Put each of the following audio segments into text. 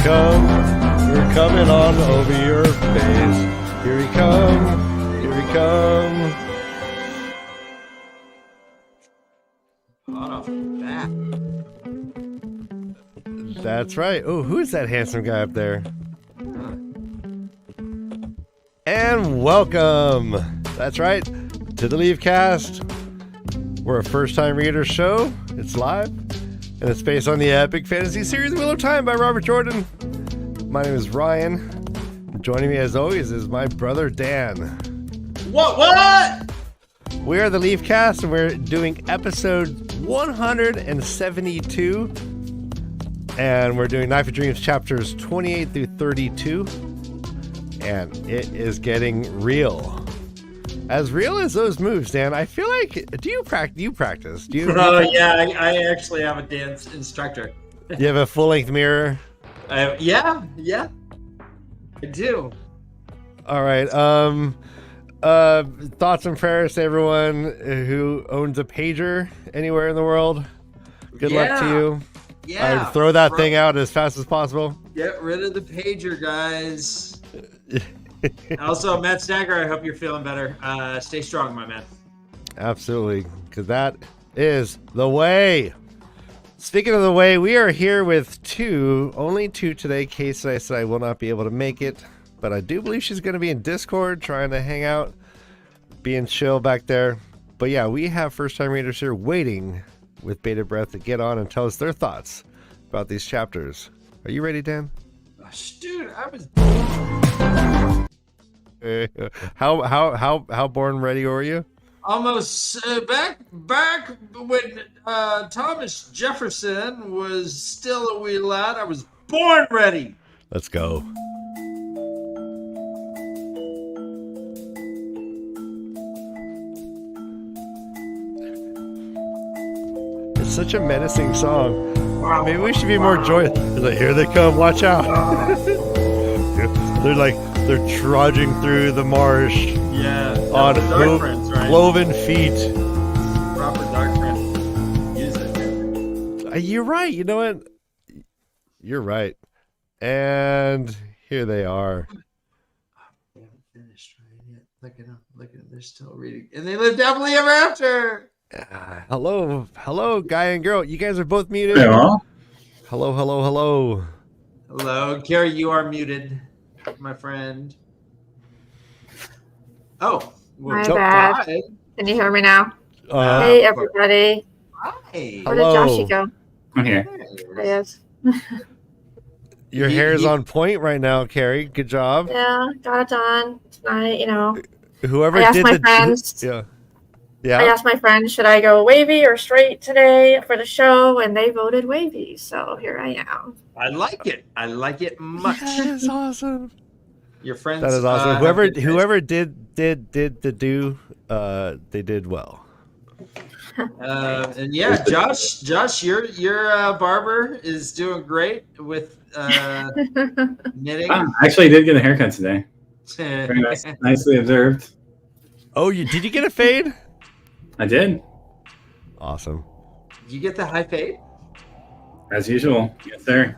come. We're coming on over your face. Here we come. Here we come. Hot off the bat. That's right. Oh, who's that handsome guy up there? And welcome. That's right. To the Leafcast. We're a first-time reader show. It's live. And it's based on the epic fantasy series Wheel of Time by Robert Jordan. My name is Ryan. Joining me as always is my brother Dan. What? We are the Leafcast and we're doing episode 172. And we're doing Knife of Dreams chapters 28 through 32. And it is getting real. As real as those moves, Dan. I feel like, do you practice? Do you? Yeah, I actually have a dance instructor. Do you have a full-length mirror? Yeah, I do. All right. Thoughts and prayers to everyone who owns a pager anywhere in the world. Good luck to you. Yeah. Throw that thing out as fast as possible. Get rid of the pager, guys. Also, Matt Stagger, I hope you're feeling better. Stay strong, my man. Absolutely, because that is the way. Speaking of the way, we are here with only two today. Case I said I will not be able to make it, but I do believe she's going to be in Discord trying to hang out, being chill back there. But yeah, we have first-time readers here waiting with bated breath to get on and tell us their thoughts about these chapters. Are you ready, Dan? Dude, I was... How born ready were you? Almost back when Thomas Jefferson was still a wee lad. I was born ready. Let's go. It's such a menacing song. Maybe we should be more joyous. Like, here they come, watch out. They're trudging through the marsh. Yeah. On right? cloven feet. Proper dark print. Use it. You're right. You know what? You're right. And here they are. They haven't finished right yet. Look at them. They're still reading. And they live happily ever after. Hello, guy and girl. You guys are both muted. Hello. Hello. Hello, Carrie. You are muted, my friend. Oh, my bad. Hi. Can you hear me now? Hey, everybody. Hi. Where did Joshy go? I'm here. There he is. Your hair is on point right now, Carrie. Good job. Yeah, got it done tonight. Whoever I asked did my friends. Yeah. I asked my friends, should I go wavy or straight today for the show, and they voted wavy. So here I am. I like it. I like it much. That is awesome. Your friends. That is awesome. Whoever did the do, they did well. And yeah, Josh, your barber is doing great with knitting. I actually did get a haircut today. Very nice, nicely observed. Oh, did you get a fade? I did. Awesome. Did you get the high fade? As usual. Yes, sir.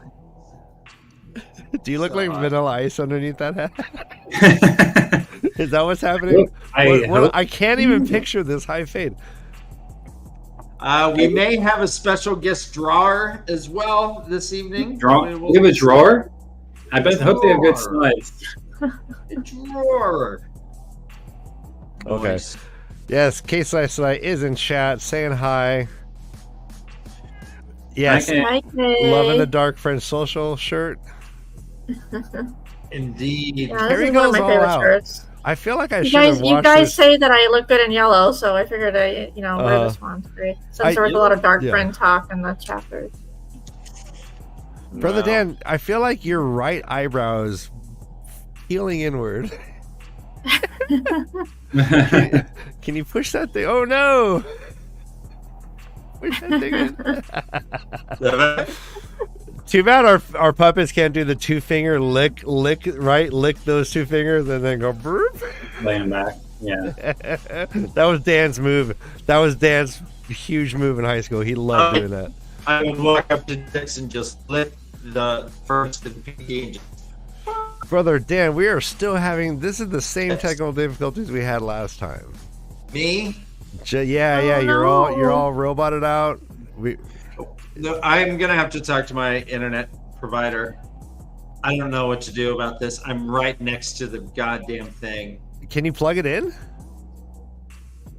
Do you look like Vanilla Ice underneath that hat? Is that what's happening? I can't even picture this high fade. We may have a special guest drawer as well this evening. We have a drawer? I hope they have good slides. A drawer. Okay. Nice. Yes, Case I is in chat saying hi. Yes. Loving the Dark Friend Social shirt. Indeed. Yeah, this is one of my favorite shirts. I feel like I should have watched You guys this. say that I look good in yellow, so I figured wear this one. Since there was a lot of Dark Friend talk in the chapters. Brother Dan, I feel like your right eyebrow is peeling inward. Can you push that thing? Oh no! Push that thing in. Too bad our puppets can't do the 2-finger lick, right? Lick those 2 fingers and then go burp. Lay them back. Yeah. That was Dan's move. That was Dan's huge move in high school. He loved doing that. I would walk up to Dix and just lick the first and Pinky. Brother Dan, we are still having. This is the same technical difficulties we had last time. Me? Yeah. You're all roboted out. No, I'm gonna have to talk to my internet provider. I don't know what to do about this. I'm right next to the goddamn thing. Can you plug it in?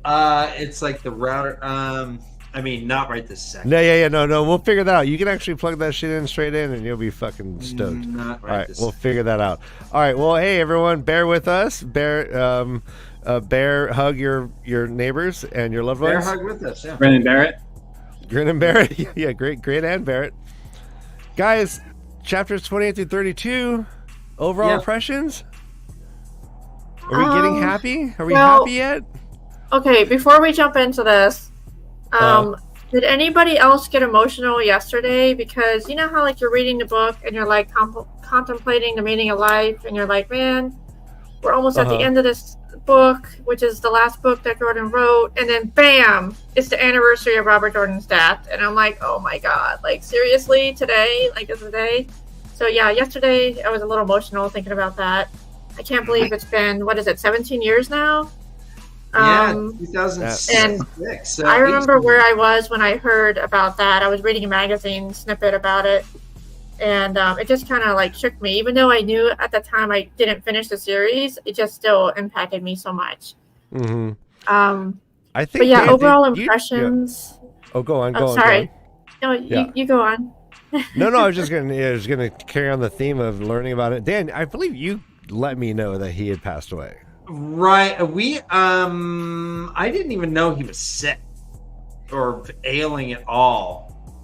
It's like the router. I mean, not right this second. No. We'll figure that out. You can actually plug that shit in straight in, and you'll be fucking stoked. Not right. All right, this we'll figure that out. All right. Well, hey everyone, bear with us. Bear hug your neighbors and your loved Bear ones. hug with us. Yeah. Brandon Barrett. Grin and Barrett. Yeah, great and Barrett. Guys, chapters 28 through 32. Overall impressions. Are we getting happy? Are we happy yet? Okay, before we jump into this, did anybody else get emotional yesterday? Because you know how like you're reading the book and you're like contemplating the meaning of life, and you're like, man, we're almost at the end of this book, which is the last book that Jordan wrote, and then bam, it's the anniversary of Robert Jordan's death, and I'm like, oh my god, like seriously, today, like is the day? So yeah, yesterday I was a little emotional thinking about that. I can't believe it's been 17 years now. Yeah, 2006. And so I remember where I was when I heard about that. I was reading a magazine snippet about it, and it just kind of like shook me. Even though I knew at the time I didn't finish the series, it just still impacted me so much. Mm-hmm. I think. But yeah, overall impressions. Oh, go on. Sorry. Go on. No, you go on. No, I was just gonna carry on the theme of learning about it. Dan, I believe you let me know that he had passed away. Right. I didn't even know he was sick or ailing at all.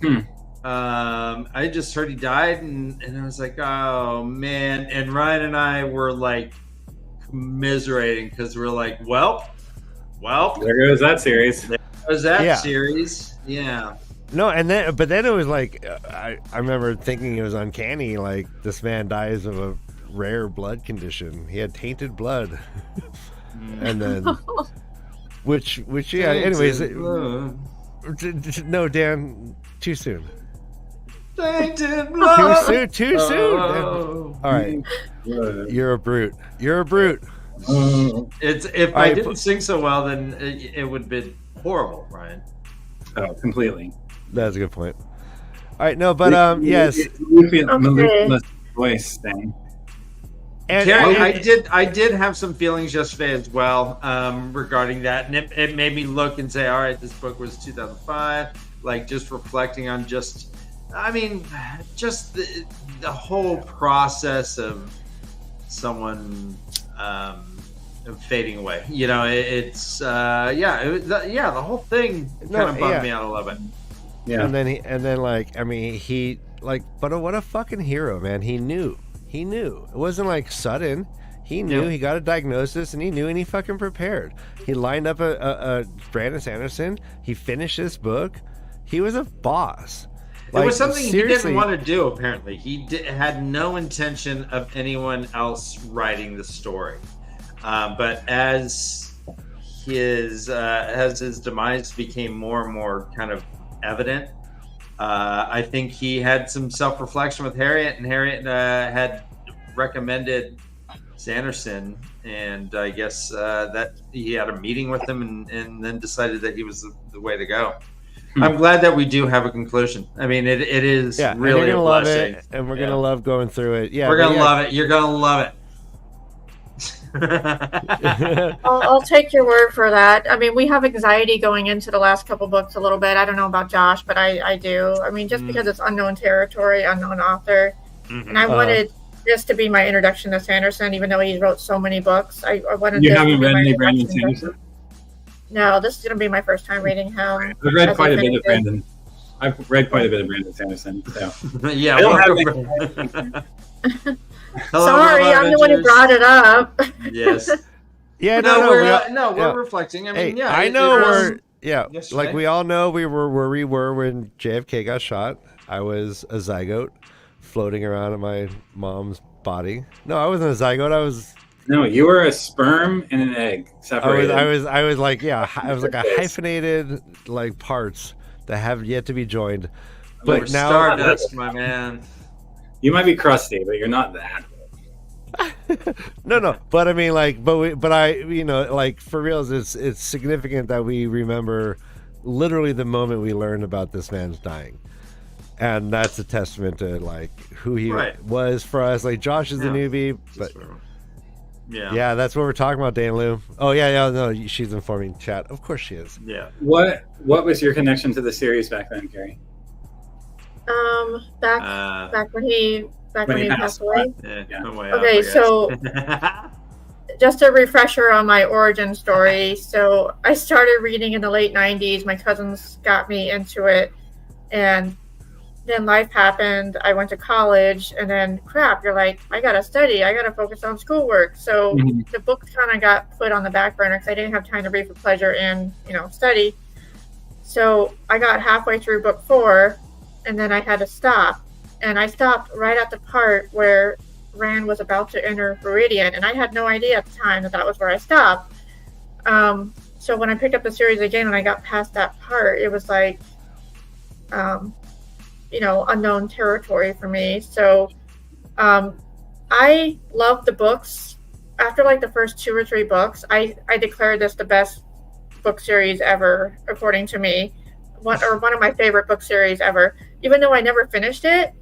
I just heard he died, and I was like, oh man. And Ryan and I were like commiserating because we're like, well, there goes that series. There goes that series. Yeah. No, but then it was like I remember thinking it was uncanny. Like this man dies of a rare blood condition. He had tainted blood, and then which yeah. Anyways, no, Dan, too soon. Tainted blood. Too soon. All right, you're a brute. It's if I didn't sing so well, then it would have been horrible, Ryan. Oh, completely. That's a good point. All right, no, but yes. Voice thing. And I did have some feelings yesterday as well regarding that, and it made me look and say, all right, this book was 2005. Like just reflecting on the whole process of someone fading away. You know, the whole thing kind of bummed me out a little bit. Yeah, and then he but what a fucking hero, man. He knew. It wasn't like sudden. He knew. He got a diagnosis, and he knew, and he fucking prepared. He lined up a Brandon Sanderson. He finished this book. He was a boss. It was something he didn't want to do. Apparently, he had no intention of anyone else writing the story. But as his demise became more and more kind of evident, I think he had some self-reflection with Harriet, and Harriet had recommended Sanderson, and I guess that he had a meeting with him and then decided that he was the way to go. I'm glad that we do have a conclusion. I mean, it is really a blessing. Love it, and we're going to love going through it. Yeah, we're going to love it. You're going to love it. I'll take your word for that. I mean, we have anxiety going into the last couple books a little bit. I don't know about Josh, but I do. I mean, just because it's unknown territory, unknown author, and I wanted this to be my introduction to Sanderson, even though he wrote so many books. I wanted. You haven't read any Brandon Sanderson? No, this is going to be my first time reading him. I've read quite a bit of Brandon. I've read quite a bit of Brandon Sanderson. So. Yeah. I don't have Sorry, I'm the one who brought it up. Yes. Yeah. We're reflecting. I mean, I know like we all know we were where we were when JFK got shot. I was a zygote floating around in my mom's body. No, I wasn't a zygote. No, you were a sperm and an egg separated. I was like a hyphenated like parts that have yet to be joined. But now Stardust, my man. You might be crusty, but you're not that. No, but I mean, like, but I, like, for reals, it's significant that we remember literally the moment we learned about this man's dying, and that's a testament to like who he was for us. Like, Josh is a newbie, but yeah, that's what we're talking about, Dan Lou. Oh yeah, no, she's informing chat. Of course she is. Yeah. What was your connection to the series back then, Carrie? Back when he passed away. Yeah. Okay, so just a refresher on my origin story. So I started reading in the late 90s. My cousins got me into it, and then life happened. I went to college, and then crap, you're like, I gotta study, I gotta focus on schoolwork. So the books kind of got put on the back burner because I didn't have time to read for pleasure and study. So I got halfway through book 4, and then I had to stop. And I stopped right at the part where Rand was about to enter Viridian, and I had no idea at the time that was where I stopped. So when I picked up the series again and I got past that part, it was like, unknown territory for me. So I loved the books. After like the first 2 or 3 books, I declared this the best book series ever, according to me. One of my favorite book series ever. Even though I never finished it,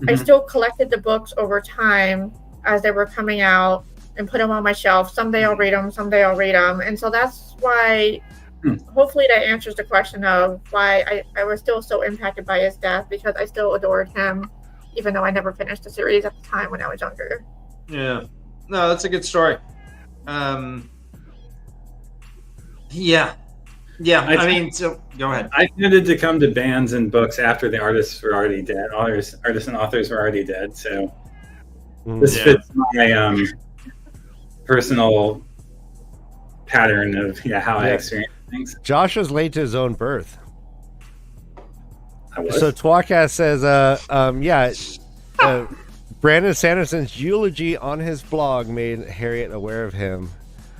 I still collected the books over time as they were coming out and put them on my shelf. Someday I'll read them, someday I'll read them. And so that's why, hopefully that answers the question of why I was still so impacted by his death, because I still adored him, even though I never finished the series at the time when I was younger. Yeah. No, that's a good story. Yeah, I mean, so go ahead. I tended to come to bands and books after the artists were already dead. Artists and authors were already dead. So this fits my personal pattern of how I experience things. Josh was late to his own birth. I was. So Twacast says, Brandon Sanderson's eulogy on his blog made Harriet aware of him,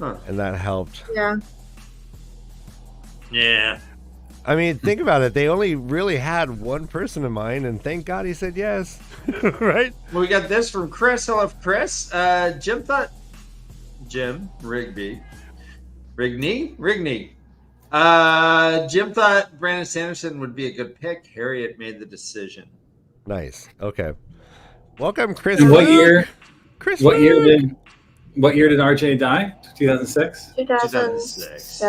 and that helped. Yeah. I mean, think about it. They only really had one person in mind, and thank God he said yes. Right? Well, we got this from Chris. Hello, Chris. Jim Rigney. Jim thought Brandon Sanderson would be a good pick. Harriet made the decision. Nice. Okay. Welcome, Chris. And what year? Chris. What year did RJ die? 2006. 2006.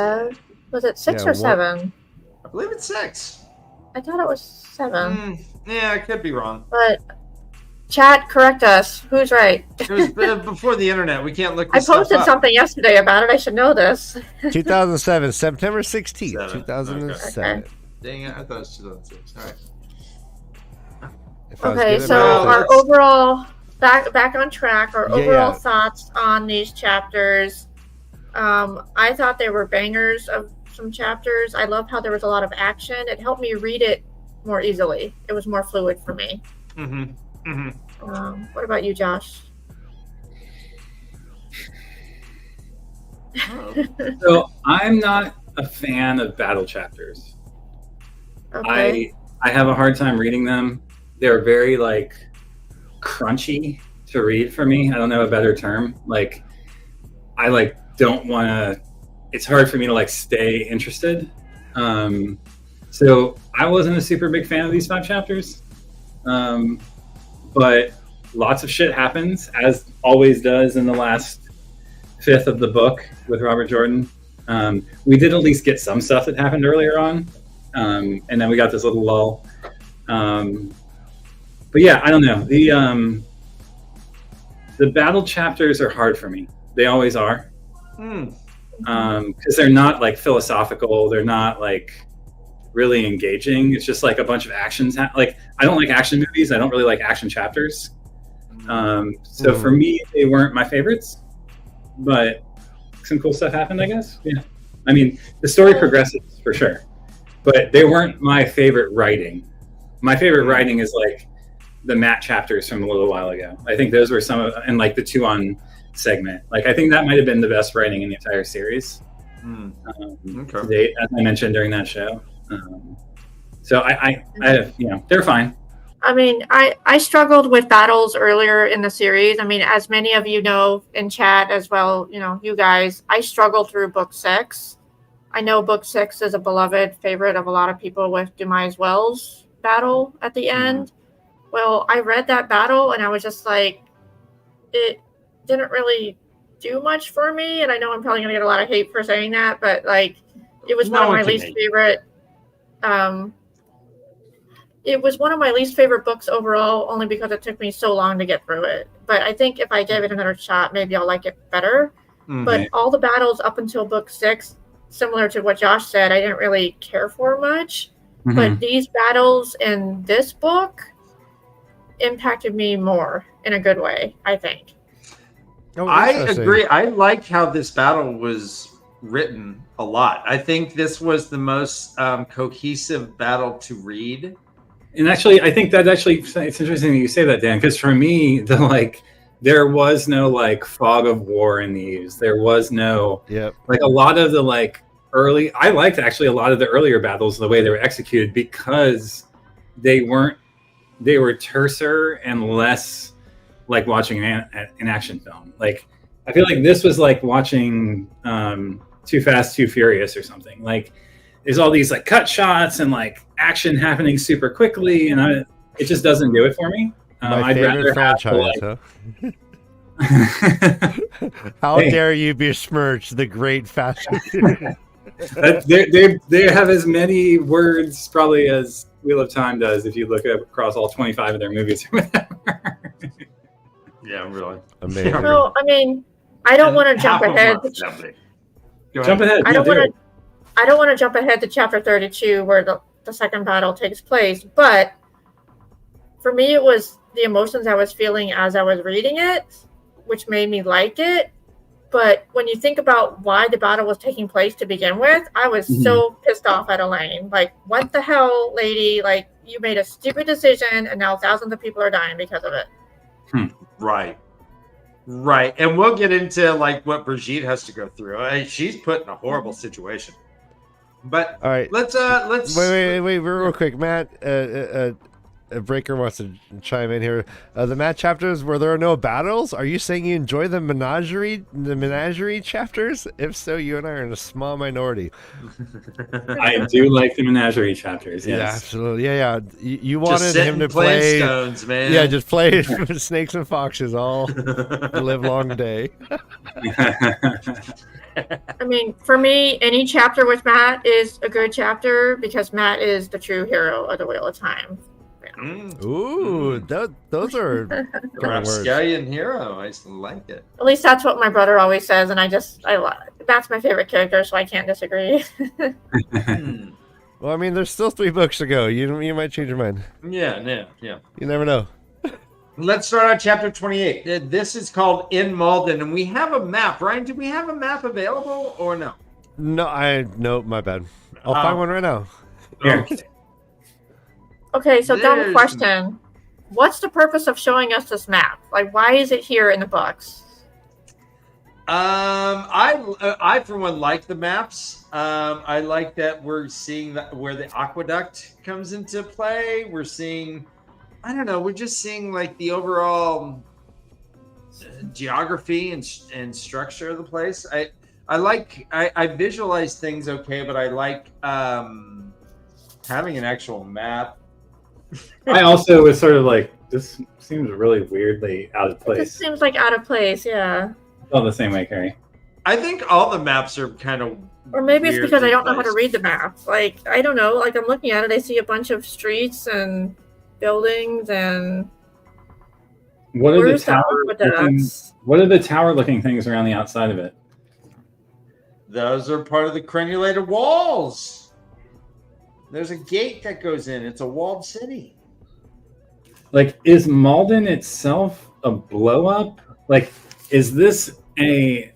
Was it 6 or 7? I believe it's 6. I thought it was 7. Yeah, I could be wrong. But chat, correct us. Who's right? It was before the internet. We can't look I this stuff posted up. something yesterday about it. I should know this. 2007, September 16th, 2007. Okay. Dang it, I thought it was 2006. All right. Okay, so our overall, back on track, our overall thoughts on these chapters. I thought they were bangers of some chapters. I loved how there was a lot of action. It helped me read it more easily. It was more fluid for me. What about you, Josh? So I'm not a fan of battle chapters. Okay. I have a hard time reading them. They're very crunchy to read for me. I don't know a better term. I don't want to. It's hard for me to stay interested. So I wasn't a super big fan of these 5 chapters. But lots of shit happens, as always does in the last 5th of the book with Robert Jordan. We did at least get some stuff that happened earlier on. And then we got this little lull. But yeah, I don't know. The battle chapters are hard for me. They always are. Because they're not philosophical. They're not really engaging. It's just a bunch of actions. I don't like action movies. I don't really like action chapters. So for me, they weren't my favorites, but some cool stuff happened, I guess. Yeah. I mean, the story progresses for sure, but they weren't my favorite writing. My favorite writing is the Matt chapters from a little while ago. I think those were some of, and the 2 on segment. I think that might have been the best writing in the entire series to date, as I mentioned during that show. So I they're fine. I mean, I struggled with battles earlier in the series. I mean, as many of you know in chat as well, you guys, I struggled through book 6. I know book 6 is a beloved favorite of a lot of people with Demise Wells battle at the end. Well, I read that battle and I was just like, it didn't really do much for me. And I know I'm probably going to get a lot of hate for saying that, but like, it was one of my least favorite. It was one of my least favorite books overall, only because it took me so long to get through it. But I think if I gave it another shot, maybe I'll like it better. But all the battles up until book 6, similar to what Josh said, I didn't really care for much. But these battles in this book impacted me more in a good way, I think. I agree. I liked how this battle was written a lot. I think this was the most cohesive battle to read. And actually, I think that it's interesting that you say that, Dan, because for me, there was no fog of war in these. There was no a lot of the early. I liked actually a lot of the earlier battles, the way they were executed, because they were terser and less like watching an action film. Like I feel like this was like watching Too Fast, Too Furious or something. Like there's all these cut shots and action happening super quickly, and it just doesn't do it for me. My favorite franchise, huh? How dare you besmirch the great fashion? They have as many words probably as Wheel of Time does if you look across all 25 of their movies or whatever. Yeah, really. Amazing. No, I mean, I don't want to jump ahead. Jump ahead. I don't want to jump ahead to chapter 32 where the second battle takes place, but for me it was the emotions I was feeling as I was reading it, which made me like it. But when you think about why the battle was taking place to begin with, I was so pissed off at Elaine. Like, what the hell, lady? Like, you made a stupid decision and now thousands of people are dying because of it. Right. And we'll get into what Brigitte has to go through. She's put in a horrible situation. But all right, let's wait, real quick, Matt. Breaker wants to chime in here. The Matt chapters where there are no battles. Are you saying you enjoy the menagerie chapters? If so, you and I are in a small minority. I do like the menagerie chapters. Yes. Yeah, absolutely. Yeah. You wanted him to play stones, man. Yeah, just play snakes and foxes all the live long day. I mean, for me, any chapter with Matt is a good chapter because Matt is the true hero of the Wheel of Time. Ooh, those are Rapscallion hero. I like it. At least that's what my brother always says, and that's my favorite character, so I can't disagree. Well, I mean, there's still 3 books to go. You might change your mind. Yeah. You never know. Let's start on chapter 28. This is called In Malden, and we have a map. Ryan, do we have a map available or no? No, my bad. I'll find one right now. Okay. Okay, so dumb question. What's the purpose of showing us this map? Like, why is it here in the books? I for one like the maps. I like that we're seeing where the aqueduct comes into play. We're seeing, I don't know, we're just seeing the overall geography and structure of the place. I visualize things okay, but I like having an actual map. I also was sort of this seems really weirdly out of place. This seems like out of place, yeah. I felt the same way, Carrie. I think all the maps are kind of Or maybe it's because I don't know how to read the map. I don't know. I'm looking at it, I see a bunch of streets and buildings and... What are the tower-looking things around the outside of it? Those are part of the crenulated walls. There's a gate that goes in. It's a walled city. Is Malden itself a blow-up? Is this a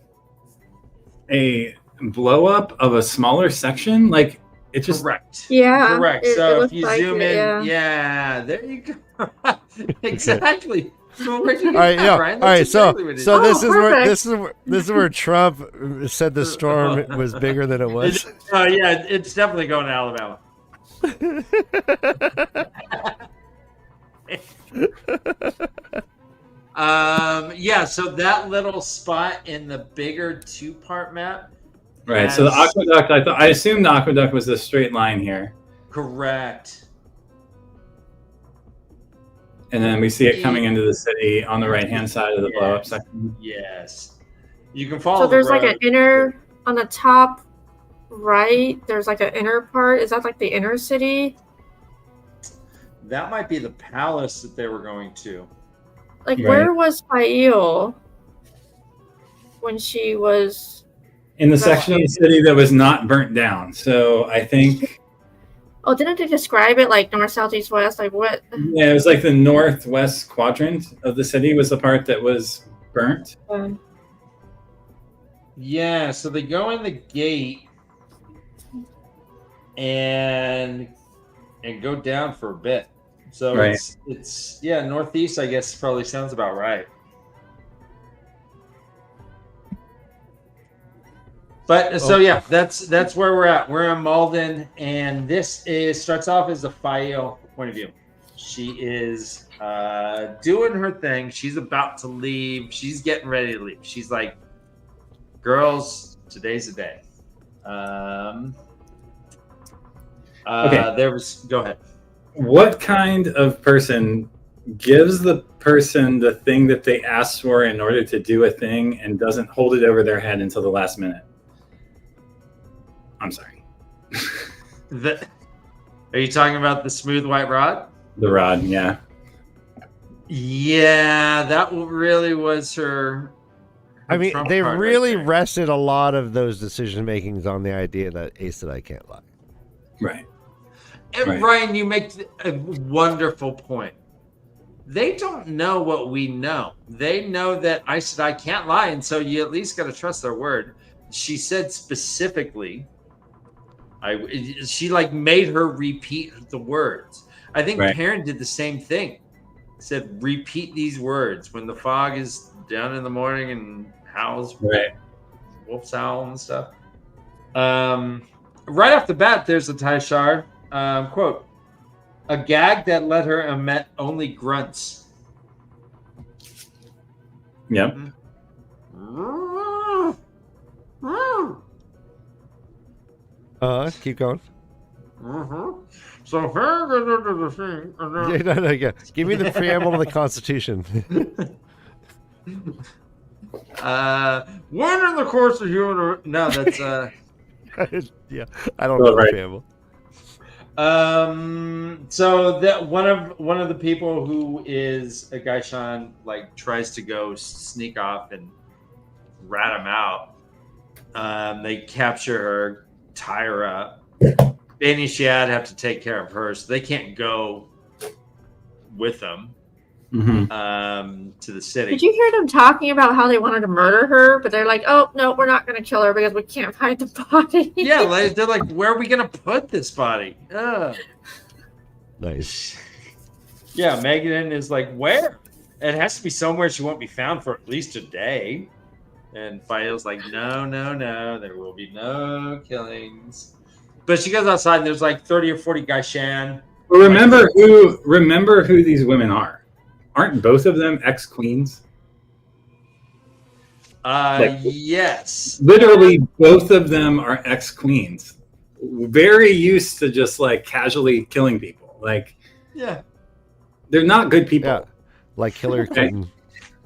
blow-up of a smaller section? It just... Correct. Yeah. Correct. So if you zoom in, yeah, there you go. Exactly. All right. So this is where Trump said the storm was bigger than it was. It's definitely going to Alabama. Yeah, so that little spot in the bigger 2-part map. Right. So the aqueduct, I assumed the aqueduct was a straight line here. Correct. And then we see it coming into the city on the right-hand side of the blow-up section. Yes. You can follow. So there's like an inner on the top right. There's like an inner part. Is that like the inner city? That might be the palace that they were going to. Like, where was Fail when she was in the section of the city that was not burnt down? So I think. Oh, didn't they describe it like north, south, east, west? Like what? Yeah, it was like the northwest quadrant of the city was the part that was burnt. Yeah, so they go in the gate and go down for a bit. So right. it's northeast, I guess probably sounds about right. But so yeah, that's where we're at. We're in Malden, and this starts off as a Fael point of view. She is doing her thing. She's about to leave. She's getting ready to leave. She's like, "Girls, today's the day." Okay. Go ahead. What kind of person gives the person the thing that they asked for in order to do a thing and doesn't hold it over their head until the last minute? I'm sorry. Are you talking about the smooth white rod? The rod, yeah. Yeah, that really was her. I mean, they really rested a lot of those decision makings on the idea that Aes Sedai can't lie. Right. And right. Ryan, you make a wonderful point. They don't know what we know. They know that Aes Sedai can't lie, and so you at least got to trust their word. She said specifically, she like made her repeat the words. I think Perrin did the same thing. Said, repeat these words when the fog is down in the morning and howls, wolves howl and stuff. Right off the bat, there's a Taishar quote: "A gag that let her emit only grunts." Yep. Keep going. So yeah. Give me the preamble to the Constitution. When in the course of human, no, that's yeah, I don't know the preamble. So that one of the people who is a Gaishan like tries to go sneak off and rat him out. They capture her, tie her up. Bani Shiad have to take care of her, so they can't go with them to the city. Did you hear them talking about how they wanted to murder her, but they're like, "Oh no, we're not going to kill her because we can't find the body." Yeah, they're like, "Where are we going to put this body?" Nice. Yeah, Megan is like, "Where? It has to be somewhere she won't be found for at least a day." And Fael's like, "No, there will be no killings." But she goes outside and there's like 30 or 40 Gaishan. Well, remember who these women are. Aren't both of them ex-queens? Yes. Literally both of them are ex-queens. Very used to just like casually killing people. Like, yeah. They're not good people. Yeah. Like Hillary Clinton.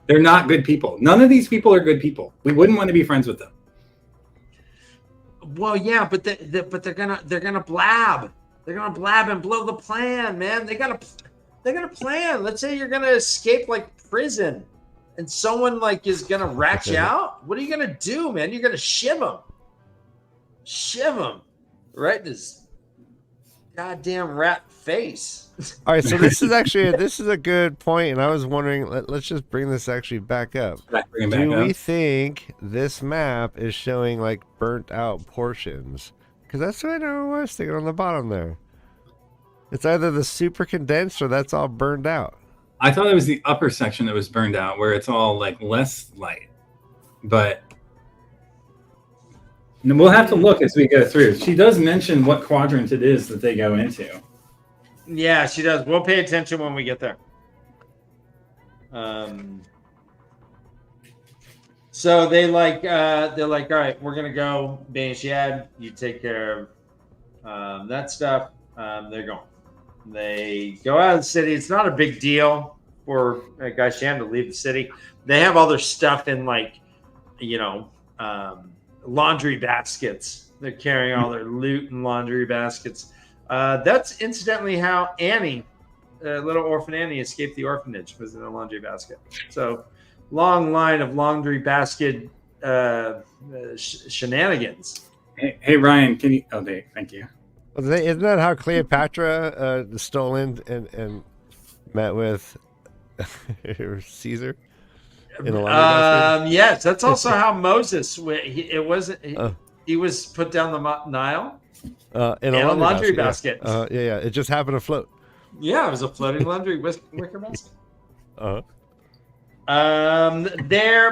They're not good people. None of these people are good people. We wouldn't want to be friends with them. Well, yeah, but they're gonna blab. They're gonna blab and blow the plan, man. They got a plan. Let's say you're gonna escape like prison, and someone like is gonna rat you out. What are you gonna do, man? You're gonna shiv him, right in his goddamn rat face. All right, so this is a good point, and I was wondering. Let's just bring this actually back up. Do we think this map is showing like burnt out portions? Because that's what I was thinking on the bottom there. It's either the super condensed or that's all burned out. I thought it was the upper section that was burned out, where it's all like less light. But we'll have to look as we go through. She does mention what quadrant it is that they go into. Yeah, she does. We'll pay attention when we get there. So they're like, all right, we're gonna go. Banishad, you take care of that stuff. They're going. They go out of the city. It's not a big deal for Gaishan to leave the city. They have all their stuff in laundry baskets. They're carrying all their loot in laundry baskets. That's incidentally how Annie, little orphan Annie, escaped the orphanage, was in a laundry basket. So long line of laundry basket shenanigans. Hey, Ryan, can you? Okay, thank you. Isn't that how Cleopatra stole in and met with Caesar? In a laundry basket? Yes, that's also how Moses. He was put down the Nile in a laundry basket. Yeah. It just happened to float. Yeah, it was a floating laundry wicker basket.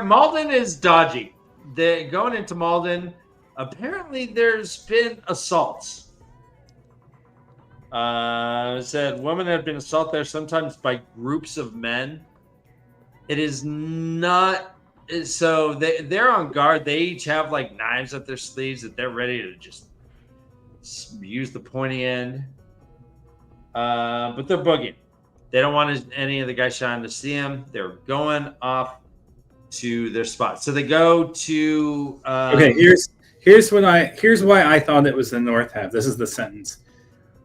Malden is dodgy. They're going into Malden. Apparently, there's been assaults. Said women have been assaulted there, sometimes by groups of men. It is not. So they're on guard. They each have like knives up their sleeves that they're ready to just use the pointy end. But they're boogieing. They don't want any of the Gaishan to see them. They're going off to their spot. So they go to. Okay, here's why I thought it was the north half. This is the sentence.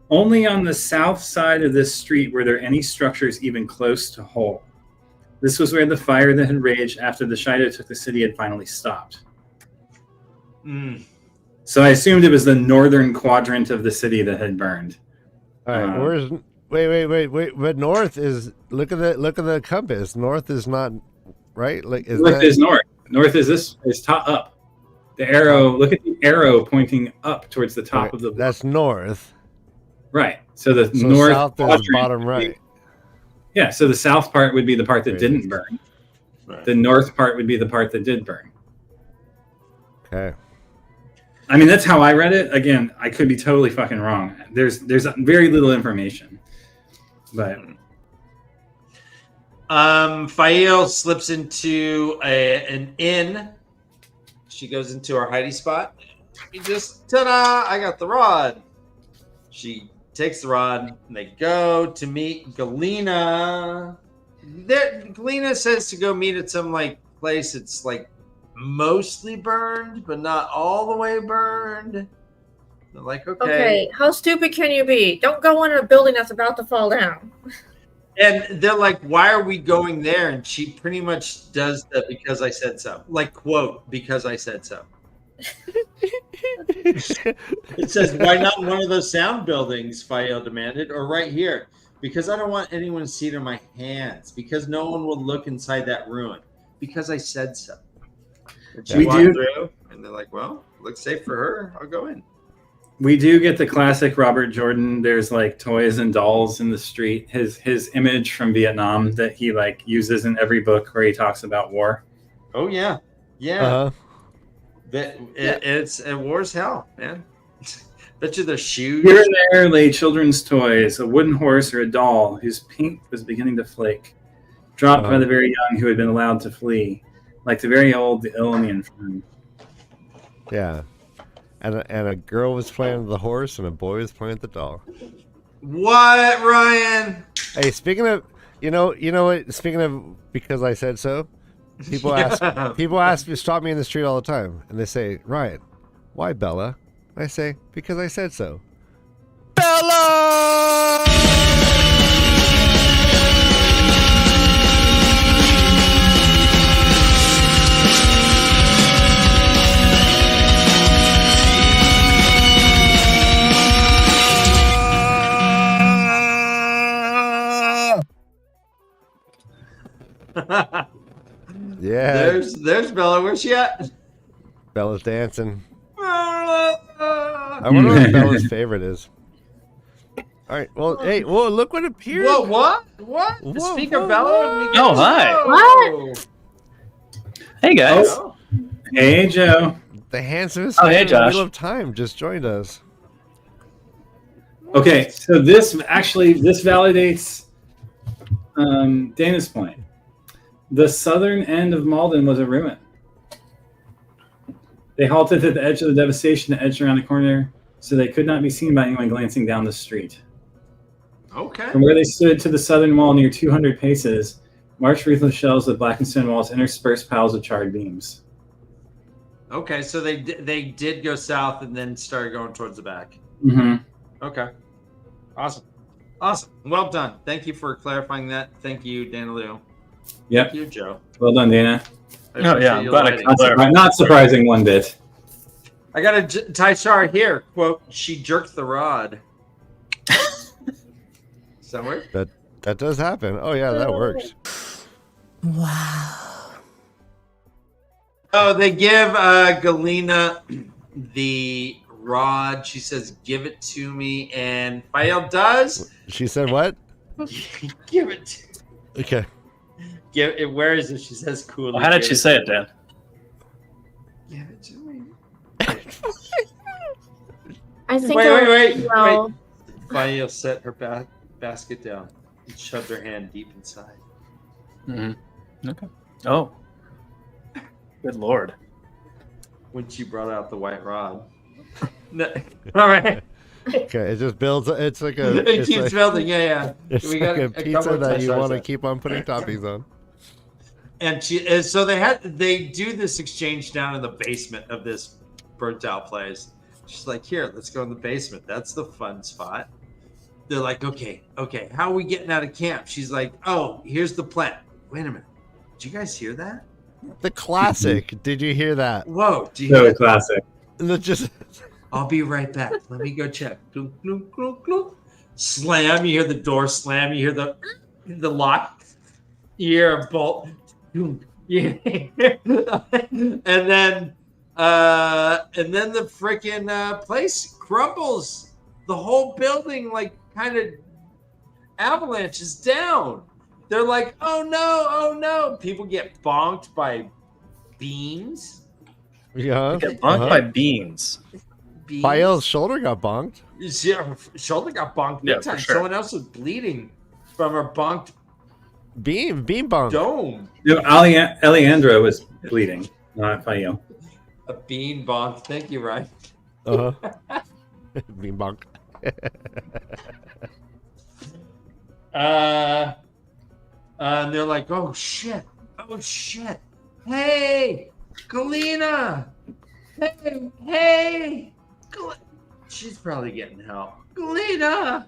Only on the south side of this street were there any structures even close to whole. This was where the fire that had raged after the Shido took the city had finally stopped. So I assumed it was the northern quadrant of the city that had burned. All right, wait. But north is look at the compass. North is not right. Like is north. North is top up. The arrow. Look at the arrow pointing up towards the top of the. That's north. Right. So the north south is bottom right. Yeah. So the south part would be the part that didn't burn. Right. The north part would be the part that did burn. Okay. I mean, that's how I read it. Again, I could be totally fucking wrong. There's very little information, but Fael slips into an inn. She goes into her hidey spot. Ta-da! I got the rod. She takes the rod, and they go to meet Galena. Galena says to go meet at some place. It's mostly burned, but not all the way burned. They're like, okay, how stupid can you be? Don't go in a building that's about to fall down. And they're like, why are we going there? And she pretty much does that because I said so. Quote, because I said so. It says, why not in one of those sound buildings, Fael demanded, or right here? Because I don't want anyone to see it in my hands. Because no one will look inside that ruin. Because I said so. We do, through, and they're like, well, looks safe for her. I'll go in. We do get the classic Robert Jordan. There's toys and dolls in the street. His image from Vietnam that he uses in every book where he talks about war. Oh yeah, yeah. It's war's hell, man. Bet you their shoes. Here and there lay children's toys, a wooden horse or a doll whose paint was beginning to flake, dropped by the very young who had been allowed to flee. Like the very old, the ill and the infirm. Yeah. And a girl was playing with the horse and a boy was playing with the doll. What, Ryan? Hey, speaking of, you know what? Speaking of, because I said so, people stop me in the street all the time. And they say, Ryan, why Bella? I say, because I said so. Bella! Yeah. There's Bella. Where's she at? Bella's dancing. I wonder what Bella's favorite is. All right. Well, hey, look what appeared. Whoa, what? Speak of Bella. Oh, hi. What? Hey, guys. Oh. Hey, Joe. The handsomest man in in the Josh. Wheel of Time just joined us. Okay, so this validates Dana's point. The southern end of Malden was a ruin. They halted at the edge of the devastation that edged around the corner, so they could not be seen by anyone glancing down the street. Okay. From where they stood to the southern wall near 200 paces, marched ruthless shells with blackened stone walls interspersed piles of charred beams. Okay, so they did go south and then started going towards the back. Mm-hmm. Okay. Awesome. Well done. Thank you for clarifying that. Thank you, Danielu. Yep. Thank you, Joe. Well done, Dana. I Oh, yeah, appreciate I'm you glad I lighting. could Not surprising one bit. I got a Tyshar here. Quote, she jerked the rod. Does that work? That does happen. Oh yeah, that works. Oh, they give Galena the rod. She says, give it to me. And Fael does. She said what? Give it to Okay. Give it. Where is it? She says, coolly. Well, how did give she say it, Dan? Give it to me. I think Wait. well, Fael set her basket down and shoved her hand deep inside. Mm-hmm. Okay. Oh. Good lord. When she brought out the white rod. No. All right. Okay. It just builds. It's like a. It It's keeps like, building. Yeah. it's We like got a a pizza couple of that you Tyshars want to left. keep on putting toppings on. And so they do this exchange down in the basement of this burnt out place. She's like, here, let's go in the basement. That's the fun spot. They're like, okay, how are we getting out of camp? She's like, oh, here's the plan. Wait a minute. Did you guys hear that? The classic. Did you hear that? Whoa, do you hear So that? classic. Just I'll be right back. Let me go check. Clunk, clunk, clunk, clunk. Slam. You hear the door slam. You hear the lock. You hear a bolt. Yeah. and then the freaking place crumbles. The whole building kind of avalanches down. They're like, oh no. People get bonked by beams. yeah. Get bonked by beans. Fael's shoulder got bonked. Yeah, shoulder got bonked Yeah, big for time. sure. Someone else was bleeding from her bonked Beam bonk. dome. No, Eliandra was bleeding, not Fael. A bean bonk. Thank you, Ryan. Uh-huh. Beam bonk. And they're like, oh shit. Hey, Galena. Hey. She's probably getting help. Galena.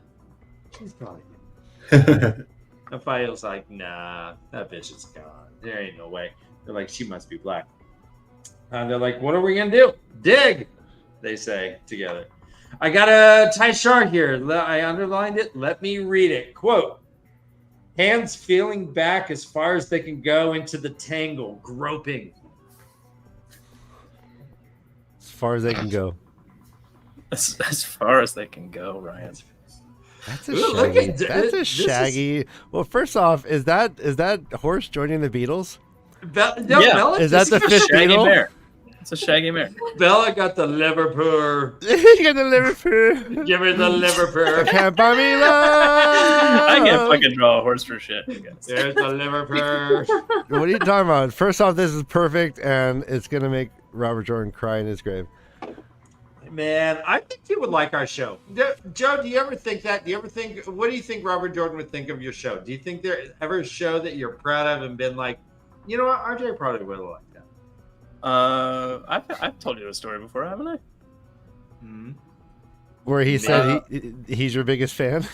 She's probably getting help. And Fael's like, nah, that bitch is gone. There ain't no way. They're like, she must be black. And they're like, what are we going to do? Dig, they say together. I got a Tyshar here. I underlined it. Let me read it. Quote, hands feeling back as far as they can go into the tangle, groping. As far as they can go. As far as they can go, Ryan. That's a Ooh, look shaggy. at That's a this shaggy. Well, first off, is that horse joining the Beatles? Yeah. Bella, Is that the fifth Shaggy Beatle? mare. It's a shaggy mare. Bella got the Liverpool. You got the Liverpool. Give me the Liverpool. Can't buy me love. I can't fucking draw a horse for shit. You guys. There's the Liverpool. What are you talking about? First off, this is perfect, and it's gonna make Robert Jordan cry in his grave. Man, I think he would like our show. Joe, do you ever think that? Do you ever think, what do you think Robert Jordan would think of your show? Do you think there's ever a show that you're proud of and been like, you know what, RJ probably would have liked that? I've told you a story before, haven't I? Hmm? Where he said he's your biggest fan.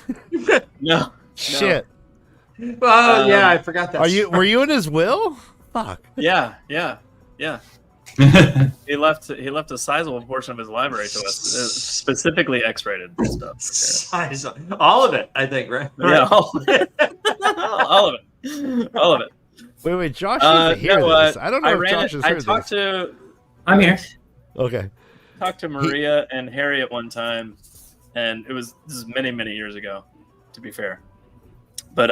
No. Shit. Oh, yeah, I forgot that. Were you in his will? Fuck. Yeah. He left a sizable portion of his library to us, specifically X-rated stuff. Size of- all of it, I think, right? Yeah, all of it. All of it. Wait, Josh needs to hear this. I don't know if Josh has I heard talked this. I'm here. Okay. Talked to Maria and Harriet one time, and this is many years ago, to be fair. But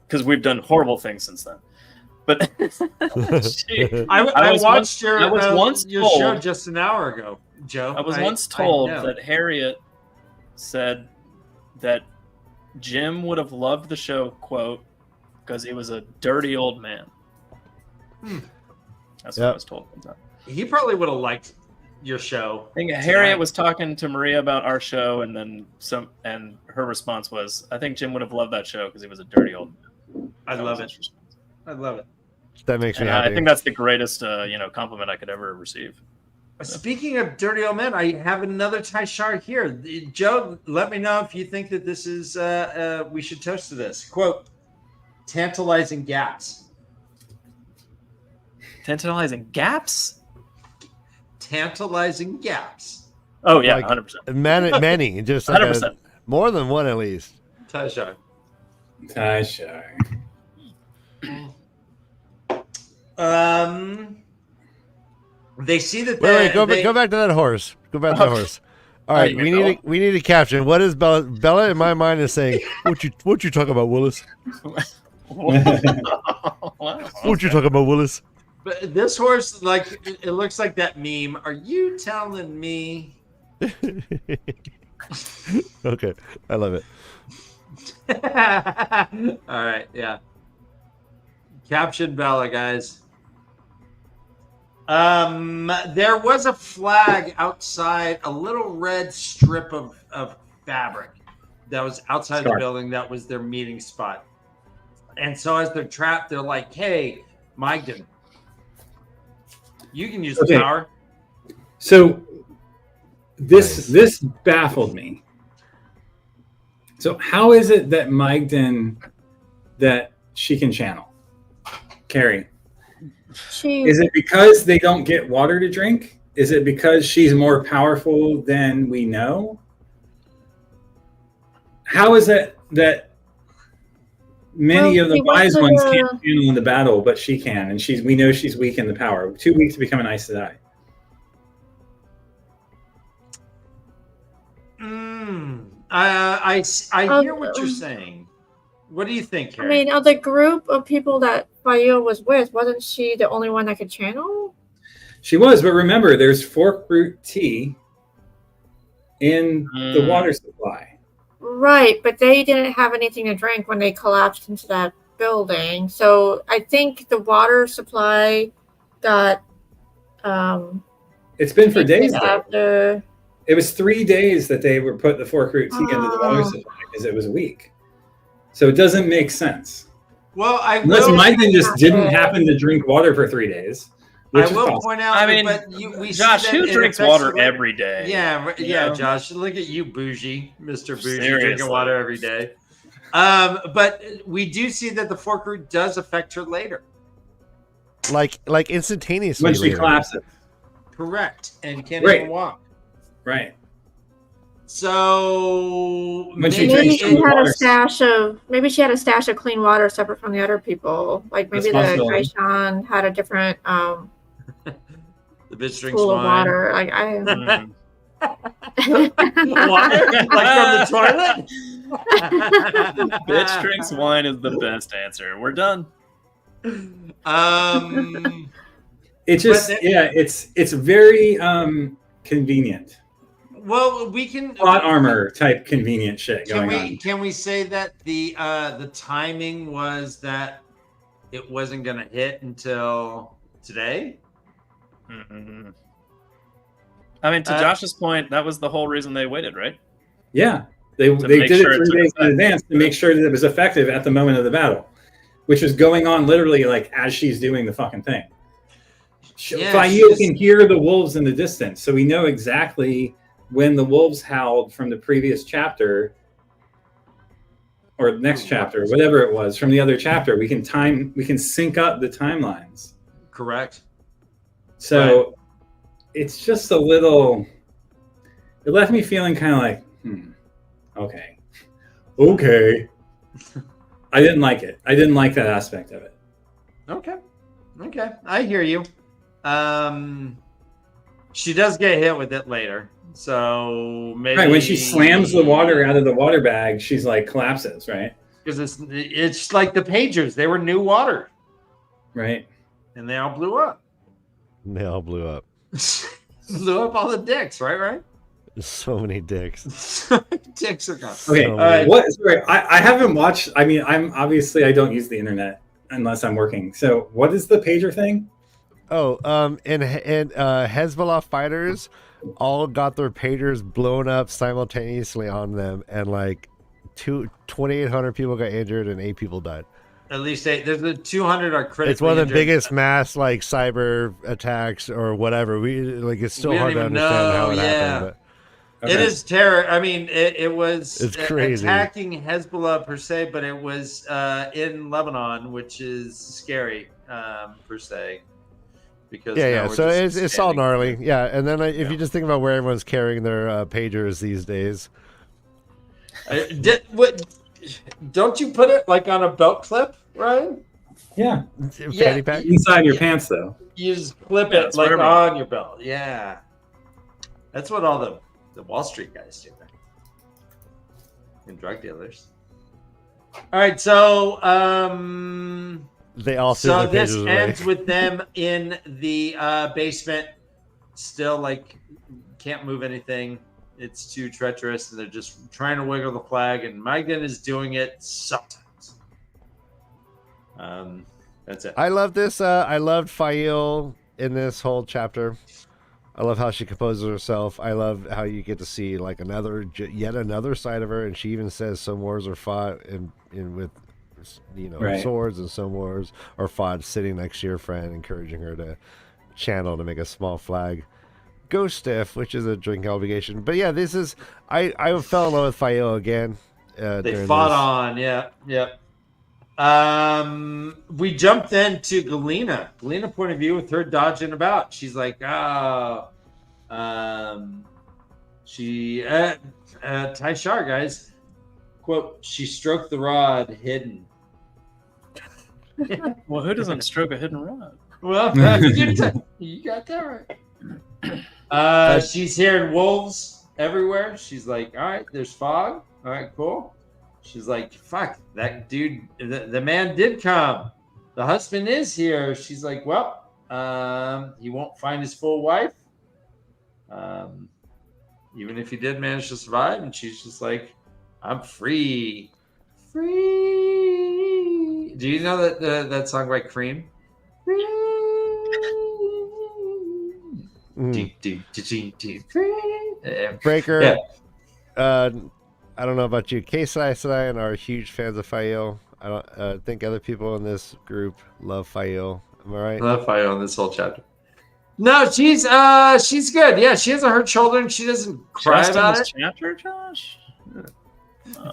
because we've done horrible things since then. But I watched your told, show just an hour ago, Joe. I was once told know. that Harriet said that Jim would have loved the show, quote, because he was a dirty old man. That's what I was told one time. He probably would have liked your show. I think tonight. Harriet was talking to Maria about our show, and then and her response was, "I think Jim would have loved that show because he was a dirty old man." I That love was it. his response. I love it. That makes me And happy. I think that's the greatest, compliment I could ever receive. Speaking of dirty old men, I have another Taishar here. Joe, let me know if you think that this is we should toast to this. Quote, tantalizing gaps. Tantalizing gaps? Tantalizing gaps. Oh yeah, Like- 100%. Many, just like 100%. more than one at least. Taishar. They see that Wait, go back to that horse. Go back to the horse. All right, you know. we need a caption. What is Bella? Bella in my mind is saying, "What you talking about, Willis? What you talking about, Willis?" But this horse, like, it looks like that meme. Are you telling me? Okay, I love it. All right, yeah. Caption Bella, guys. There was a flag outside, a little red strip of fabric that was outside the building. That was their meeting spot. And so as they're trapped, they're like, "Hey, Mygden, you can use the power." So this baffled me. So how is it that Mygden that she can channel? Carrie. Is it because they don't get water to drink? Is it because she's more powerful than we know? How is it that many of the wise ones can't channel in the battle, but she can, and we know she's weak in the power. Too weak to become an Aes Sedai. I hear what you're saying. What do you think, Carrie? I mean, of the group of people that Fayo was with, wasn't she the only one that could channel? She was, but remember, there's fork root tea in the water supply. Right, but they didn't have anything to drink when they collapsed into that building. So I think the water supply got It's been for days. after. It was 3 days that they were put the fork root tea into the water supply because it was weak. So it doesn't make sense. Well, unless Mygden just didn't happen to drink water for 3 days. I will point out. I mean, but Josh, who drinks water every day? Yeah, Josh. Look at you, bougie, Mr. Bougie, Seriously. drinking water every day. But we do see that the fork root does affect her later. Like instantaneously When she later. collapses. Correct, and can't Right. even walk. Right. So When she Maybe drinks she had a water. stash of clean water separate from the other people. Like maybe the Possibility. Gaishan had a different the bitch drinks pool of wine. water. Like I Water? Like from the toilet? Bitch drinks wine is the best answer. We're done. It's just it's very convenient. Well, we can Plot armor type convenient shit going on. Can we say that the timing was that it wasn't going to hit until today? Mm-mm. I mean, to Josh's point, that was the whole reason they waited, right? Yeah. They make did sure it it 3 days took in advance to make sure that it was effective at the moment of the battle, which was going on literally like as she's doing the fucking thing. Yeah, Fayu can hear the wolves in the distance, so we know exactly when the wolves howled from the previous chapter or next chapter, whatever it was from the other chapter. We can sync up the timelines. Correct. So it's just a little. It left me feeling kind of like, okay. I didn't like it. I didn't like that aspect of it. Okay, I hear you. She does get hit with it later, so maybe Right when she slams the water out of the water bag, she's like collapses, right? Because it's like the pagers; they were new water, Right. and they all blew up. They all blew up. Blew up all the dicks, right? So many dicks. Dicks are gone. Okay, So many. what? Sorry, I haven't watched. I mean, I don't use the internet unless I'm working. So, what is the pager thing? Oh, and Hezbollah fighters all got their pagers blown up simultaneously on them, and like 2,800 people got injured and 8 people died. At least 8. There's the 200 are critically It's one of the injured. biggest mass like cyber attacks or whatever. It's still We hard to don't even understand how know, it yeah. happened. Okay. It is terror. I mean, it was It's crazy. attacking Hezbollah per se, but it was in Lebanon, which is scary per se. Because now Yeah. we're So just it's all standing gnarly. here. Yeah, and then if Yeah. you just think about where everyone's carrying their pagers these days, Don't you put it like on a belt clip, Ryan? Yeah, fanny pack. inside your Yeah. pants though. You just clip Yeah, it it's like whatever. on your belt. Yeah, that's what all the Wall Street guys do, right? And drug dealers. All right, so They all threw so their this pagers away. ends with them in the basement, still like can't move anything. It's too treacherous, and they're just trying to wiggle the flag. And Magdan is doing it sometimes. That's it. I love this. I loved Fail in this whole chapter. I love how she composes herself. I love how you get to see like yet another side of her, and she even says some wars are fought in with Right. swords, and some wars are fought sitting next to your friend, encouraging her to channel to make a small flag. Go stiff, which is a drinking obligation. But yeah, this is I fell in love with Fael again. They during fought this. on, yep. We jumped then to Galena. Galena point of view with her dodging about. She's like, she Tyshar, guys. Quote, she stroked the rod hidden. Well, who doesn't stroke a hidden rod? Well, you got that right. She's hearing wolves everywhere. She's like, all right, there's fog. All right, cool. She's like, fuck, that dude, the man did come. The husband is here. She's like, well, he won't find his full wife. Even if he did manage to survive. And she's just like, I'm free. Free. Do you know that song by Cream? Breaker. Yeah. I don't know about you. Kesai and I are huge fans of Fael. I don't think other people in this group love Fael. Am I right? I love Fire on this whole chapter. No, she's good. Yeah, she hasn't hurt children. She doesn't cry Just in about this it. chapter, Josh?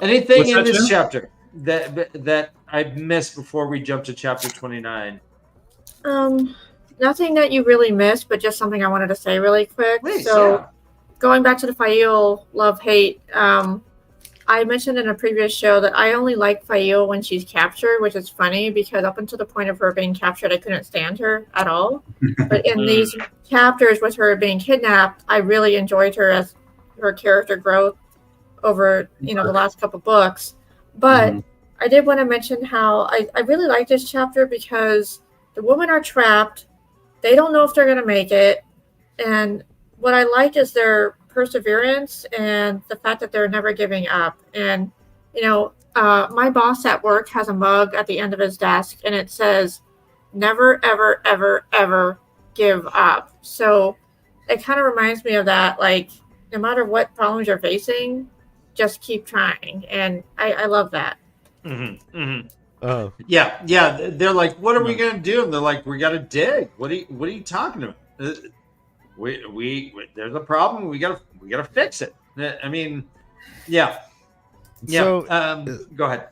Anything What's in that, this Jim? chapter that I missed before we jump to chapter 29? Nothing that you really missed, but just something I wanted to say really quick. Please, So, yeah. going back to the Fael love-hate, I mentioned in a previous show that I only like Fael when she's captured, which is funny because up until the point of her being captured, I couldn't stand her at all. But in these chapters with her being kidnapped, I really enjoyed her as her character growth over, the last couple books. But I did want to mention how I really like this chapter because the women are trapped. They don't know if they're going to make it. And what I like is their perseverance and the fact that they're never giving up. And, my boss at work has a mug at the end of his desk and it says, never, ever, ever, ever give up. So it kind of reminds me of that. Like, no matter what problems you're facing, just keep trying. And I love that. Mm-hmm. Mm-hmm. Oh, Yeah. They're like, what are we gonna do? And they're like, we gotta dig. What are you talking about? We there's a problem. We gotta fix it. I mean, yeah. So, Go ahead.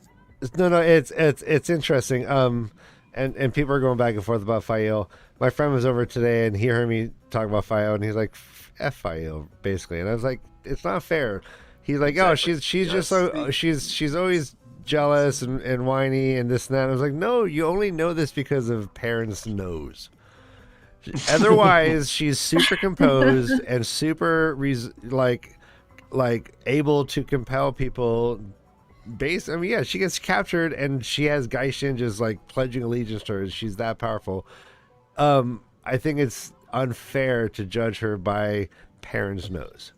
no, it's interesting. And people are going back and forth about Fael. My friend was over today and he heard me talk about Fael and he's like, F Fael, basically. And I was like, it's not fair. He's like, Exactly. oh, she's Yes. just so she's always jealous and whiny and this and that. I was like, no, you only know this because of parents' nose. Otherwise, she's super composed and super like able to compel people. She gets captured and she has Gaishin just like pledging allegiance to her. She's that powerful. I think it's unfair to judge her by parents' nose.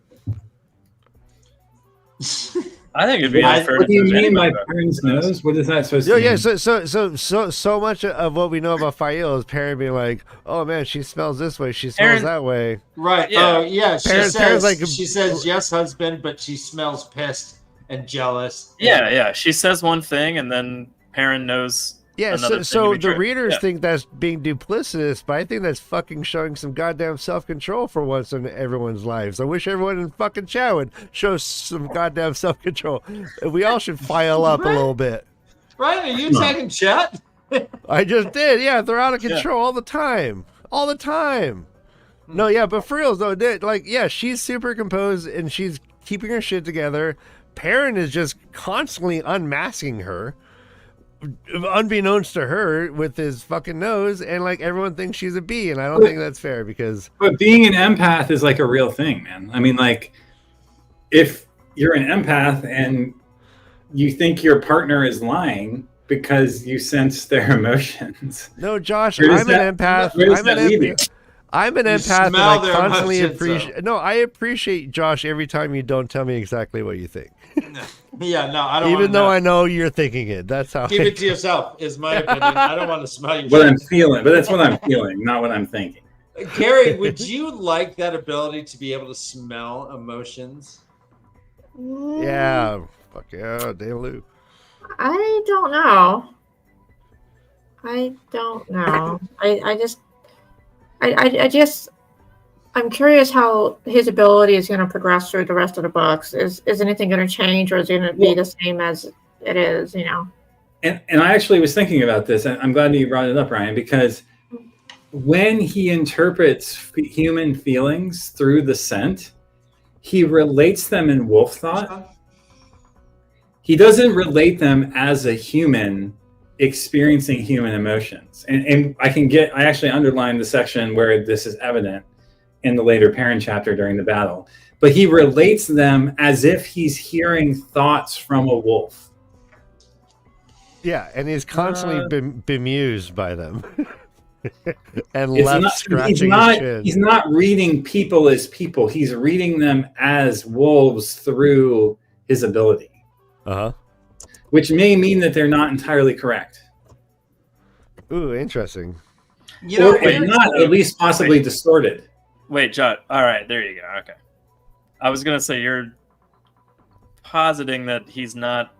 I think it'd be I- unfair What to do you judge mean by anybody about parents' it. nose? What is that supposed Yeah, to mean? yeah. So much of what we know about Fael is Perrin being like, "Oh man, she smells this way, she smells Perrin- that way." Right. Yeah. Oh, yeah. Perrin's like- She says yes, husband, but she smells pissed and jealous. Yeah, yeah. She says one thing, and then Perrin knows. Yeah, Another so thing to be the true. readers Yeah. think that's being duplicitous, but I think that's fucking showing some goddamn self-control for once in everyone's lives. I wish everyone in fucking chat would show some goddamn self-control. We all should file up a little bit. Right? Are you taking chat? I just did, yeah. They're out of Yeah. control all the time. All the time. No, yeah, but for reals though, yeah, she's super composed and she's keeping her shit together. Perrin is just constantly unmasking her, unbeknownst to her, with his fucking nose, and like everyone thinks she's a bee, and I don't think that's fair because But being an empath is like a real thing, man. I mean, like, if you're an empath and you think your partner is lying because you sense their emotions, no, Josh, Where does I'm that- an empath. where does I'm an that leave you? empath. I'm an You empath, and smell I their constantly emotions, appreciate. No, I appreciate Josh every time you don't tell me exactly what you think, Yeah, no, I don't even wanna though know. I know you're thinking it. That's how. Keep it to yourself, is my opinion. I don't want to smell your what shit. I'm feeling, but that's what I'm feeling, not what I'm thinking. Carrie, would you like that ability to be able to smell emotions? Yeah, fuck yeah, Dalu. I don't know. I don't know. I just I'm curious how his ability is going to progress through the rest of the books. Is anything going to change, or is it going to be the same as it is? You know. And I actually was thinking about this, and I'm glad you brought it up, Ryan, because when he interprets human feelings through the scent, he relates them in wolf thought. He doesn't relate them as a human experiencing human emotions. And I actually underlined the section where this is evident in the later Perrin chapter during the battle. But he relates them as if he's hearing thoughts from a wolf. Yeah, and he's constantly bemused by them. And It's left not, scratching his chin. he's not reading people as people. He's reading them as wolves through his ability, Uh-huh. which may mean that they're not entirely correct. Ooh, interesting. You know, Or if not, at least possibly distorted. Wait, Jot. All right, there you go. Okay. I was gonna say you're positing that he's not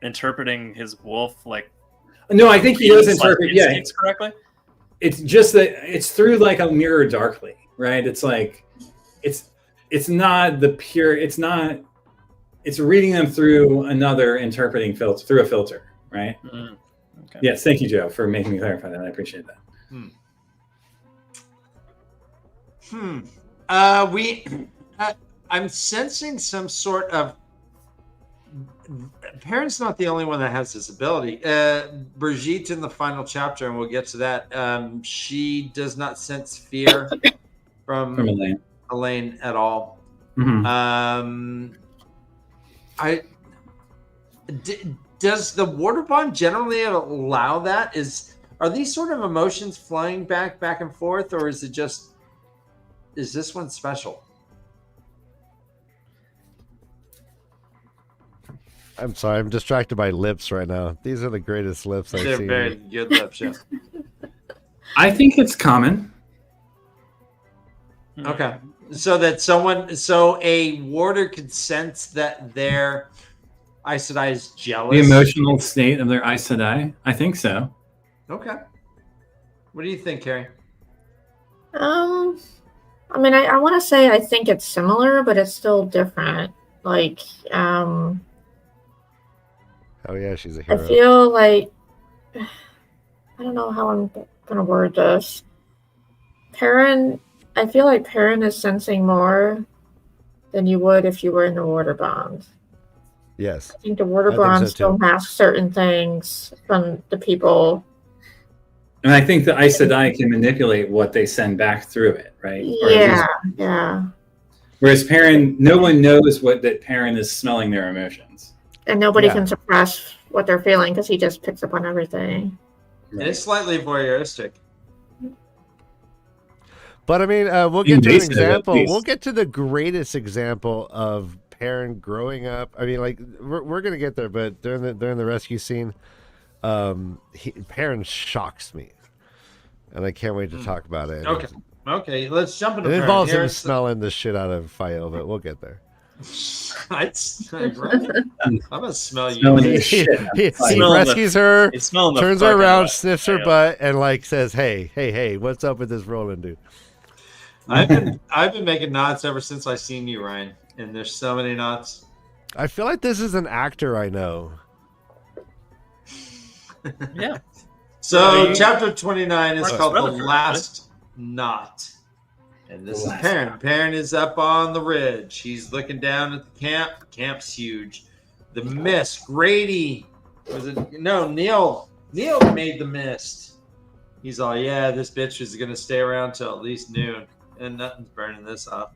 interpreting his wolf like. No, I think he does interpret. Yeah, instincts correctly. it's just that it's through like a mirror darkly, right? It's like it's not the pure. It's not. It's reading them through another interpreting filter, through a filter, right? Mm, okay. Yes, thank you, Joe, for making me clarify that. I appreciate that. I'm sensing some sort of. Perrin's not the only one that has this ability. Brigitte in the final chapter, and we'll get to that. She does not sense fear From from Elaine. Elaine at all. Mhm. Does the water bond generally allow that? Are these sort of emotions flying back and forth, or is this one special? I'm sorry, I'm distracted by lips right now. These are the greatest lips I've They're seen. very good lips. Yeah. I think it's common. Okay. So a warder could sense that their Aes Sedai is jealous. The emotional state of their Aes Sedai. I think so. Okay. What do you think, Carrie? I mean, I want to say I think it's similar, but it's still different. Like, Oh yeah, she's a I hero. feel like I don't know how I'm gonna word this. I feel like Perrin is sensing more than you would if you were in the water bond. Yes. I think the water I think bond so, still too. masks certain things from the people. And I think the Aes Sedai can manipulate what they send back through it, right? Or at least- Yeah. Whereas Perrin, no one knows that Perrin is smelling their emotions. And nobody Yeah. can suppress what they're feeling because he just picks up on everything. And it's slightly voyeuristic. But I mean, we'll In get to an Jason, at example. least. We'll get to the greatest example of Perrin growing up. I mean, like we're gonna get there, but during the rescue scene, Perrin shocks me, and I can't wait to talk about it. Okay, let's jump into It Perrin. involves him smelling the shit out of Fael, but we'll get there. I'm gonna smell you. Smelling He, the shit out of he Fael. rescues her, He's smelling the turns her fucking around, wet sniffs her Fael. butt, and like says, "Hey, what's up with this Roland dude?" I've been making knots ever since I seen you, Ryan, and there's so many knots. I feel like this is an actor I know. Yeah. So chapter 29 is Marcus called The Rutherford, Last Knot. And this is Perrin. Perrin is up on the ridge. He's looking down at the camp. The camp's huge. The mist. Grady. Neil. Neil made the mist. He's all, yeah, this bitch is going to stay around till at least noon. And nothing's burning this off.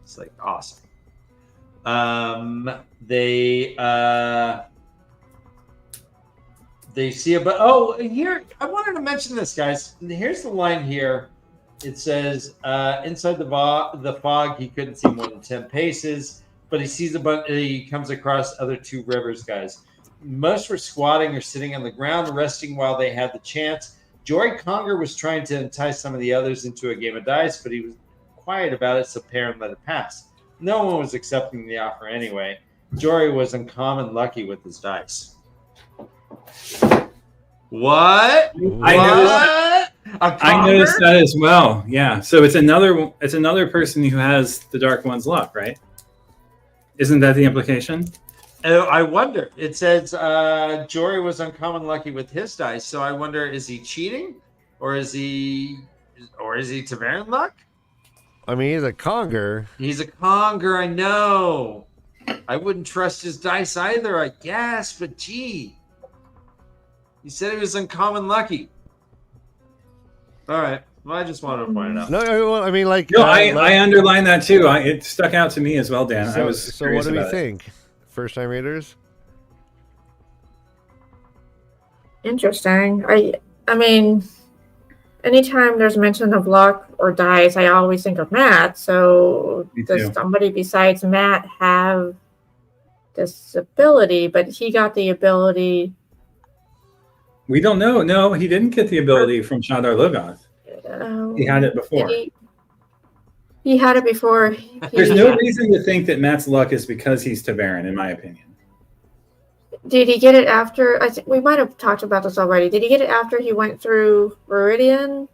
It's like, awesome. They see here, I wanted to mention this, guys. Here's the line here. It says, inside the fog, he couldn't see more than 10 paces, but he sees he comes across other two rivers, guys. Most were squatting or sitting on the ground, resting while they had the chance. Jory Conger was trying to entice some of the others into a game of dice, but he was quiet about it, so Perrin let it pass. No one was accepting the offer anyway. Jory was uncommon lucky with his dice. What? I noticed that as well. Yeah. So it's another person who has the Dark One's luck, right? Isn't that the implication? I wonder. It says Jory was uncommon lucky with his dice, so I wonder, is he cheating, or is he Taveran luck? I mean, he's a Conger. He's a Conger, I know. I wouldn't trust his dice either, I guess, but gee. He said he was uncommon lucky. All right. Well, I just wanted to point it out. No, I mean, like... No, I underlined that too. It stuck out to me as well, Dan. So what do we think? First-time readers? Interesting. I mean, anytime there's mention of luck or dice, I always think of Matt. So does somebody besides Matt have this ability? But he got the ability... We don't know. No, he didn't get the ability from Shadar Logoth. He had it before. He had it before. There's no reason to think that Matt's luck is because he's Taveran, in my opinion. Did he get it after? I think we might have talked about this already. Did he get it after he went through Viridian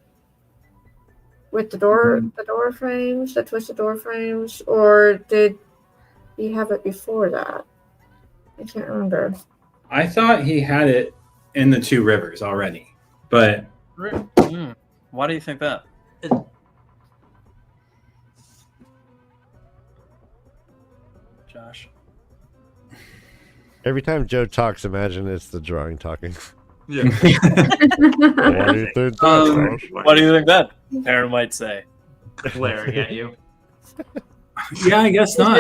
with the door frames, the twisted door frames, or did he have it before that? I can't remember. I thought he had it in the two rivers already, but why do you think that? Josh. Every time Joe talks, imagine it's the drawing talking. Yeah. Why do you think that, Josh? What do you think that Perrin might say? Glaring at you. Yeah, I guess not.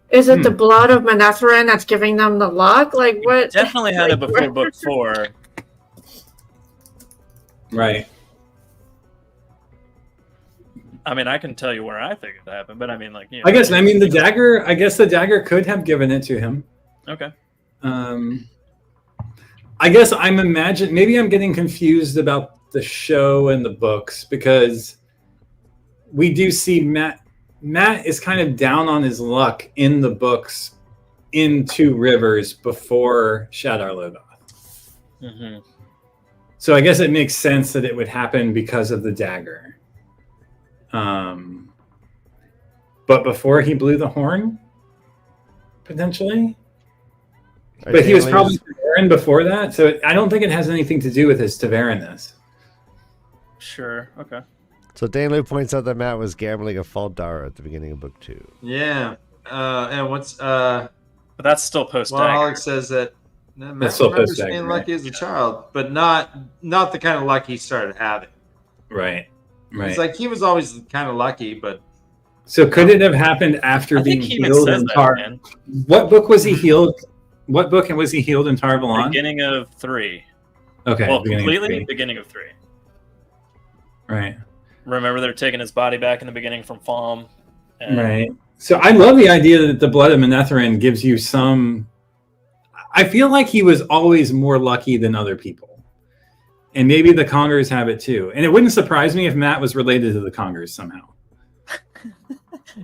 Is it the blood of Manetheren that's giving them the luck? Like what? Definitely had it before book 4. Right. I mean, I can tell you where I think it happened, but I mean, like, you know. I guess the dagger. I guess the dagger could have given it to him. Okay. I guess maybe I'm getting confused about the show and the books, because we do see Matt is kind of down on his luck in the books in Two Rivers before Shadar Logoth. Mm-hmm. So I guess it makes sense that it would happen because of the dagger. But before he blew the horn, potentially. But he was probably Taveran before that, so I don't think it has anything to do with his Taveranness. Sure. Okay. So Danlu points out that Matt was gambling a Faldara at the beginning of book 2. Yeah. And what's but that's still post well, dagger. Alex says that Matt That's still remembers post-dagger, being right? lucky as a child, but not the kind of luck he started having. Right. It's like he was always kind of lucky, but So could it have happened after I being think he even healed says in that, Tar? man. What book was he healed? What book was he healed in Tar Valon? Beginning of 3. Okay. Well, beginning of completely three. beginning of 3. Right. Remember, they're taking his body back in the beginning from Falm, And Right. So I love the idea that the blood of Manetheren gives you some. I feel like he was always more lucky than other people, and maybe the Congers have it too. And it wouldn't surprise me if Matt was related to the Congers somehow.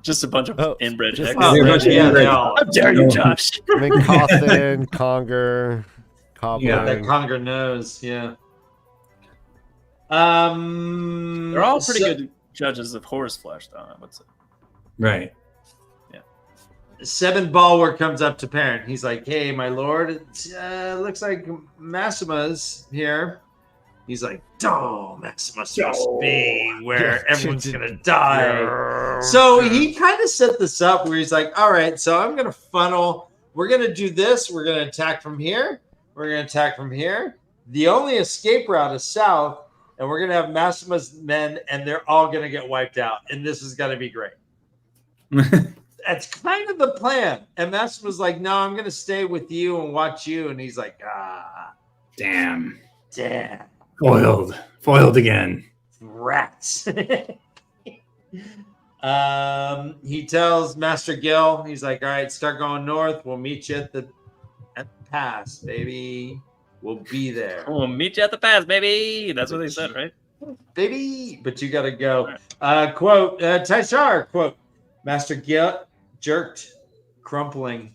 Just a bunch of inbred just- hicks. Oh, They're a bunch of yeah, inbred- they all. How dare you, Josh? I mean, Cawthon, Conger, Cobbler. Yeah, That Conger knows, yeah. They're all pretty good judges of horse flesh, though. I would say. Right. Seven Balwer comes up to Perrin. He's like, "Hey, my lord, it looks like Maxima's here." He's like, "Oh, Maxima's supposed to be where everyone's gonna die." So he kind of set this up where he's like, "All right, so I'm gonna funnel. We're gonna do this. We're gonna attack from here. We're gonna attack from here. The only escape route is south, and we're gonna have Maxima's men, and they're all gonna get wiped out. And this is gonna be great." That's kind of the plan. And Maxima's like, "No, I'm gonna stay with you and watch you." And he's like, Damn. damn, Foiled again. rats." He tells Master Gil, he's like, "All right, start going north. We'll meet you at the pass, baby. We'll be there, We'll meet you at the pass, baby. That's what they said, right? baby. But you gotta go." Quote, Tyshar, quote, "Master Gil jerked, crumpling."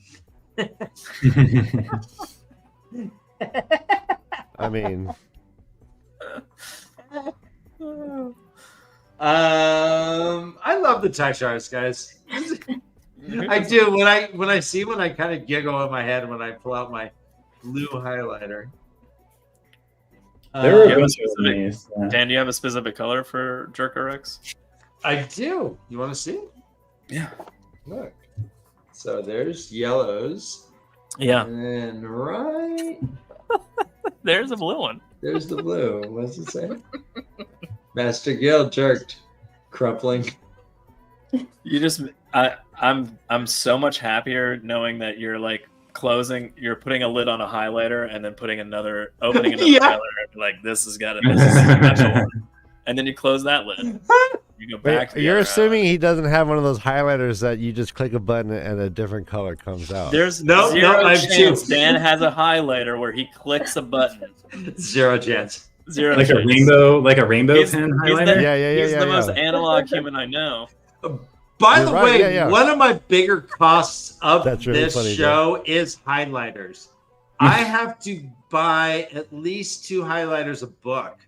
I mean, I love the Tyshars, guys. I do. When I see one, I kind of giggle in my head when I pull out my blue highlighter. There were Yeah, a bunch it's of these. Yeah. Dan, do you have a specific color for Jerker-X? I do. You want to see? Yeah. Look. So there's yellows, Yeah. and right There's a blue one. there's the blue. What does it say? Master Gil jerked, crumpling. You just, I'm so much happier knowing that you're like you're putting a lid on a highlighter and then opening another Yeah. highlighter. Like this is a special one. And then you close that lid. You go back. to the you're other assuming he doesn't have one of those highlighters that you just click a button and a different color comes out. highlighter. There's No, zero I have chance two. Dan has a highlighter where he clicks a button. Zero chance. Zero Like chance. a rainbow He's- pen he's highlighter. Yeah, He's the most analog human I know. By You're the right, way, yeah, yeah. one of my bigger costs of That's really this funny, show is highlighters. I have to buy at least 2 highlighters a book.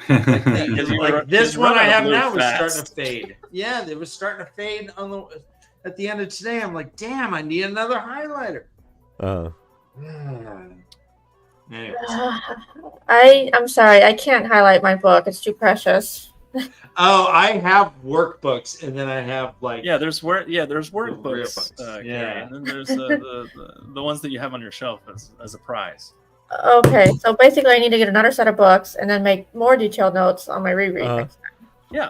Because you Like run- this you one run I out of have blue now was fast. starting to fade. Yeah, it was starting to fade at the end of today. I'm like, damn, I need another highlighter. Anyways. I'm sorry, I can't highlight my book. It's too precious. Oh, I have workbooks, and then I have like There's real workbooks. books. Gary, Yeah. and then there's the ones that you have on your shelf as a prize. Okay, so basically, I need to get another set of books and then make more detailed notes on my reread. next time.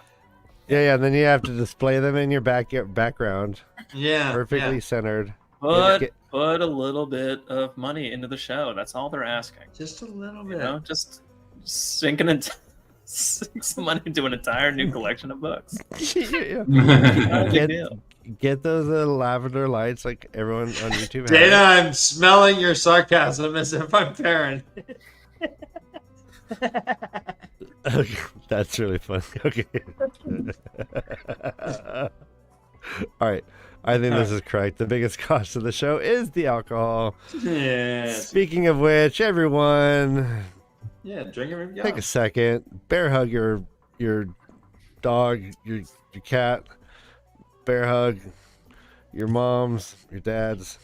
Yeah, and then you have to display them in your background, yeah, perfectly yeah. centered. Put a little bit of money into the show. That's all they're asking. Just a little You bit. know, just sink some money into an entire new collection of books. Yeah. Not a big Get- deal. Get those lavender lights like everyone on YouTube has. Dana, I'm smelling your sarcasm as if I'm Perrin. Okay, that's really funny. Okay. All right. I think this is correct. The biggest cost of the show is the alcohol. Yeah. Speaking of which, everyone, Yeah, drink it. Yeah. take a second. Bear hug your dog, your cat. Bear hug your moms, your dads.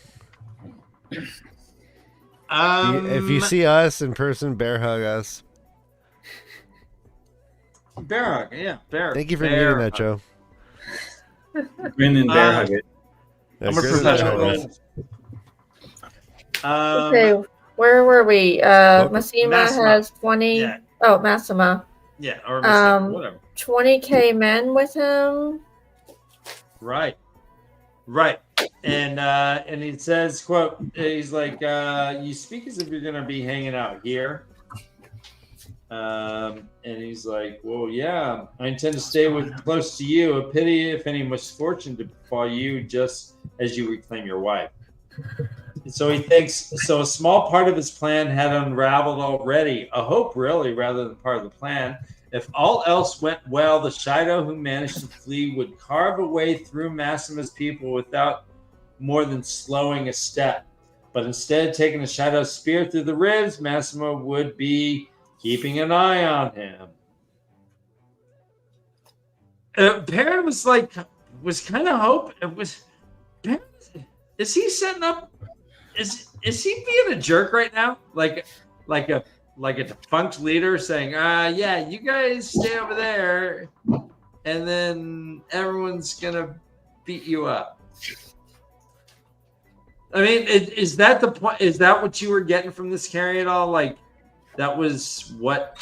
If you see us in person, bear hug us. bear hug, yeah, bear. Thank you for bear muting that, hug. Joe. Grin and bear hug it. Yeah, I'm a Chris- professional. Okay, where were we? Massima Massima. has 20. Yeah, Oh, Massima. yeah, or whatever. 20k men with him. Right. And he says, quote, he's like, you speak as if you're gonna be hanging out here. And he's like, well, yeah, I intend to stay close to you. A pity if any misfortune to befall you just as you reclaim your wife. And so he thinks, so a small part of his plan had unraveled already. A hope, really, rather than part of the plan. If all else went well, the Shido who managed to flee would carve a way through Massima's people without more than slowing a step. But instead of taking the Shido's spear through the ribs, Massima would be keeping an eye on him. Perrin was kind of hope. Is he setting up? Is he being a jerk right now? Like a defunct leader saying, yeah, you guys stay over there, and then everyone's gonna beat you up. I mean, is that the point? Is that what you were getting from this carry at all? Like, that was what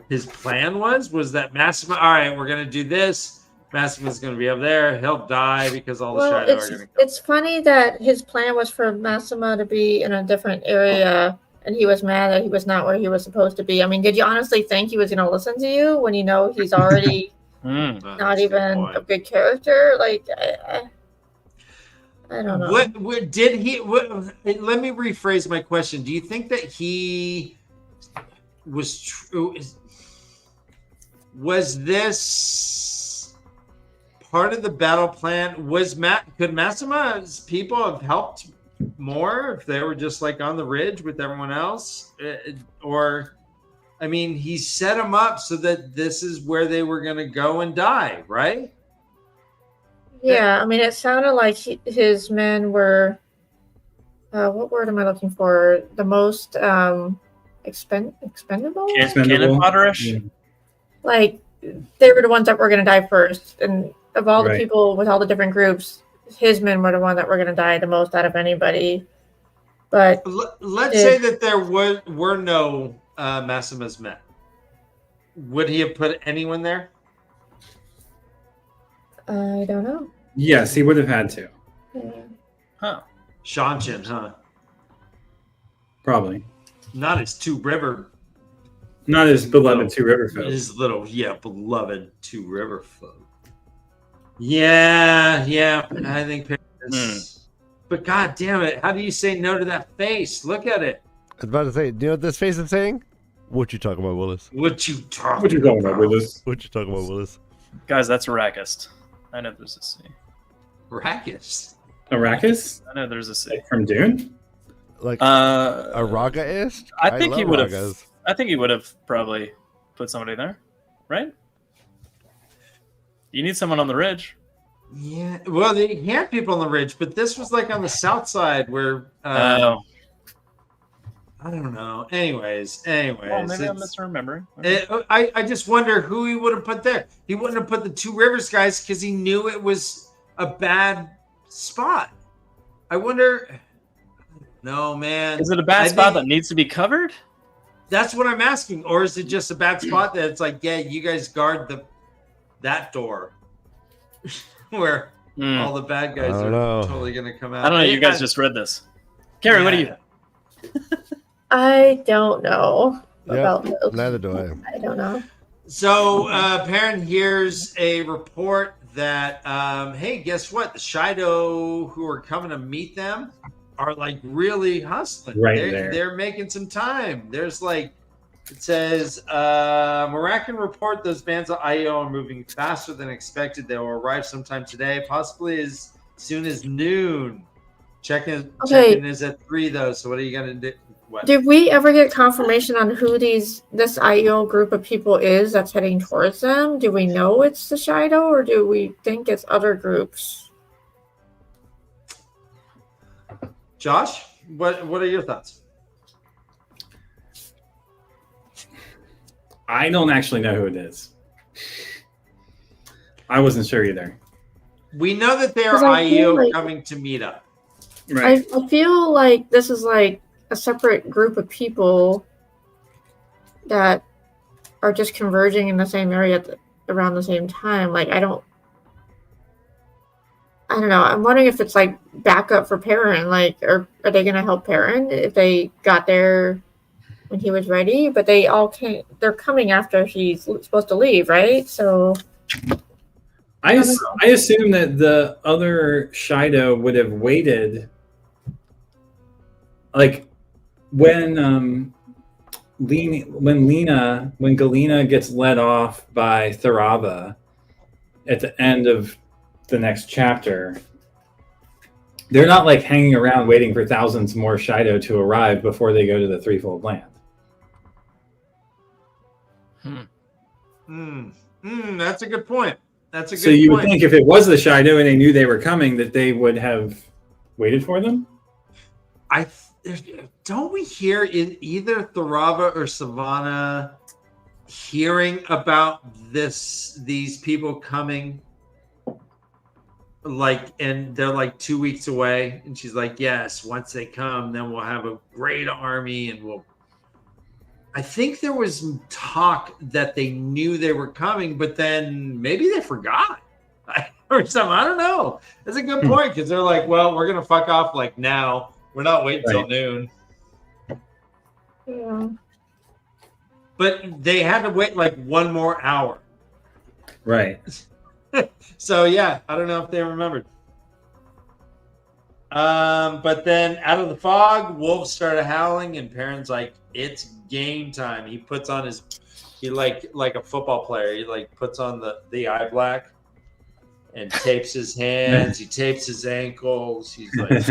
his plan was? Was that Massima? All right, we're gonna do this. Massima's gonna be up there. He'll die because all the Shido are gonna come. It's funny that his plan was for Massima to be in a different area, and he was mad that he was not where he was supposed to be. I mean, did you honestly think he was gonna listen to you when you know he's already not even a good character? Like, I don't know. What did he? Let me rephrase my question. Do you think that he was true? Was this part of the battle plan? Could Massima's people have helped more if they were just like on the ridge with everyone else? Or, I mean, he set them up so that this is where they were going to go and die, right? Yeah, I mean, it sounded like his men were, what word am I looking for? The most expendable? Cannon fodder-ish? Yeah. Like, they were the ones that were going to die first. And of all the Right. people with all the different groups, his men were the one that were going to die the most out of anybody. But let's say that there were no Massima's men. Would he have put anyone there? I don't know. Yes, he would have had to. Huh. Shanshin, huh? Probably. Not his Two River. Not his beloved Two River folk. His little, beloved Two River folk. Yeah, I think Paris. But god damn it, how do you say no to that face? Look at it. I was about to say, do you know what this face is saying? What you talking about, Willis? What you talking about, Willis? What you talking about, Willis? Guys, that's Arrakis. I know there's a C. Arrakis. Arrakis? I know there's a C. Like from Dune? Like a Raga-ist? I think he love would have. Ragas. I think he would have probably put somebody there, right? You need someone on the ridge. Yeah, well, they had people on the ridge, but this was like on the south side where Oh, I don't know. Anyways, well, maybe I'm it's- misremembering. I just wonder who he would have put there. He wouldn't have put the Two Rivers guys because he knew it was a bad spot. I wonder. No, man. Is it a bad I spot think- that needs to be covered? That's what I'm asking. Or is it just a bad spot that it's like, yeah, you guys guard that door where all the bad guys I are don't know. totally going to come out. I don't know. You guys just read this. Carrie, what do you? I don't know about Yep, those. neither do I. I don't know. So, Perrin hears a report that, hey, guess what? The Shido who are coming to meet them are like really hustling. Right they're, there. They're making some time. There's like, it says, Marakan report those bands of IO are moving faster than expected. They will arrive sometime today, possibly as soon as noon. Check-in is at 3, though. So what are you going to do? What? Did we ever get confirmation on who this IO group of people is that's heading towards them? Do we know it's the Shido, or do we think it's other groups? Josh, what are your thoughts? I don't actually know who it is. I wasn't sure either. We know that they are 'Cause I feel IO like- coming to meet up. Right. I feel like this is like a separate group of people that are just converging in the same area around the same time. Like, I don't know. I'm wondering if it's like backup for Perrin. Like, are they going to help Perrin if they got there when he was ready, but they all came. They're coming after he's supposed to leave, right? So I assume that the other Shido would have waited, like when Galena gets led off by Thurava at the end of the next chapter. They're not like hanging around waiting for thousands more Shido to arrive before they go to the Threefold Land. That's a good point. That's a good So you point. would think if it was the Shido and they knew they were coming, that they would have waited for them? Don't we hear in either Thurava or Savannah hearing about these people coming, like, and they're like 2 weeks away, and she's like, yes, once they come, then we'll have a great army, and I think there was talk that they knew they were coming, but then maybe they forgot or something. I don't know. That's a good point, because they're like, well, we're gonna fuck off like now. We're not waiting till noon. yeah. But they had to wait like one more hour. Right. So yeah, I don't know if they remembered. But then out of the fog, wolves started howling, and Perrin's like, it's game time. He puts on he like a football player, he like puts on the eye black and tapes his hands, he tapes his ankles, he's like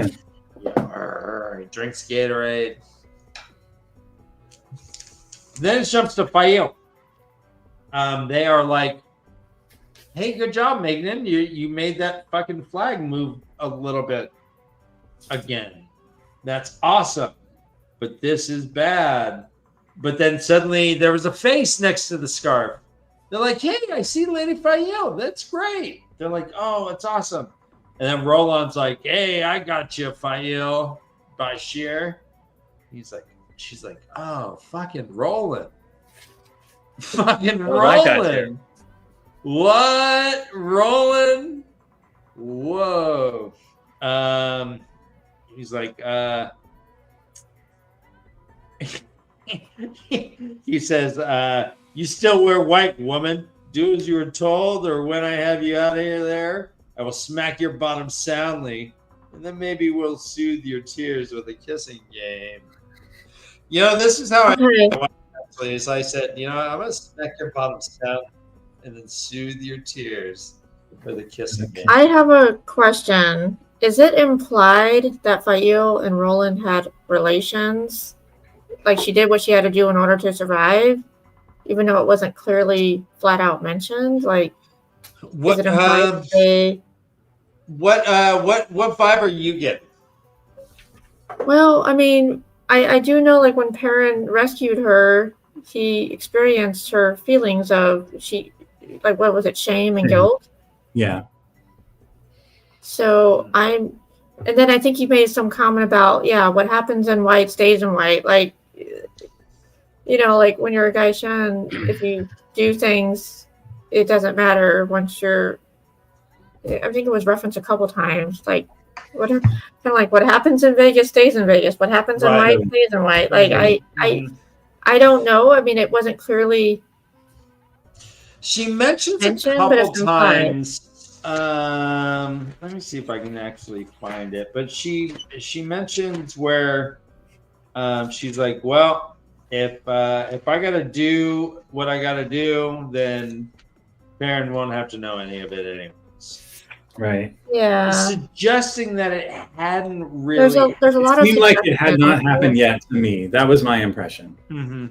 he drinks Gatorade. Then it jumps to Fael. They are like, hey, good job, Magnan. You made that fucking flag move a little bit again. That's awesome. But this is bad. But then suddenly there was a face next to the scarf. They're like, hey, I see Lady Fael. That's great. They're like, oh, it's awesome. And then Roland's like, hey, I got you, Fael, Bashir. She's like, oh, fucking Roland. Fucking Roland. What? Roland? Whoa. He's like, he says, you still wear white, woman. Do as you were told, or when I have you out of here, I will smack your bottom soundly, and then maybe we'll soothe your tears with a kissing game. You know, this is how I said, you know, I'm going to smack your bottom sound and then soothe your tears with a kissing game. I have a question. Is it implied that Fael and Roland had relations? Like she did what she had to do in order to survive, even though it wasn't clearly flat out mentioned? Like, what, is it implied what vibe are you getting? Well, I mean, I do know, like, when Perrin rescued her, he experienced her feelings of what was it, shame and guilt? Yeah. So and then I think he made some comment about, what happens in white stays in white. Like, you know, like when you're a Gaishan, if you do things, it doesn't matter once you're, I think it was referenced a couple times, like, what happens in Vegas stays in Vegas. What happens in white stays in white. Like, I don't know. I mean, it wasn't clearly. She mentions a couple times. Let me see if I can actually find it. But she mentions where she's like, well, if I gotta do what I gotta do, then Perrin won't have to know any of it anyways. Right. Yeah. Suggesting that it hadn't really. There's a lot of. It seemed like it had not happened yet to me. That was my impression. Mm-hmm.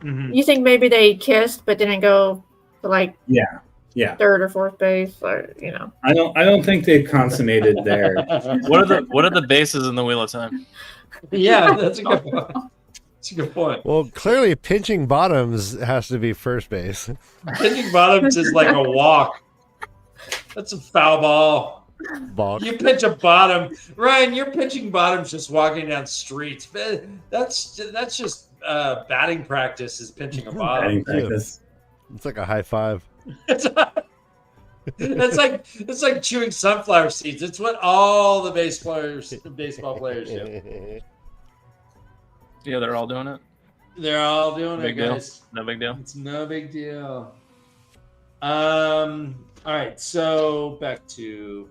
Mm-hmm. You think maybe they kissed but didn't go to like third or fourth base, or you know? I don't think they've consummated there. What are the bases in the Wheel of Time? Yeah, that's a good point. That's a good point. Well, clearly pinching bottoms has to be first base. Pinching bottoms is like a walk. That's a foul ball. Bonk. You pinch a bottom, Ryan. You're pinching bottoms just walking down streets. That's just batting practice. Is pinching a bottom. Batting practice. It's like a high five. It's like chewing sunflower seeds. It's what all the baseball players do. Yeah, they're all doing it. They're all doing Big it, deal. guys. No big deal. It's no big deal. All right, so back to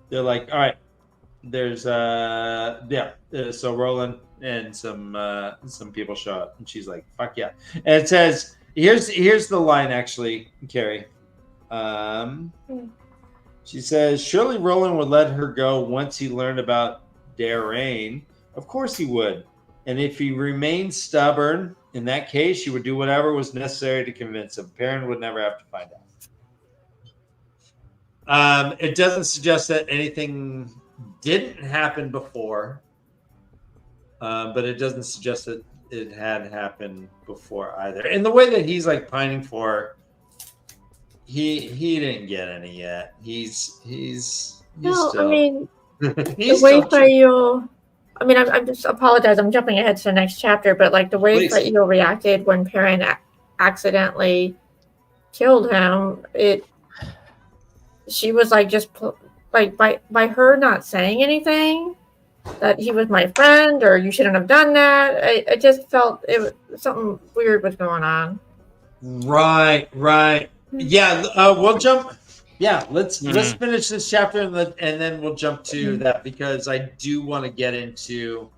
they're like, all right, there's so Roland and some people show up, and she's like, fuck yeah. And it says, here's the line actually, Carrie. She says, surely Roland would let her go once he learned about Darain. Of course he would. And if he remained stubborn, in that case, she would do whatever was necessary to convince him. Perrin would never have to find out. It doesn't suggest that anything didn't happen before, but it doesn't suggest that it had happened before either. And the way that he's like pining for her, he didn't get any yet. He's No, still, I mean, he's the way still- Fael, I mean, I'm just apologize. I'm jumping ahead to the next chapter, but like the way Please. Fael reacted when Perrin accidentally killed him, she was like like by her not saying anything that he was my friend or you shouldn't have done that. I just felt something weird was going on. Right. Yeah, we'll jump. Yeah, let's finish this chapter and then we'll jump to that because I do want to get into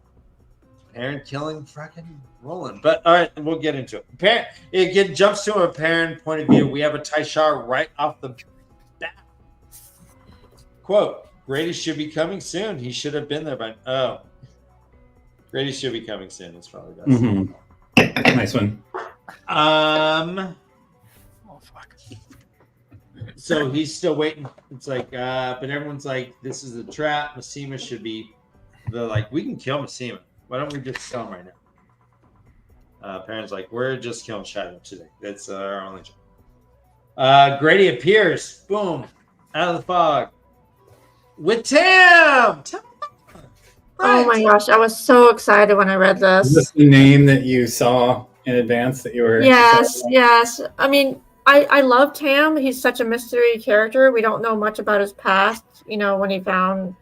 Perrin killing fucking Roland. But all right, we'll get into it. It jumps to a Perrin point of view. We have a Taishar right off the bat. Quote: Grady should be coming soon. He should have been there by. Oh, Grady should be coming soon. That's probably best. Mm-hmm. Nice one. Oh fuck. So he's still waiting. It's like, but everyone's like, this is a trap. Massima should be. They're like, we can kill Massima. Why don't we just kill him right now? Perrin's like, we're just killing Shadow today. That's our only job. Grady appears. Boom. Out of the fog. With Tam! Oh my gosh, I was so excited when I read Is this. this the name that you saw in advance that you were? Yes. I mean, I love Tam. He's such a mystery character. We don't know much about his past. You know, when he found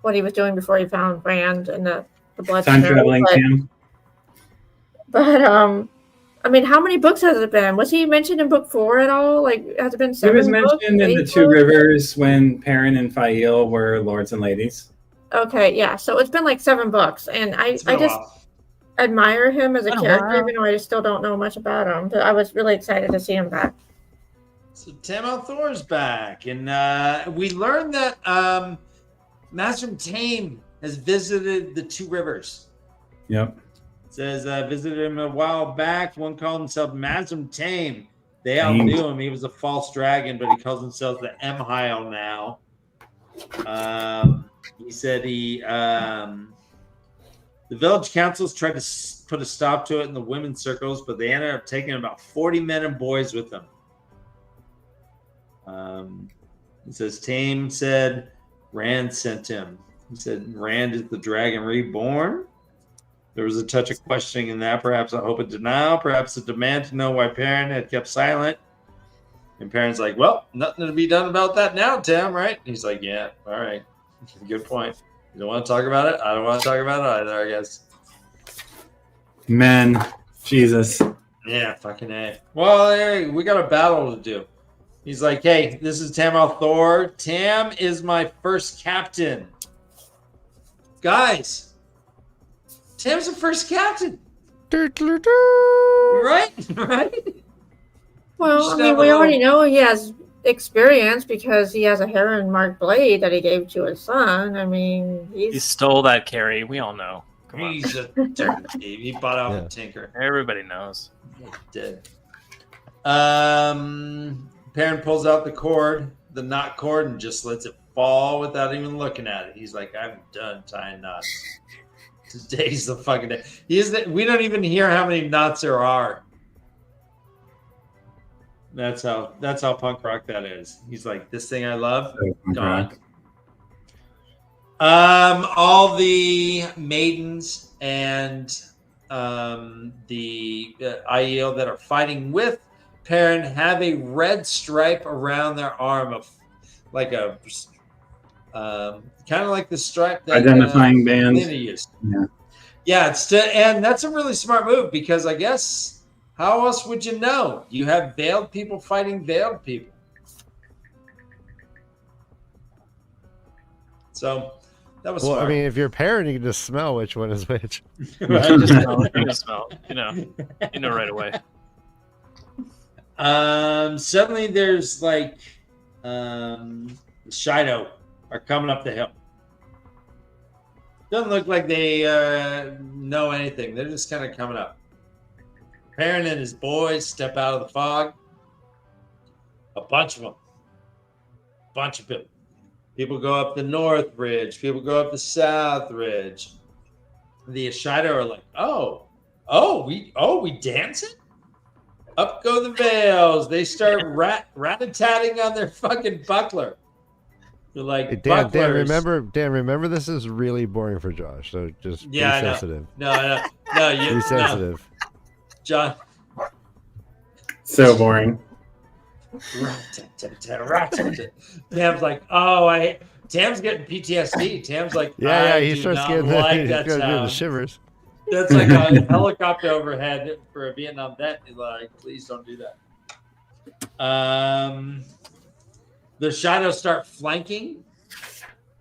what he was doing before he found Rand and the blood. Time traveling Tam. But I mean, how many books has it been? Was he mentioned in book 4 at all? Like, has it been 7 It was books, mentioned in the 8 Two books? Rivers when Perrin and Fael were lords and ladies. Okay, yeah. So it's been like 7 books, and I It's been a just while. admire him as a Been a character, while. even though I still don't know much about him. But I was really excited to see him back. So Tam Althor's back, and we learned that Master Tame has visited the Two Rivers. Yep. It says visited him a while back. One called himself Mazrim Tame. They Tame. outdo him. He was a false dragon, but he calls himself the Emhyle now. He said the village councils tried to put a stop to it in the women's circles, but they ended up taking about 40 men and boys with them. It says Tame said Rand sent him. He said Rand is the dragon reborn. There was a touch of questioning in that, perhaps a hope of denial, perhaps a demand to know why Perrin had kept silent. And Perrin's like, well, nothing to be done about that now, Tam, right? And he's like, yeah, all right. Good point. You don't want to talk about it? I don't want to talk about it either, I guess. Men. Jesus. Yeah, fucking A. Well, hey, we got a battle to do. He's like, hey, this is Tam Althor. Tam is my first captain. Guys, Tam's the first captain. Right? Right? Well, Just I mean, have a we little- already know he has experience because he has a heron marked blade that he gave to his son. I mean, He he's stole that Carrie. We all know. Come on. He's a dirty. He bought out the tinker. Everybody knows. Dead. Perrin pulls out the cord, the knot cord, and just lets it fall without even looking at it. He's like, I'm done tying knots. Today's the fucking day. We don't even hear how many knots there are. That's how punk rock that is. He's like, this thing I love, gone. All the maidens and the Aiel that are fighting with Perrin have a red stripe around their arm of like a kind of like the stripe that Identifying bands. Lena used. Yeah. Yeah, and that's a really smart move because I guess how else would you know? You have veiled people fighting veiled people. So that was Well, smart. I mean, if you're a parent, you can just smell which one is which. Right? You just smell. You know right away. Suddenly there's like Shido are coming up the hill. Doesn't look like they know anything. They're just kind of coming up. Perrin and his boys step out of the fog. A bunch of them. Bunch of people. People go up the north ridge. People go up the south ridge. The Ashido are like, we dancing? Up go the veils. They start rat-a-tatting on their fucking buckler. They're like, Hey, Dan, bucklers. remember, this is really boring for Josh. So just be Yeah, I know. sensitive. No, Be sensitive. No. John. So boring. Tam's like, Tam's getting PTSD. Tam's like, Yeah, I he do starts not getting like he's that getting the sound. shivers. That's like a helicopter overhead for a Vietnam vet. Like, please don't do that. The shadows start flanking.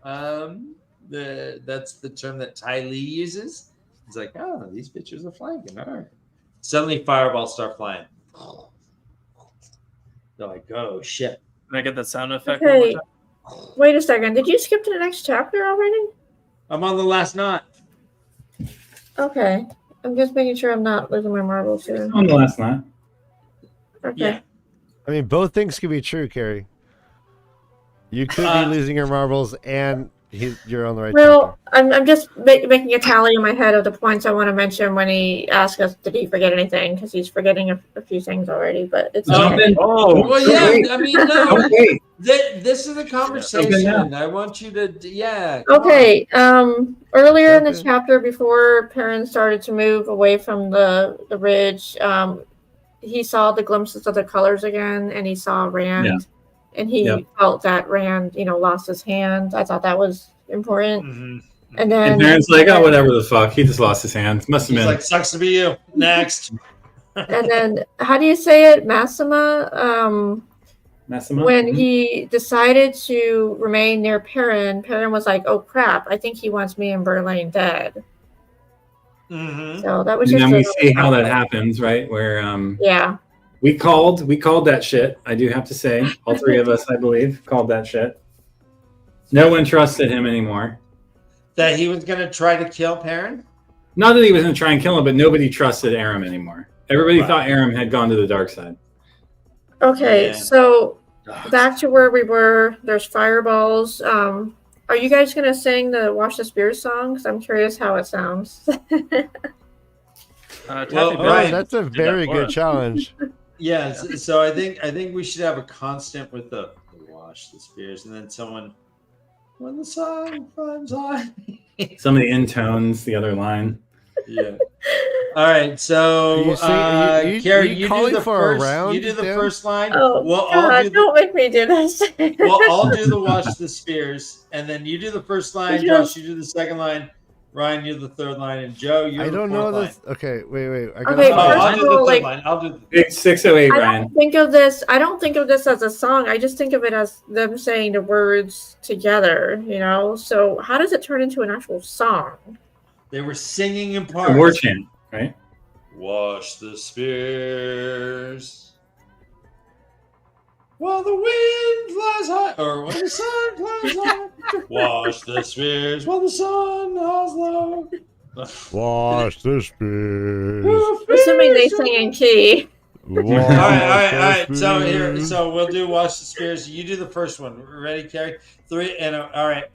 That's the term that Ty Lee uses. He's like, these bitches are flanking. All right. Suddenly, fireballs start flying. They're like, oh shit. Can I get that sound effect one more Okay. time? Wait a second. Did you skip to the next chapter already? I'm on the last knot. Okay. I'm just making sure I'm not losing my marbles here. On the last night. Okay. Yeah. I mean, both things could be true, Carrie. You could be losing your marbles, and you're on the right Well, chapter. I'm just making a tally in my head of the points I want to mention when he asks us, did he forget anything? Because he's forgetting a few things already, but it's okay. Well, yeah. wait. I mean, no. Oh, wait. This is a conversation. Okay, I want you to, come on. Okay. Earlier in the Okay. chapter, before Perrin started to move away from the ridge, he saw the glimpses of the colors again, and he saw Rand, Yeah. and he Yep. felt that Rand, lost his hand. I thought that was important. Mhm. And then And Darren's like, whatever the fuck. He just lost his hand. Must have He's been. like, sucks to be you. Next. and then how do you say it, Massima? Massimo? When Mhm. he decided to remain near Perrin, Perrin was like, "Oh crap! I think he wants me and Verlaine dead." Mm-hmm. So that was And just. then we a- see how that happens, right? Where Yeah. we called that shit. I do have to say, all three of us, I believe, called that shit. No one trusted him anymore. That he was going to try to kill Perrin? Not that he was going to try and kill him, but nobody trusted Aram anymore. Everybody Right. thought Aram had gone to the dark side. Okay, Yeah. so back to where we were. There's fireballs. Are you guys gonna sing the "Wash the Spears" song? Because I'm curious how it sounds. Taffy Well, Bell Ryan, That's a did that very for good us. challenge. Yeah, so I think we should have a constant with the wash the spears, and then someone when the sun climbs on. Some of the intones, the other line. Yeah. All right, so You sing- you Carrie, you you do calling the for a first. round, You do the Dan? first line. Oh We'll all God! do the, Don't make me do this. we'll all do the wash the spears, and then you do the first line. Yes. Josh, you do the second line. Ryan, you do the third line, and Joe, you. I don't the know fourth line. this. Okay, wait. I Okay, Oh, first I'll of do the all, third like- line. I'll do the. Big 608, I Ryan. don't think of this. I don't think of this as a song. I just think of it as them saying the words together. So how does it turn into an actual song? They were singing in The parts. war chant, right? Wash the spears. While the wind flies high, or when the sun flies high. Wash the spears while the sun lies low. Wash the spears. Assuming they sing in key. All right. So we'll do wash the spears. You do the first one. Ready, Carrie? 3 and all right.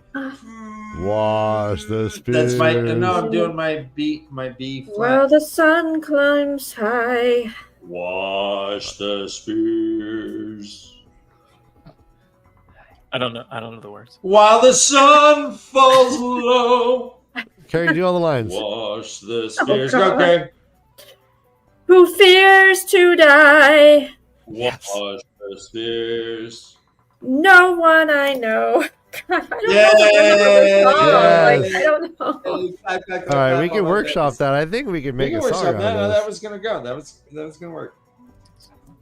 Wash the spears. That's my. No, I'm doing my B. My B flat. While the sun climbs high. Wash the spears. I don't know the words. While the sun falls low. Carrie, do all the lines. Wash the spears. Go, God. Carrie. Who fears to die? Wash the spears. No one I know. I don't know. Yes. I don't know. All right, we can workshop that. I think we can make a song out of that this. was gonna go. That was gonna work.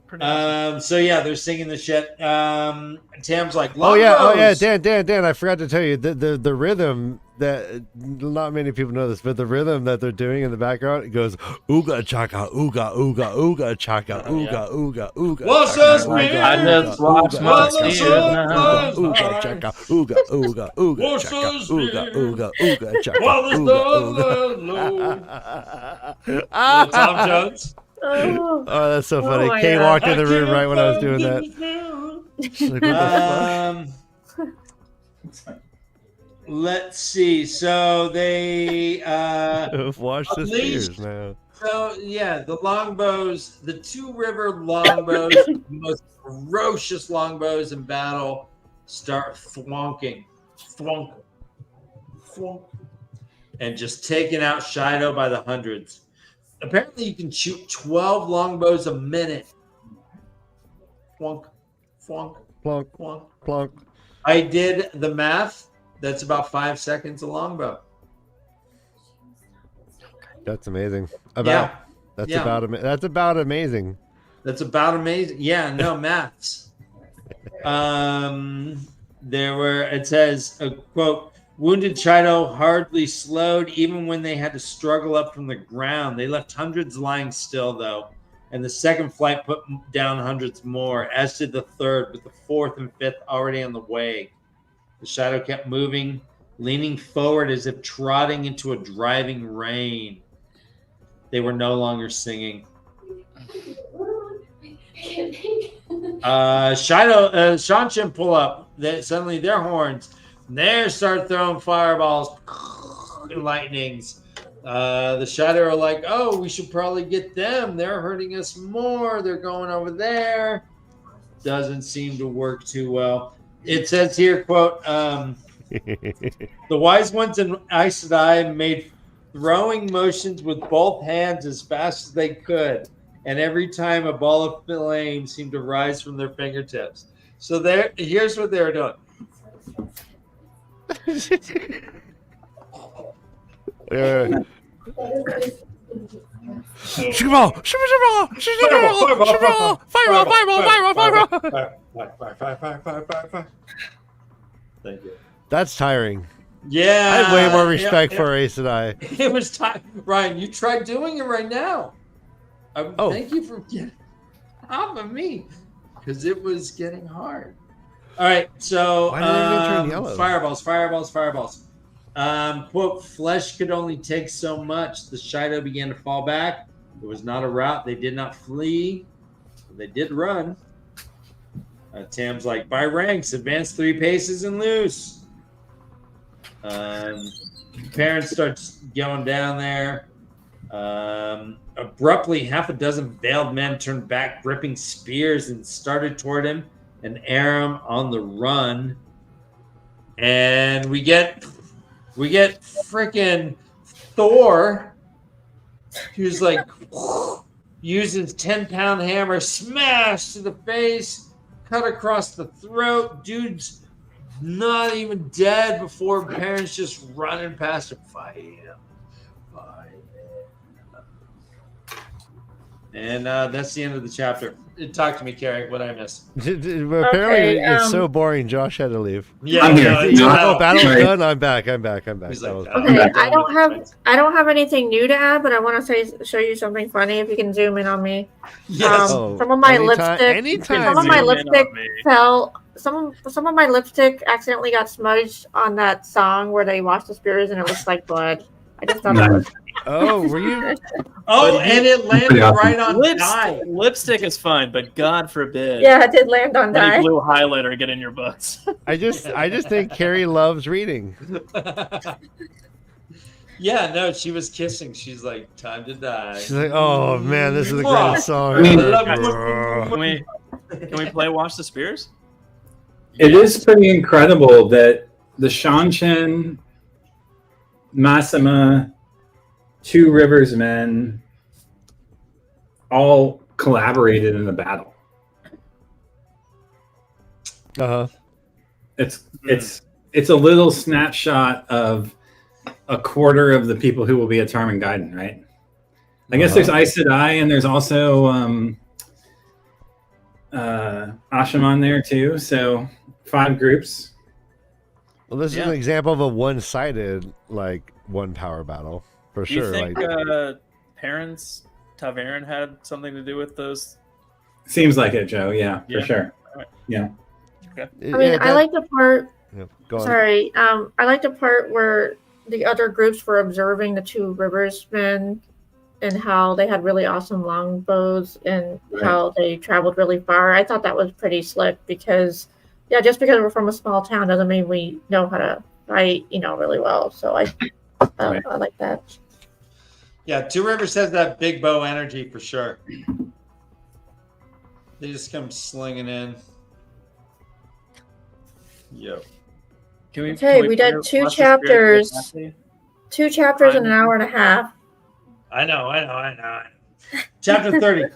Pretty awesome. So yeah, they're singing the shit. Tam's like, Oh yeah, Longbows. Dan. I forgot to tell you the rhythm that not many people know this, but the rhythm that they're doing in the background, it goes ooga chaka ooga ooga ooga chaka ooga ooga ooga. What's chaka, this, ooga, man? I just watched ooga, my chaka, tears ooga, now. ooga chaka ooga ooga ooga What's chaka this, ooga man? ooga ooga chaka What is ooga Tom ooga. Jones. Oh, Oh, that's so Oh funny. my Kay God. walked in the room right when I was doing that. She's like, what the fuck? Let's see. So they Watch the Unleashed. spears now. so yeah, the longbows, the Two River longbows, the most ferocious longbows in battle, start thwonking, thwonk, thwonk, and just taking out Shido by the hundreds. Apparently, you can shoot 12 longbows a minute. Thwonk, thwonk, Plunk, thwonk. plunk. I did the math. That's about 5 seconds a longbow. That's amazing. Yeah, That's yeah. that's about amazing. that's about amazing. Yeah, no maths. It says a quote. Wounded Chido hardly slowed even when they had to struggle up from the ground. They left hundreds lying still, though, and the second flight put down hundreds more, as did the third, with the fourth and fifth already on the way. The shadow kept moving, leaning forward as if trotting into a driving rain. They were no longer singing. Shanshin pull up. Suddenly their horns. They start throwing fireballs and lightnings. The Shadow are like, oh, we should probably get them. They're hurting us more. They're going over there. Doesn't seem to work too well. It says here, quote, the wise ones in Aes Sedai made throwing motions with both hands as fast as they could. And every time a ball of flame seemed to rise from their fingertips. So here's what they're doing. Yeah. Thank you. That's tiring. Yeah. I have way more respect for Aes Sedai. It was time. Ryan, you try doing it right now. Oh. Thank you for getting off of me because it was getting hard. All right, so Why did everything turn yellow? Fireballs. Quote, flesh could only take so much. The Shido began to fall back. It was not a rout. They did not flee. They did run. Tam's like, by ranks, advance 3 paces and loose. Parents starts going down there. Abruptly, half a dozen veiled men turned back, gripping spears, and started toward him. And Aram on the run. And we get freaking Thor, who's like, uses 10-pound hammer, smash to the face, cut across the throat. Dude's not even dead before parents just running past him. Fight him. And that's the end of the chapter. Talk to me, Carrie. What I missed? Apparently, it's so boring. Josh had to leave. Yeah, I'm here. Battle's Sorry. done. I'm back. He's That like, was Okay, fun. I don't have anything new to add, but I want to show you something funny. If you can zoom in on me. Yes. Some of my lipstick. Anytime. Some of my Zoom in lipstick on me. fell. Some of my lipstick accidentally got smudged on that song where they wash the spears and it looks like blood. I just thought that was Oh, were you? Oh, and it landed Pretty awesome. right on die. Lipstick is fine, but God forbid yeah, it did land on any die. blue highlighter get in your books. I just think Carrie loves reading. Yeah, no, she was kissing. She's like, time to die. She's like, oh man, this is the Mwah. greatest song. I mean- ever. Can we play Watch the Spears? It is pretty incredible that the Shanshin, Massima, Two Rivers men all collaborated in the battle. Uh-huh. It's it's a little snapshot of a quarter of the people who will be at Tarmangaiden, right? I guess there's Aes Sedai, and there's also Ashaman there too. So 5 groups. Well, this is an example of a one-sided, like, one power battle for Do you sure. think Like, parents Taverin had something to do with those? Seems like it, Joe. Yeah, for sure. Yeah. I mean, I like the part. Yeah, go on. Sorry, I like the part where the other groups were observing the 2 Riversmen and how they had really awesome longbows and how they traveled really far. I thought that was pretty slick because, just because we're from a small town doesn't mean we know how to fight, really well. So I like that. Yeah, 2 Rivers has that big bow energy for sure. They just come slinging in. Yep. We did 2 chapters. 2 chapters in an hour and a half. I know. Chapter 30.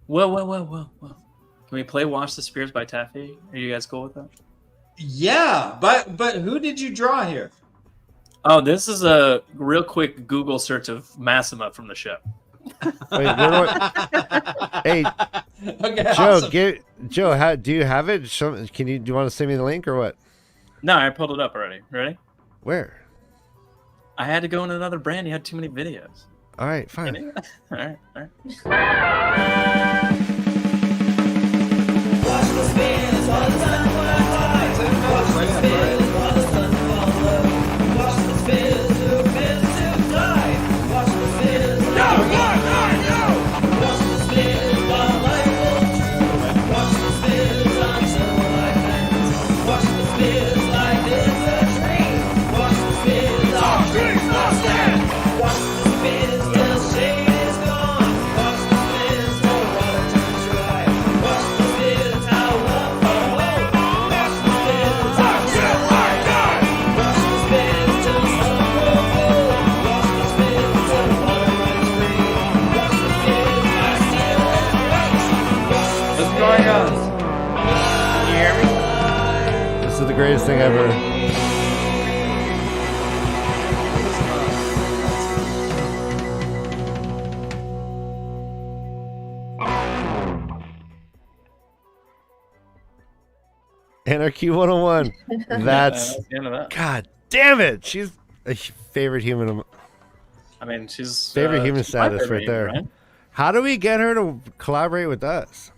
Whoa. Can we play Watch the Spears by Taffy? Are you guys cool with that? Yeah, but who did you draw here? Oh, this is a real quick Google search of Massima from the ship. Wait, hey, Okay, Joe, awesome. Joe, do you have it? Do you want to send me the link or what? No, I pulled it up already. Ready? Where? I had to go in another brand. You had too many videos. All right, fine. All right. What's going on? Can you hear me? This is the greatest thing ever. Anarchy 101. That's the end of that. God damn it. She's a favorite human. I mean, she's Favorite human she's my status favorite right there. human, How do we get her to collaborate with us?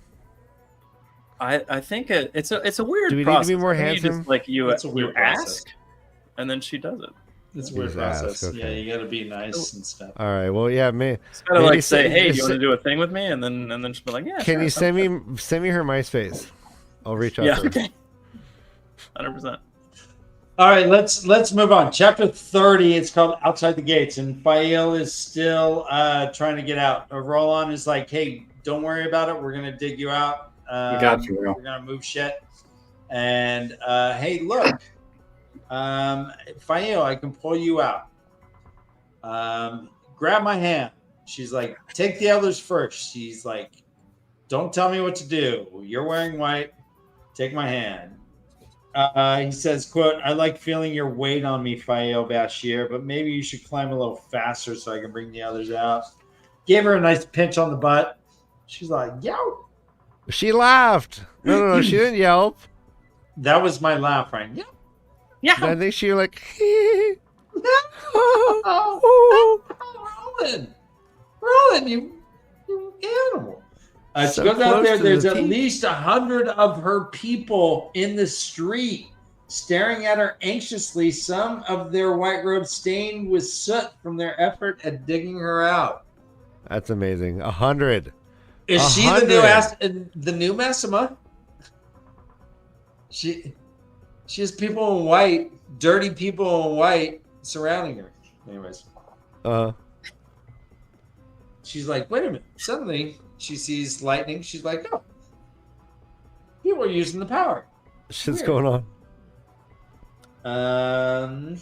right? I think it's a weird. Do we need to be process. more I think handsome? It's a weird you process. ask, and then she does it. It's a weird Just ask, process. okay. Yeah, you got to be nice and stuff. All right. Well, yeah, man. It's gotta Maybe like say, send- "Hey, do you just want to do a thing with me?" And then she'll be like, "Yeah." Can sure, you sounds send me her MySpace? I'll reach out good." Yeah. to her. Okay. 100%. All right, let's move on. Chapter 30. It's called Outside the Gates, and Fael is still trying to get out. Roland is like, "Hey, don't worry about it. We're gonna dig you out. We got you, Will. We're gonna move shit." And hey, look, Fael, I can pull you out. Grab my hand. She's like, "Take the others first." She's like, "Don't tell me what to do. You're wearing white. Take my hand." He says, quote, "I like feeling your weight on me, Fael Bashir, but maybe you should climb a little faster so I can bring the others out." Gave her a nice pinch on the butt. She's like, "Yo." She laughed. No, she didn't yelp. That was my laugh, right? Yeah. I think she like. Roland, you animal. She So goes out close there. to There's the at teeth. least 100 of her people in the street staring at her anxiously, some of their white robes stained with soot from their effort at digging her out. That's amazing. 100. Is she the new Massima? She has people in white, dirty people in white surrounding her. Anyways, she's like, "Wait a minute." Suddenly, she sees lightning. She's like, "Oh, people are using the power." Shit's Weird. going on.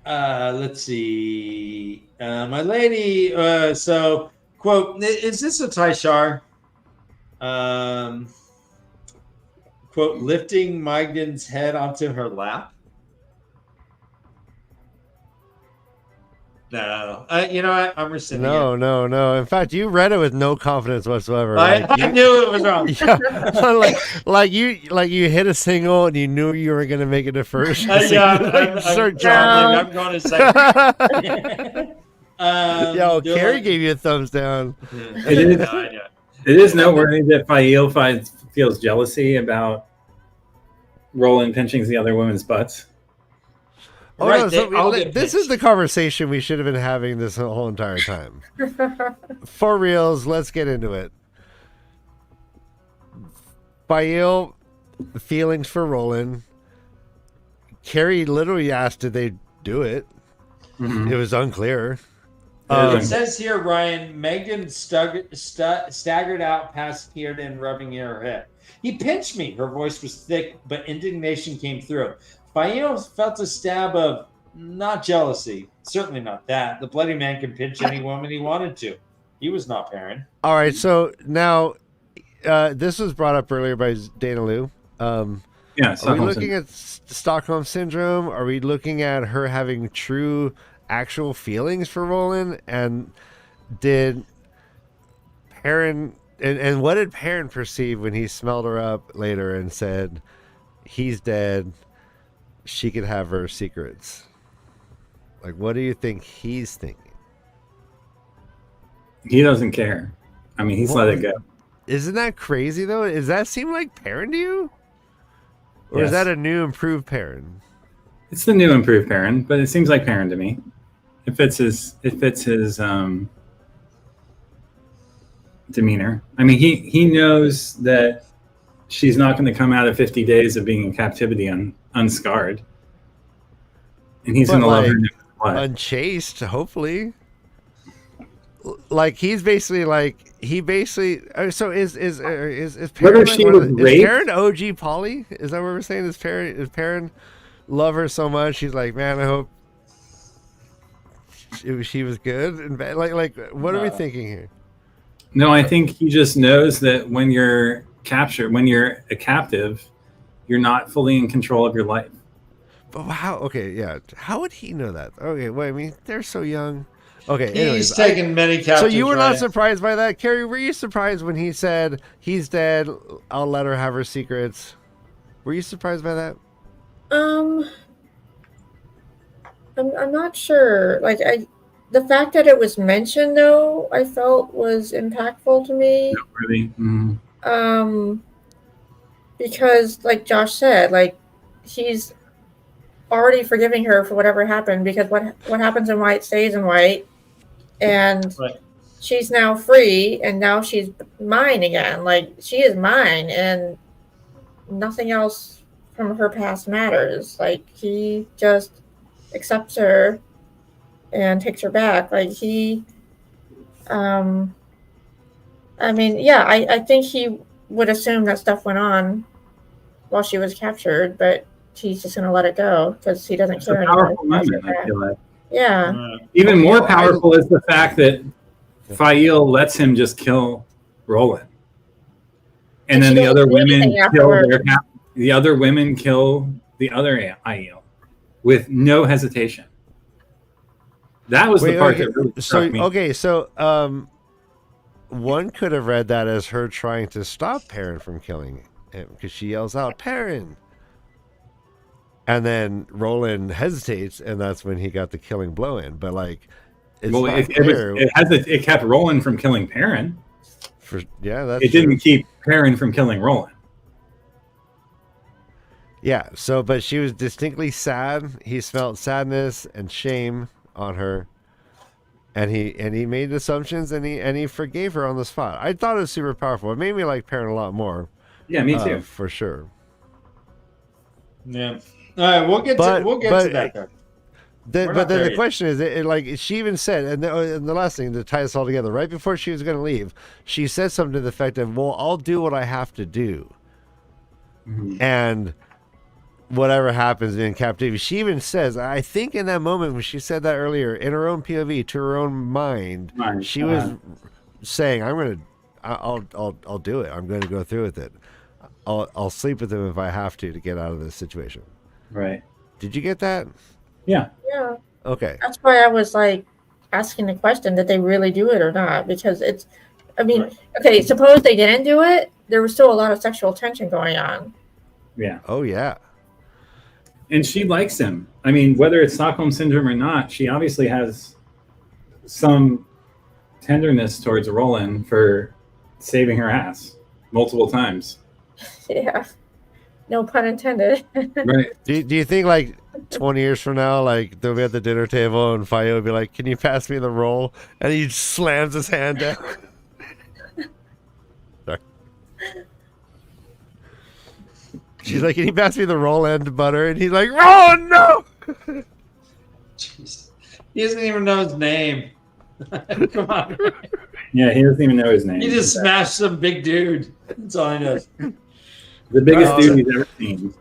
Let's see. My lady, so, quote, "Is this a Taishar?" Quote, quote, lifting Magdan's head onto her lap? No. You know what? I'm rescinding it. No. In fact, you read it with no confidence whatsoever. I knew it was wrong. Yeah, like you hit a single and you knew you were gonna make it a first. I'm going to second. Yo, Carrie gave you a thumbs down. It is noteworthy that Fael feels jealousy about Roland pinching the other women's butts. Oh, Right, no, they all get this is the conversation we should have been having this whole entire time. For reals, let's get into it. Fael, feelings for Roland. Carrie literally asked, did they do it? Mm-hmm. It was unclear. It says here, Ryan, Magdan staggered out past Kiernan, rubbing her head. He pinched me. Her voice was thick, but indignation came through. Fael felt a stab of not jealousy. Certainly not that. The bloody man can pinch any woman he wanted to. He was not Perrin. All right, so now this was brought up earlier by Dana Liu. Yeah, are we looking at Stockholm Syndrome? Are we looking at her having true, actual feelings for Roland? And did Perrin... And what did Perrin perceive when he smelled her up later and said, he's dead, she could have her secrets? Like, what do you think he's thinking? He doesn't care. I mean, he's let it go. Isn't that crazy, though? Does that seem like Perrin to you? Or is that a new, improved Perrin? It's the new, improved Perrin, but it seems like Perrin to me. It fits his demeanor. I mean, he knows that she's not going to come out of 50 days of being in captivity unscarred. And he's going to love her no matter what. Unchased, hopefully. Like, he's basically like, so is Perrin, whether she was raped? Is Perrin OG Polly? Is that what we're saying? Is Perrin love her so much she's like, man, I hope she was good and bad? Like what are we thinking here? No, I think he just knows that when you're captured, when you're a captive, you're not fully in control of your life. But how? Okay, yeah. How would he know that? Okay, wait. I mean, they're so young. Okay, he's taken many captives. So you were not surprised by that, Carrie? Were you surprised when he said he's dead? I'll let her have her secrets. Were you surprised by that? I'm not sure. Like the fact that it was mentioned, though, I felt was impactful to me. Not really. Mm-hmm. Because, like Josh said, like he's already forgiving her for whatever happened, because what happens in white stays in white, and she's now free, and now she's mine again. Like, she is mine, and nothing else from her past matters. Like, he just accepts her and takes her back. Like, he I mean, yeah, I think he would assume that stuff went on while she was captured, but he's just going to let it go because he doesn't care anymore. Powerful moment, I feel like. Yeah. Even more powerful is the fact that Fael lets him just kill Roland, and then the other women kill the other Aiel with no hesitation. That was the part that really struck me. Okay, so one could have read that as her trying to stop Perrin from killing him because she yells out, "Perrin!" And then Roland hesitates, and that's when he got the killing blow in. But like, it kept Roland from killing Perrin. It didn't keep Perrin from killing Roland. Yeah. So, but she was distinctly sad. He smelled sadness and shame on her, and he made assumptions, and he forgave her on the spot. I thought it was super powerful. It made me like Perrin a lot more. Yeah, me too, for sure. Yeah. All right, we'll get to that. But then the question is, like she even said, and the last thing to tie this all together, right before she was going to leave, she said something to the effect of, "Well, I'll do what I have to do, and whatever happens in captivity." She even says, I think in that moment when she said that earlier, in her own POV, to her own mind, she was saying, "I'll do it. I'm going to go through with it." I'll sleep with him if I have to get out of this situation. Right. Did you get that? Yeah. Yeah. Okay. That's why I was like asking the question, did they really do it or not? Because it's, I mean, Right. okay, suppose they didn't do it, there was still a lot of sexual tension going on. Yeah. Oh yeah. And she likes him. I mean, whether it's Stockholm syndrome or not, she obviously has some tenderness towards Roland for saving her ass multiple times. Yeah. No pun intended. Right. Do you think like 20 years from now, like they'll be at the dinner table and Faye will be like, "Can you pass me the roll?" And he slams his hand down. Sorry. She's like, "Can you pass me the roll and butter?" And he's like, "Oh no!" Jeez. He doesn't even know his name. Come on. Yeah, he doesn't even know his name. He just smashed some big dude. That's all he knows. The biggest Oh, dude he's ever seen.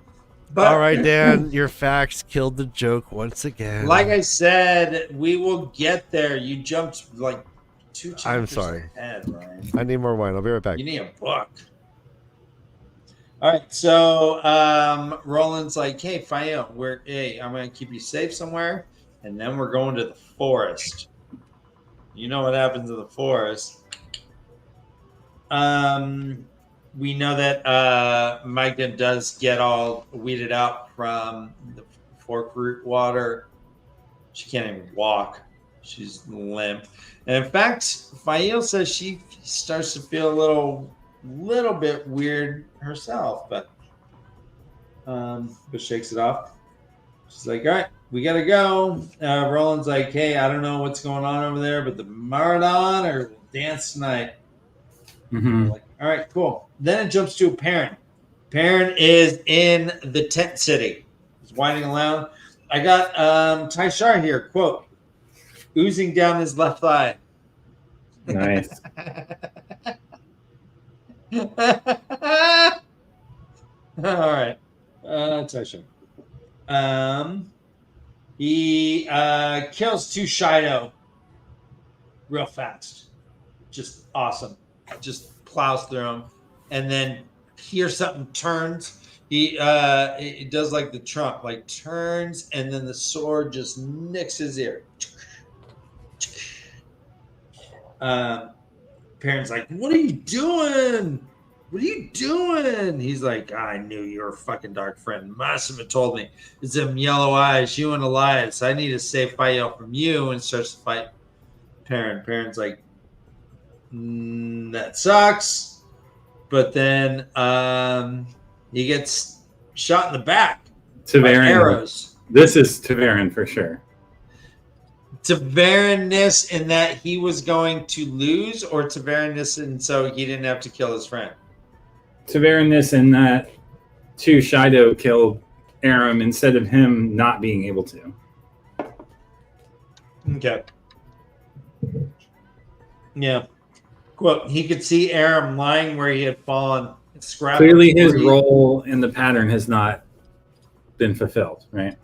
But All right, Dan, your facts killed the joke once again. like I said, we will get there. You jumped like 2 chapters I'm sorry. ahead, Ryan. I need more wine. I'll be right back. You need a book. All right, so Roland's like, "Hey, Faye, I'm gonna keep you safe somewhere, and then we're going to the forest. You know what happens in the forest." We know that Magda does get all weeded out from the fork root water. She can't even walk. She's limp. And in fact, Fael says she starts to feel a little bit weird herself, but shakes it off. She's like, "All right, we gotta go." Roland's like, "Hey, I don't know what's going on over there, but the Maraudon or dance tonight." Mm-hmm. Like, all right, cool. Then it jumps to Perrin. Perrin is in the tent city. He's winding around. I got Ty Shar here, quote, oozing down his left thigh. Nice. All right. Ty Shar. He kills 2 Shido real fast. Just awesome. Just plows through them. And then hears something turns. It does like the Trump, like turns, and then the sword just nicks his ear. Perrin's like, "What are you doing? What are you doing?" He's like, "I knew your fucking dark friend must have told me. It's them yellow eyes, you and Elias. I need to save Fael from you," and starts to fight Perrin. Perrin's like, "That sucks." But then he gets shot in the back by Taverin. arrows. This is Taverin for sure. Tavernness in that he was going to lose, or Tavernness and so he didn't have to kill his friend? Taverinness in that 2 Shido killed Aram instead of him not being able to. Okay. Yeah. Quote, he could see Aram lying where he had fallen. Clearly his role in the pattern has not been fulfilled, right?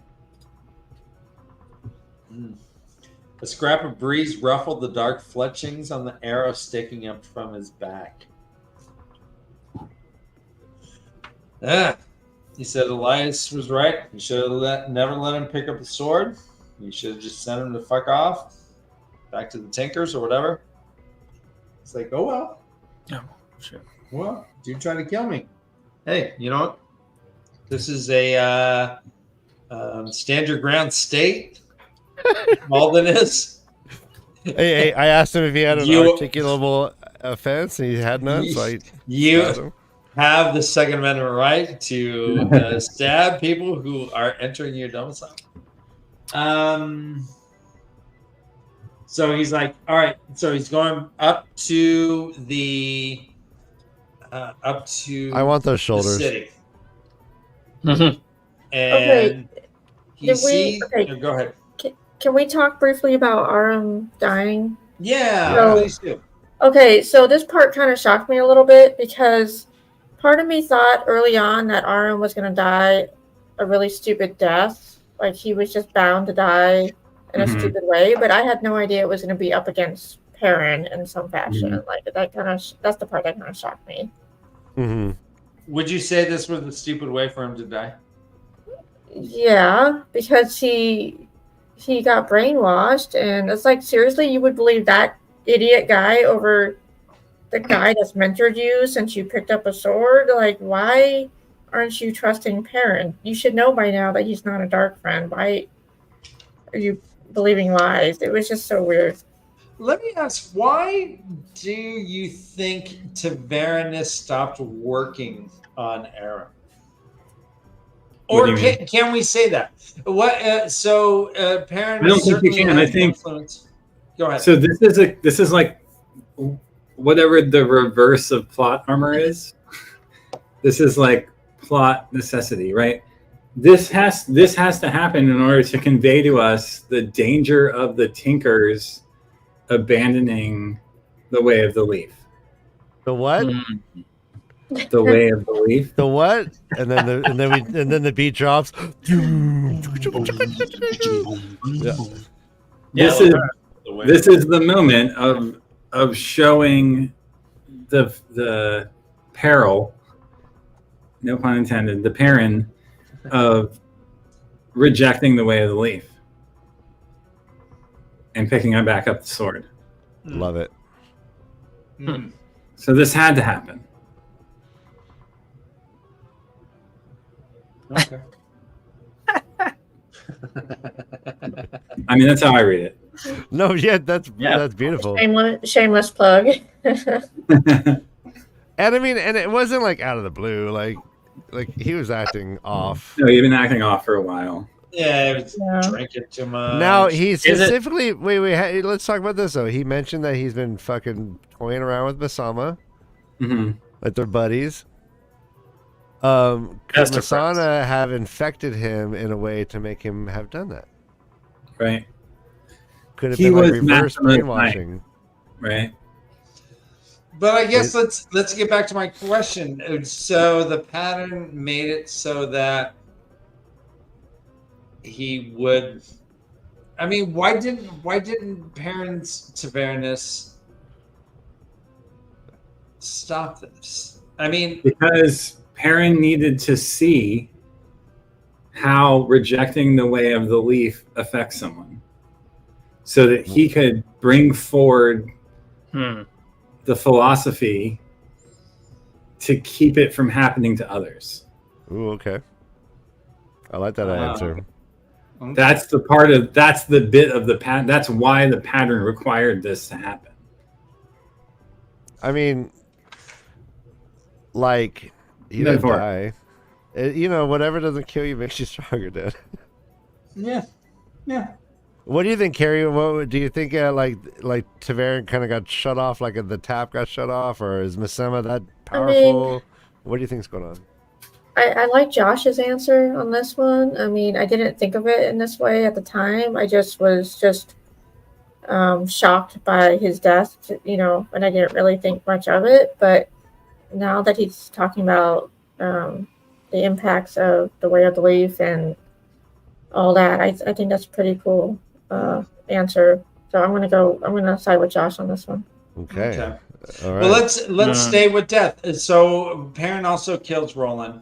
A scrap of breeze ruffled the dark fletchings on the arrow sticking up from his back. He said Elias was right. You should have never let him pick up the sword. You should have just sent him to fuck off. Back to the Tinkers or whatever. It's like, oh well. Oh, shit. Well, dude tried to kill me. Hey, you know what? This is a stand your ground state. Malden is. Hey, I asked him if he had an articulable offense, and he had none. So you have the Second Amendment right to stab people who are entering your domicile. So he's like, all right. So he's going up to the I want those shoulders. the city. Mm-hmm. And he sees. Okay. Go ahead. Can we talk briefly about Aram dying? Yeah, So- please do. Okay, so this part kind of shocked me a little bit because part of me thought early on that Aram was going to die a really stupid death. Like he was just bound to die in a Mhm. stupid way, but I had no idea it was going to be up against Perrin in some fashion. Like that kind of that's the part that kind of shocked me. Mm-hmm. Would you say this was a stupid way for him to die? Yeah, because he got brainwashed, and it's like, seriously, you would believe that idiot guy over the guy that's mentored you since you picked up a sword? Like, why aren't you trusting Perrin? You should know by now that he's not a dark friend. Why are you believing lies? It was just so weird. Let me ask, why do you think Tavernus stopped working on Aaron? What do Or you mean? can we say that? What? Perrin. I don't think you certainly can. I has think- influence. Go ahead. So this is like whatever the reverse of plot armor is. This is like plot necessity, right? This has to happen in order to convey to us the danger of the Tinkers abandoning the way of the leaf. The what? The way of the leaf. The what? And then the beat drops. This is the moment of showing the peril, no pun intended, the Perrin of rejecting the way of the leaf and picking back up the sword. Love it. Mm. So this had to happen. Okay. I mean, that's how I read it. No, yeah, that's Yeah. beautiful. Shameless plug. And I mean, and it wasn't like out of the blue. Like he was acting off. No, you've been acting off for a while. Yeah, it was Yeah. drinking too much. Now he Is it- specifically wait. Let's talk about this though. He mentioned that he's been fucking toying around with Masama, Hmm. like they're buddies. Could Best of friends. Masana have infected him in a way to make him have done that? Right, Could have He been like was reverse Maximus Knight. brainwashing. right. But I guess let's get back to my question. So the pattern made it so that he would. I mean, why didn't parents Tavernus stop this? I mean, Because Perrin needed to see how rejecting the way of the leaf affects someone so that he could bring forward the philosophy to keep it from happening to others. Ooh, okay. I like that answer. That's the bit of the pattern. That's why the pattern required this to happen. I mean, like, you didn't Metaphor. die. Whatever doesn't kill you makes you stronger, dude. yeah. What do you think, Carrie? What do you think? Like Taverin kind of got shut off, like the tap got shut off, or is Masema that powerful? What do you think's going on? I like Josh's answer on this one. I mean, I didn't think of it in this way at the time. I just was shocked by his death, and I didn't really think much of it. But now that he's talking about the impacts of the way of the leaf and all that, I think that's a pretty cool answer. So I'm gonna side with Josh on this one. Okay. All right. Well, let's stay with death. So Perrin also kills Roland.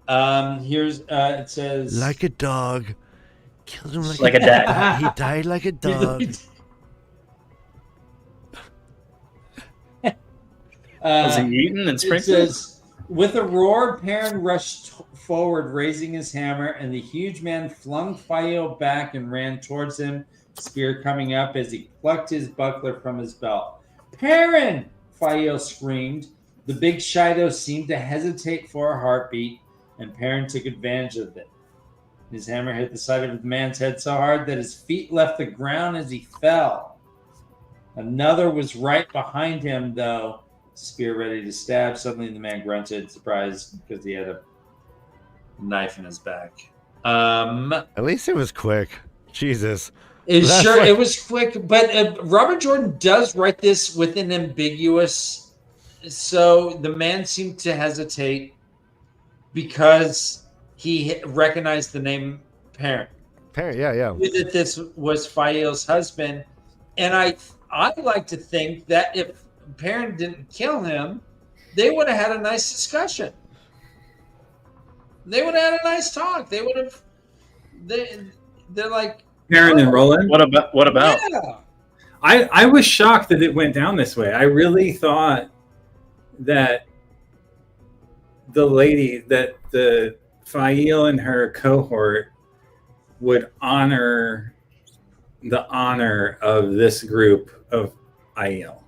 Here's it says like a dog. Killed him like, Like a dad. He died like a dog. Was he eaten and It sprinkled? says, with a roar, Perrin rushed forward, raising his hammer, and the huge man flung Fael back and ran towards him, spear coming up as he plucked his buckler from his belt. Perrin! Fael screamed. The big Shido seemed to hesitate for a heartbeat, and Perrin took advantage of it. His hammer hit the side of the man's head so hard that his feet left the ground as he fell. Another was right behind him, though, spear ready to stab. Suddenly the man grunted, surprised because he had a knife in his back. At least it was quick. Jesus. It That's was quick, but Robert Jordan does write this with an ambiguous. So the man seemed to hesitate because he recognized the name Perrin. Perrin, yeah. Knew that this was Fael's husband, and I like to think that if Perrin didn't kill him, they would have had a nice discussion. They would have had a nice talk. They would have. They're like Perrin and Roland. What about? Yeah. I was shocked that it went down this way. I really thought that the Fael and her cohort would honor the honor of this group of Aiel.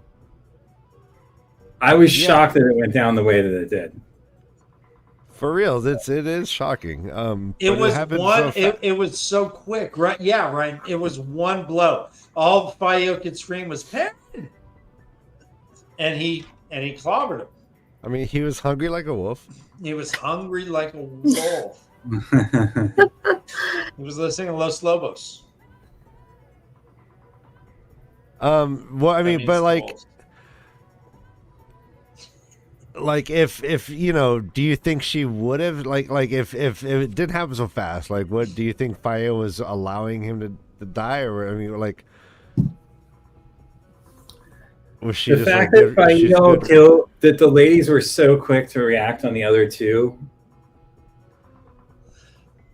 I was shocked that it went down the way that it did. For real, it is shocking. It but was happened one. so It was so quick, right? Yeah, right. It was one blow. All Fael could scream was Perrin, and he clobbered him. I mean, he was hungry like a wolf. He was hungry like a wolf. He was listening to Los Lobos. Well, I That mean, means but wolves. like if you know, do you think she would have like if it didn't happen so fast? Like, what do you think Fael was allowing him to die, or I mean, like, was she The just fact like, that she's Fael good? killed, that the ladies were so quick to react on the other two,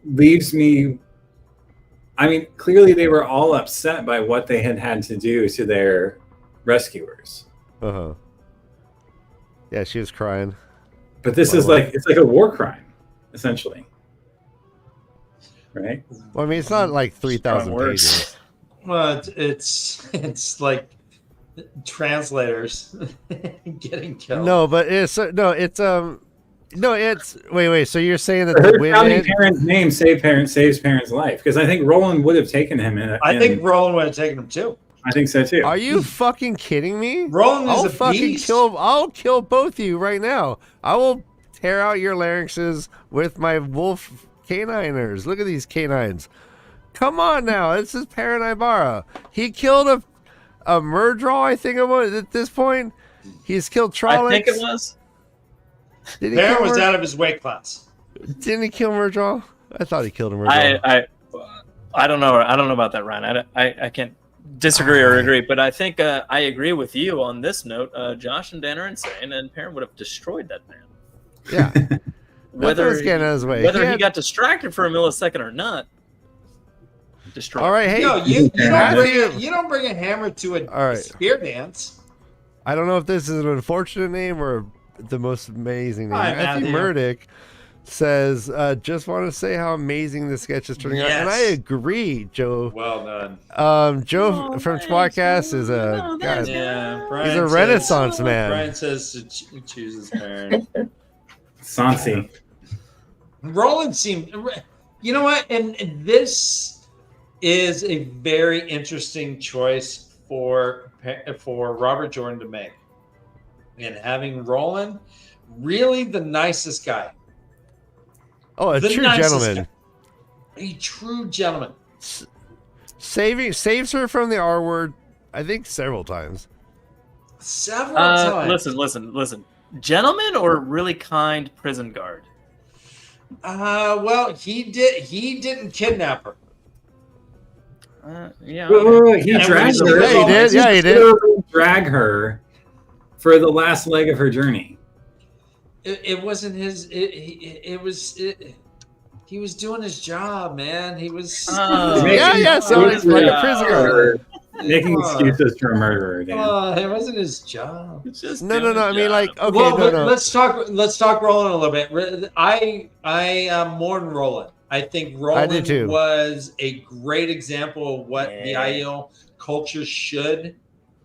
leaves me. I mean, clearly they were all upset by what they had to do to their rescuers. Uh-huh. Yeah, she was crying. But this is it's like a war crime, essentially. Right? Well, I mean, it's not like 3,000 Strong words. pages. Well, it's like translators getting killed. No, but it's wait. So you're saying that Her the founding women? parent's name saves Perrin's life, because I think Roland would have taken him in. I think Roland would have taken him too. I think so too. Are you fucking kidding me? Roland is I'll a fucking beast. I'll kill both of you right now. I will tear out your larynxes with my wolf caniners. Look at these canines. Come on now. This is Perrin Ibarra. He killed a Murdral, I think it was at this point. He's killed Trollocs. I think it was. Did he Perrin kill was Mur- out of his weight class. Didn't he kill Murdral? I thought he killed a Murdral. I don't know. I don't know about that, Ryan. I can't disagree or agree, but I think I agree with you on this note. Josh and Dan are insane, and Perrin would have destroyed that man. Yeah. Whether was getting out of his way. Whether He he had- got distracted for a millisecond or not, destroyed. All right, hey. No, you don't bring a hammer to a All right. spear dance. I don't know if this is an unfortunate name or the most amazing name. Hi, Matthew Matthew. Murdoch says, just want to say how amazing this sketch is turning out. And I Yes. agree, Joe. Well done. Joe Oh, from thanks. Squadcast is a Oh, God. thanks. Yeah, He's a Renaissance man. Brian says to chooses Perrin. Sansi. Roland seemed. You know what? And this is a very interesting choice for Robert Jordan to make. And having Roland, really the nicest guy. Oh, a The true nicest gentleman. guy. A true gentleman. Saves her from the R word, I think, several times. Several times. Listen. Gentleman or really kind prison guard? Well, he didn't kidnap her. Yeah. He And dragged when her. he did, he did. Yeah, he did. Drag her for the last leg of her journey. It wasn't his. He was doing his job, man. He was. Oh. Yeah, so it's like a prison guard. Making excuses for a murderer. Dan. It wasn't his job. It's just No. doing I his mean, job. like, okay, well, but no. let's talk Roland a little bit. I mourn Roland. I think Roland too. was a great example of what the Yeah. IEL culture should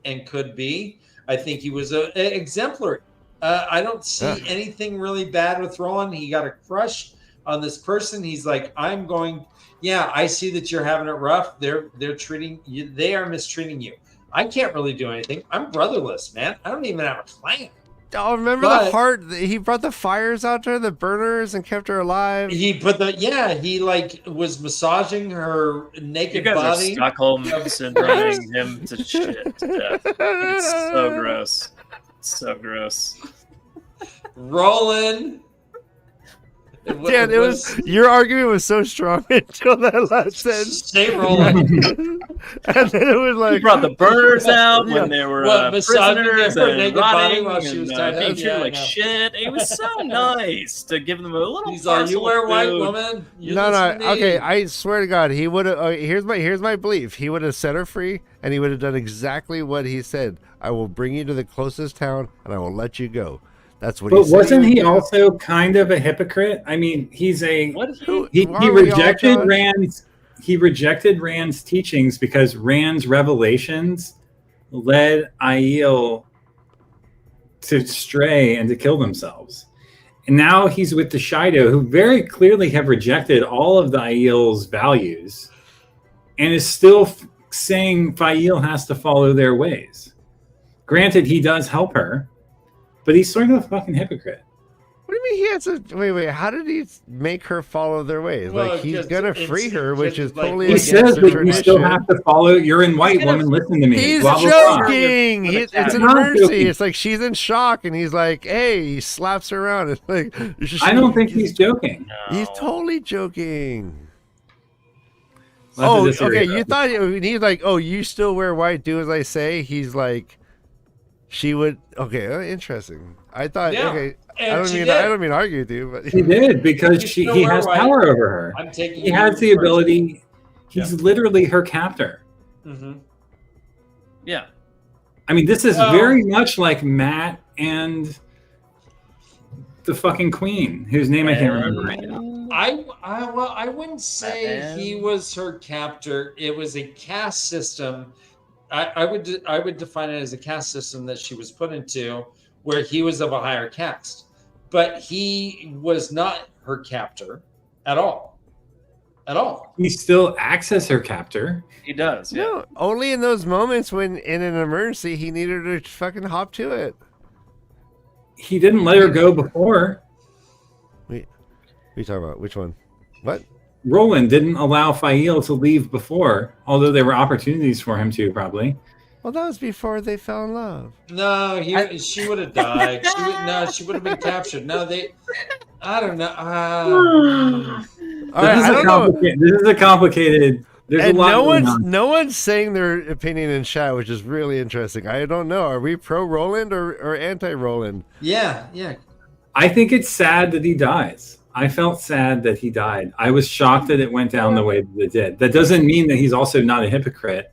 and could be. I think he was a exemplary. I don't see anything really bad with Roland. He got a crush on this person. He's like, I'm going. Yeah, I see that you're having it rough. They're treating you. They are mistreating you. I can't really do anything. I'm brotherless, man. I don't even have a clan. Oh, remember the heart? He brought the fires out to her, the burners, and kept her alive. He like was massaging her naked You guys body. are Stockholm syndroming him to shit to death. It's so gross. So gross. Roland Dan, it was your argument was so strong until that last sentence, Stay rolling. and then it was He like brought the burners out Yeah. when they were What, massaging prisoners her and naked body rotting while she was and tied up? being treated Yeah, I like know. shit. It was so nice to give them a little. He's like, you parcel wear of white, food." woman. You no. listen to me." Okay, I swear to God, he would have. Here's my belief. He would have set her free, and he would have done exactly what he said. I will bring you to the closest town, and I will let you go. That's what he But said. wasn't he would do. also kind of a hypocrite? I mean, he's a What? Who- he why are we all, rejected Josh? Rand's teachings because Rand's revelations led Aiel to stray and to kill themselves. And now he's with the Shido, who very clearly have rejected all of the Aiel's values and is still saying Fael has to follow their ways. Granted, he does help her, but he's sort of a fucking hypocrite. What do you mean he has to wait? How did he make her follow their ways? Well, Like he's 'cause gonna it's- free her, which is like, totally He against says the that you still tradition. have to follow. You're in white, woman. Listen to me. He's blah, blah, blah. joking. With a It's cat. an Not emergency. joking. It's like she's in shock, and he's like, "Hey," he slaps her around. It's like I don't think he's joking. He's No. totally joking. We'll have to Oh, disagree okay. about You that. thought he's like, "Oh, you still wear white? Do as I say." He's like, she would. Okay, interesting. I thought. Yeah, Okay, and I don't she mean did. I don't mean to argue with you, but He did because You still he wear has white. power over her. I'm taking. He has the ability. He's Yeah. literally her captor. Mm-hmm. Yeah. I mean, this is Well- very much like Matt and the fucking queen, whose name I can't remember right now. I wouldn't say Batman? he was her captor. It was a caste system. I would define it as a caste system that she was put into, where he was of a higher caste, but he was not her captor at all. At all. He still acts as her captor. He does. Yeah. no, only in those moments when in an emergency he needed her to fucking hop to it. He didn't let her go before. What are you talking about? Which one? What? Roland didn't allow Fael to leave before, although there were opportunities for him to, probably. Well, that was before they fell in love. No, she would have died. She would have been captured. No, I don't know. All right, I don't know. This is a complicated. There's And a lot no going one's on. no one's saying their opinion in chat, which is really interesting. I don't know. Are we pro Roland or anti Roland? Yeah. I think it's sad that he dies. I felt sad that he died. I was shocked that it went down the way that it did. That doesn't mean that he's also not a hypocrite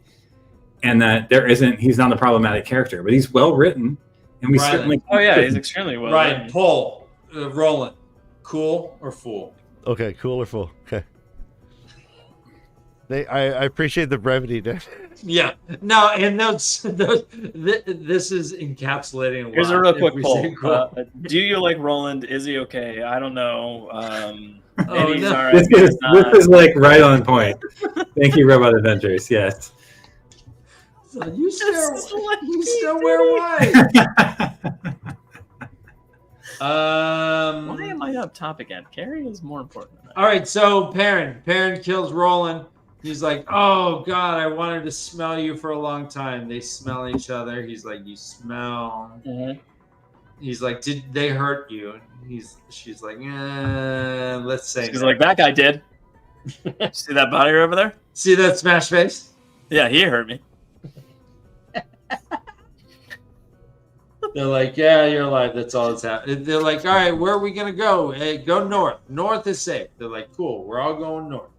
and that he's not a problematic character, but he's well written. And we Right. certainly. Oh yeah, he's extremely well. Right. written. Poll. Roland. Cool or fool? Okay, cool or full? Okay. I appreciate the brevity, Dan. Yeah. No, and this is encapsulating. Here's a lot real if quick we poll. say cool. Do you like Roland? Is he okay? I don't know. Oh, Maybe he's no. all right. This maybe is, he's not. this is like right on point. Thank you, Robot Adventures. Yes. So you This is what you he still did. wear white. Why am I up top again? Carrie is more important than that. All right, so Perrin kills Roland. He's like, "Oh God, I wanted to smell you for a long time." They smell each other. He's like, "You smell." Mhm. He's like, "Did they hurt you?" She's like, let's say. He's no." like, that guy did. See that body over there? See that smash face? Yeah, he hurt me. They're like, "Yeah, you're alive. That's all that's happening." They're like, "All right, where are we gonna go? Hey, go north. North is safe." They're like, "Cool, we're all going north."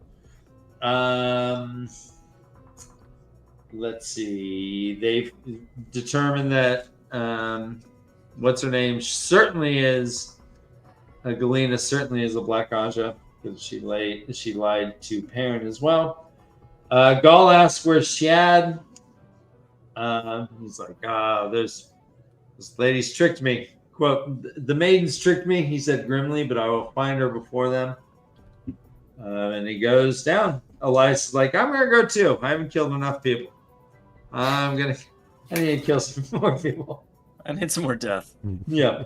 Let's see. They've determined that what's her name certainly is Galena certainly is a Black Aja because she lied to Perrin as well. Gaul asks where's Shad. He's like, this lady's tricked me. Quote, "The maidens tricked me," he said grimly, "but I will find her before them." And he goes down. Elias is like, "I'm gonna go too. I haven't killed enough people. I need to kill some more people." I need some more death. Yeah.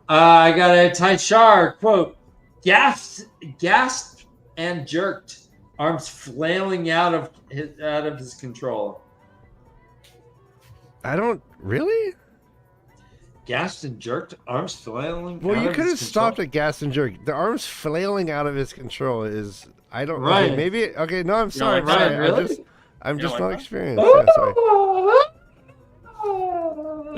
I got a Taishar quote, gasped and jerked, arms flailing out of his control. I don't really. gasped and jerked, arms flailing. Well, out you of could have his stopped control. a gas and jerk. The arms flailing out of his control is. I don't. Right. Okay, maybe. Okay. No, I'm sorry. like that? sorry. Really? I'm You just don't not like that? experienced. Yeah, sorry.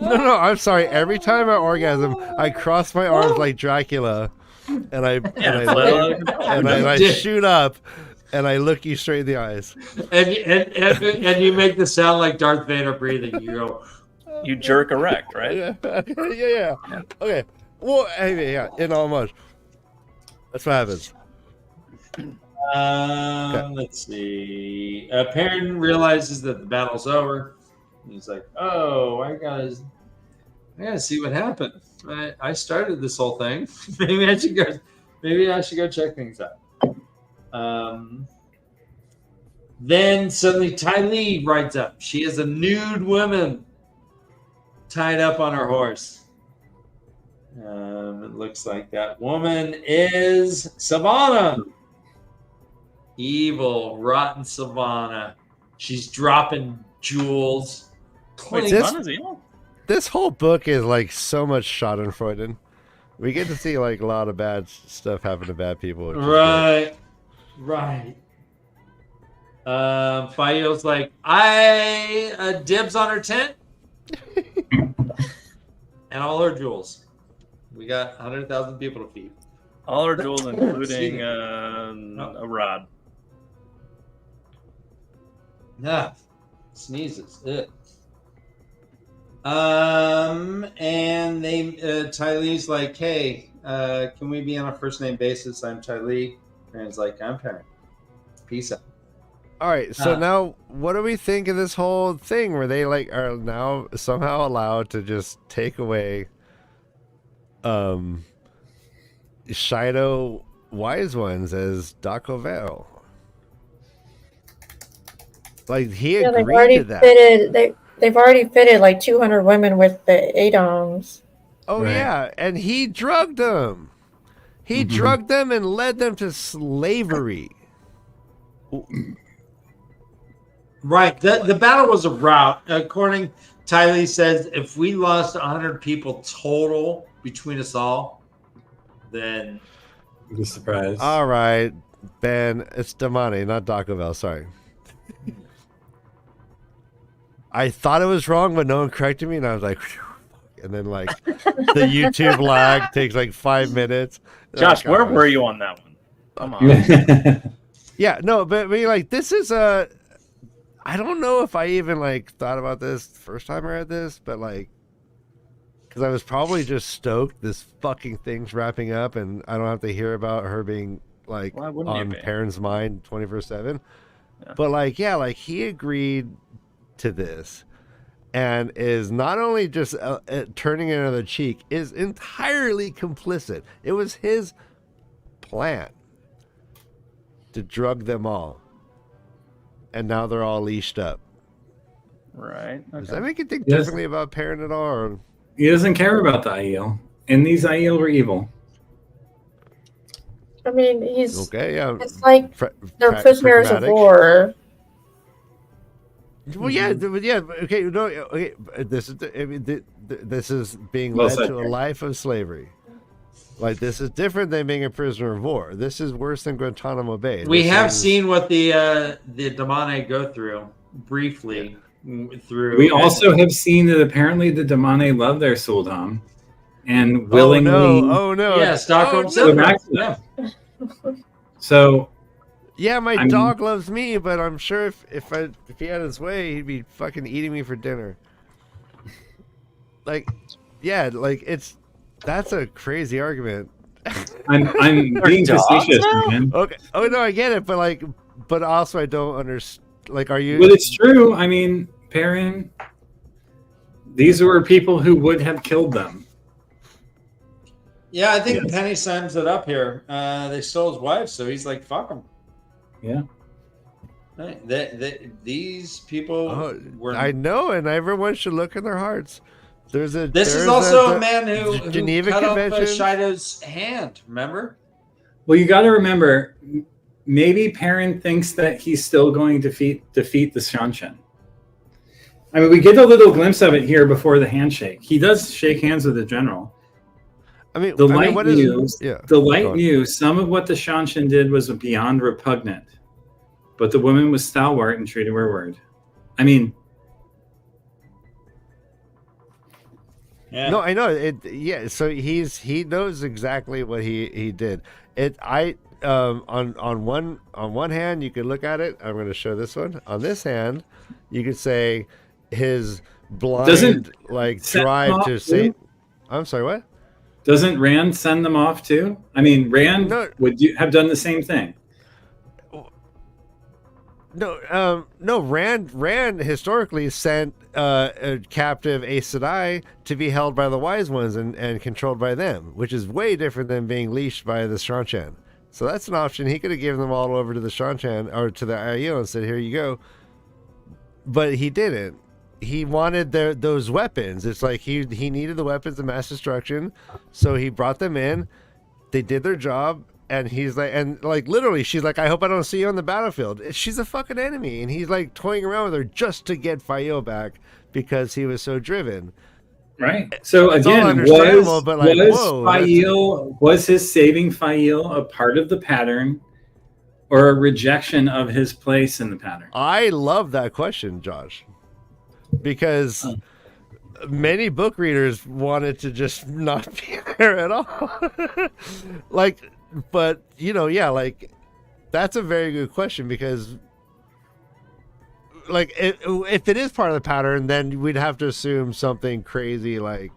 No, I'm sorry. Every time I orgasm, I cross my arms like Dracula, and I and I shoot up, and I look you straight in the eyes. And you make the sound like Darth Vader breathing. You go, You jerk erect, right? Yeah. Okay. Well, anyway, yeah. In all much. That's what happens. Let's see. Perrin realizes that the battle's over. He's like, "Oh, I gotta see what happened. I started this whole thing. Maybe I should go check things out." Then suddenly Ty Lee rides up. She is a nude woman tied up on her horse. It looks like that woman is Savannah. Evil, rotten Savannah. She's dropping jewels. Wait, This- Savannah's evil? This whole book is like so much Schadenfreude. We get to see like a lot of bad stuff happen to bad people. Which is great. Right. Fayo's like, I dibs on her tent and all her jewels. We got 100,000 people to feed. All our jewels, including No. a rod. Yeah. Sneezes. Ugh. And they Ty Lee's like, hey, can we be on a first name basis? I'm Ty Lee. Perrin's like, I'm Perrin. Peace out. All right, so now what do we think of this whole thing where they like are now somehow allowed to just take away Shido Wise Ones as Dakovale? Like he Yeah, they've agreed already to that. they've already fitted like 200 women with the ADOMs. Oh Right. yeah, and he drugged them. He drugged them and led them to slavery. Right. The battle was a rout. According, Ty Lee says if we lost 100 people total between us all, then I'd be surprised. All right, Ben, it's Damani, not Dakovale. Sorry. I thought it was wrong, but no one corrected me, and I was like, phew. And then like the YouTube lag takes like 5 minutes. Josh, Like, where oh, were you on that one? Come on. Yeah, no, but I mean, like this is a. I don't know if I even like thought about this the first time I read this, but like, because I was probably just stoked this fucking thing's wrapping up, and I don't have to hear about her being like Why wouldn't you on be? Perrin's mind 24/7. Yeah. But like, yeah, like he agreed to this, and is not only just turning another cheek, is entirely complicit. It was his plan to drug them all, and now they're all leashed up. Right. Does Okay. that make you think Yes. differently about Perrin at all? Or... He doesn't care about the Aiel, and these Aiel were evil. I mean, he's Okay, yeah. it's like they're prisoners of pragmatic. war. Well, yeah, yeah. Okay, no, okay. This is, I mean, this is being Well led said, to a Greg. life of slavery. Like this is different than being a prisoner of war. This is worse than Guantanamo Bay. we This have is- seen what the Damane go through briefly through. We also have seen that apparently the Damane love their Sultan and Oh willingly. no! Oh no! yeah, Stockholm Oh, So syndrome. back to Yeah. So Yeah, my I mean- dog loves me, but I'm sure if he had his way, he'd be fucking eating me for dinner. Like, yeah, like that's a crazy argument. I'm being dogs facetious, now? man. Okay. Oh no, I get it, but also I don't understand. Like, are you? But it's true. I mean, Perrin, these were people who would have killed them. Yeah, I think Yes. Penny sums it up here. They stole his wife, so he's like, "Fuck them." Yeah. Right. These people Oh, were. I know, and everyone should look in their hearts. This is also a man who Geneva cut Convention. off Shido's hand. Remember? Well, you got to remember, maybe Perrin thinks that he's still going to defeat the Shanshan. I mean, we get a little glimpse of it here before the handshake. He does shake hands with the general. I mean, The I mean, light what knew. is? Yeah. The go light on. knew some of what the Shanshan did was beyond repugnant, but the woman was stalwart and true to her word. I mean, Yeah. No, I know it. Yeah, so he knows exactly what he did. On one hand you could look at it. I'm going to show this one. On this hand, you could say his blind Doesn't like set drive them to off say. too? I'm sorry, what? doesn't Rand send them off too? I mean, Rand No. have done the same thing. No. Rand historically sent a captive Aes Sedai to be held by the Wise Ones and controlled by them, which is way different than being leashed by the Shanshan. So that's an option. He could have given them all over to the Shanshan or to the Aiel and said, "Here you go." But he didn't. He wanted those weapons. It's like he needed the weapons of mass destruction, so he brought them in. They did their job. And he's like, literally, she's like, I hope I don't see you on the battlefield. She's a fucking enemy. And he's like toying around with her just to get Fael back because he was so driven. Right. So It's all again, understandable, but like, whoa, was his saving Fael a part of the pattern or a rejection of his place in the pattern? I love that question, Josh, because many book readers wanted to just not be there at all. Like, but yeah, like that's a very good question because like if it is part of the pattern, then we'd have to assume something crazy like.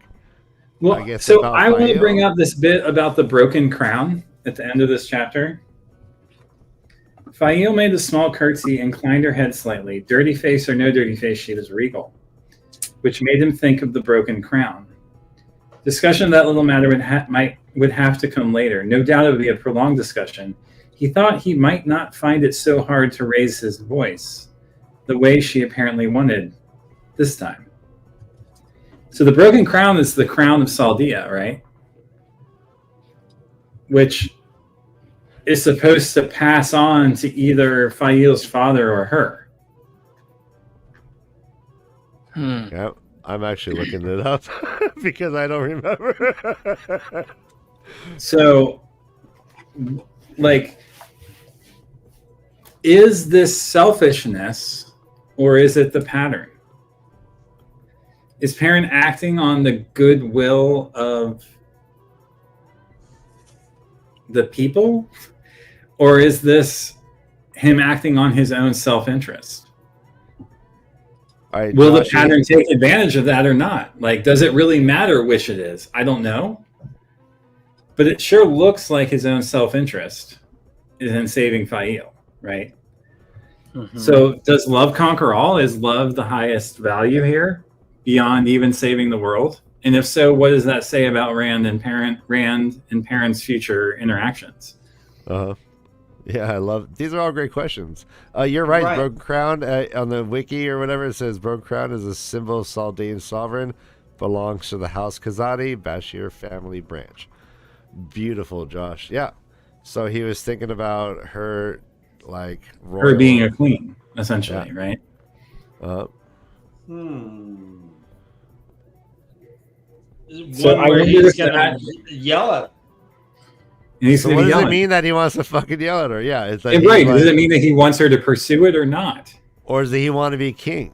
Well, I guess so about I want to Fael. bring up this bit about the broken crown at the end of this chapter. Fael made a small curtsy, inclined her head slightly. Dirty face or no dirty face, she was regal, which made him think of the broken crown. Discussion of that little matter would have to come later. No doubt it would be a prolonged discussion. He thought he might not find it so hard to raise his voice, the way she apparently wanted this time. So the broken crown is the crown of Saldia, right? Which is supposed to pass on to either Fael's father or her. Yeah, I'm actually looking it up because I don't remember. So, like, is this selfishness or is it the pattern? Is Perrin acting on the goodwill of the people? Or is this him acting on his own self-interest? Will the pattern take advantage of that or not? Like, does it really matter which it is? I don't know. But it sure looks like his own self-interest is in saving Fael, right? Mhm. So does love conquer all? Is love the highest value here beyond even saving the world? And if so, what does that say about Rand and Perrin's future interactions? Yeah, I love these are all great questions. You're right. Broken Crown on the wiki or whatever it says Broken Crown is a symbol of Saldean sovereign, belongs to the House Khazadi Bashir family branch. Beautiful, Josh. Yeah. So he was thinking about her, like Her being a queen, essentially, Yeah. right? So I wonder he's if gonna that- yell at. And he's So gonna what be does it yelling. mean that he wants to fucking yell at her? Yeah, it's like And he's right. like- Does it mean that he wants her to pursue it or not? or does he want to be king?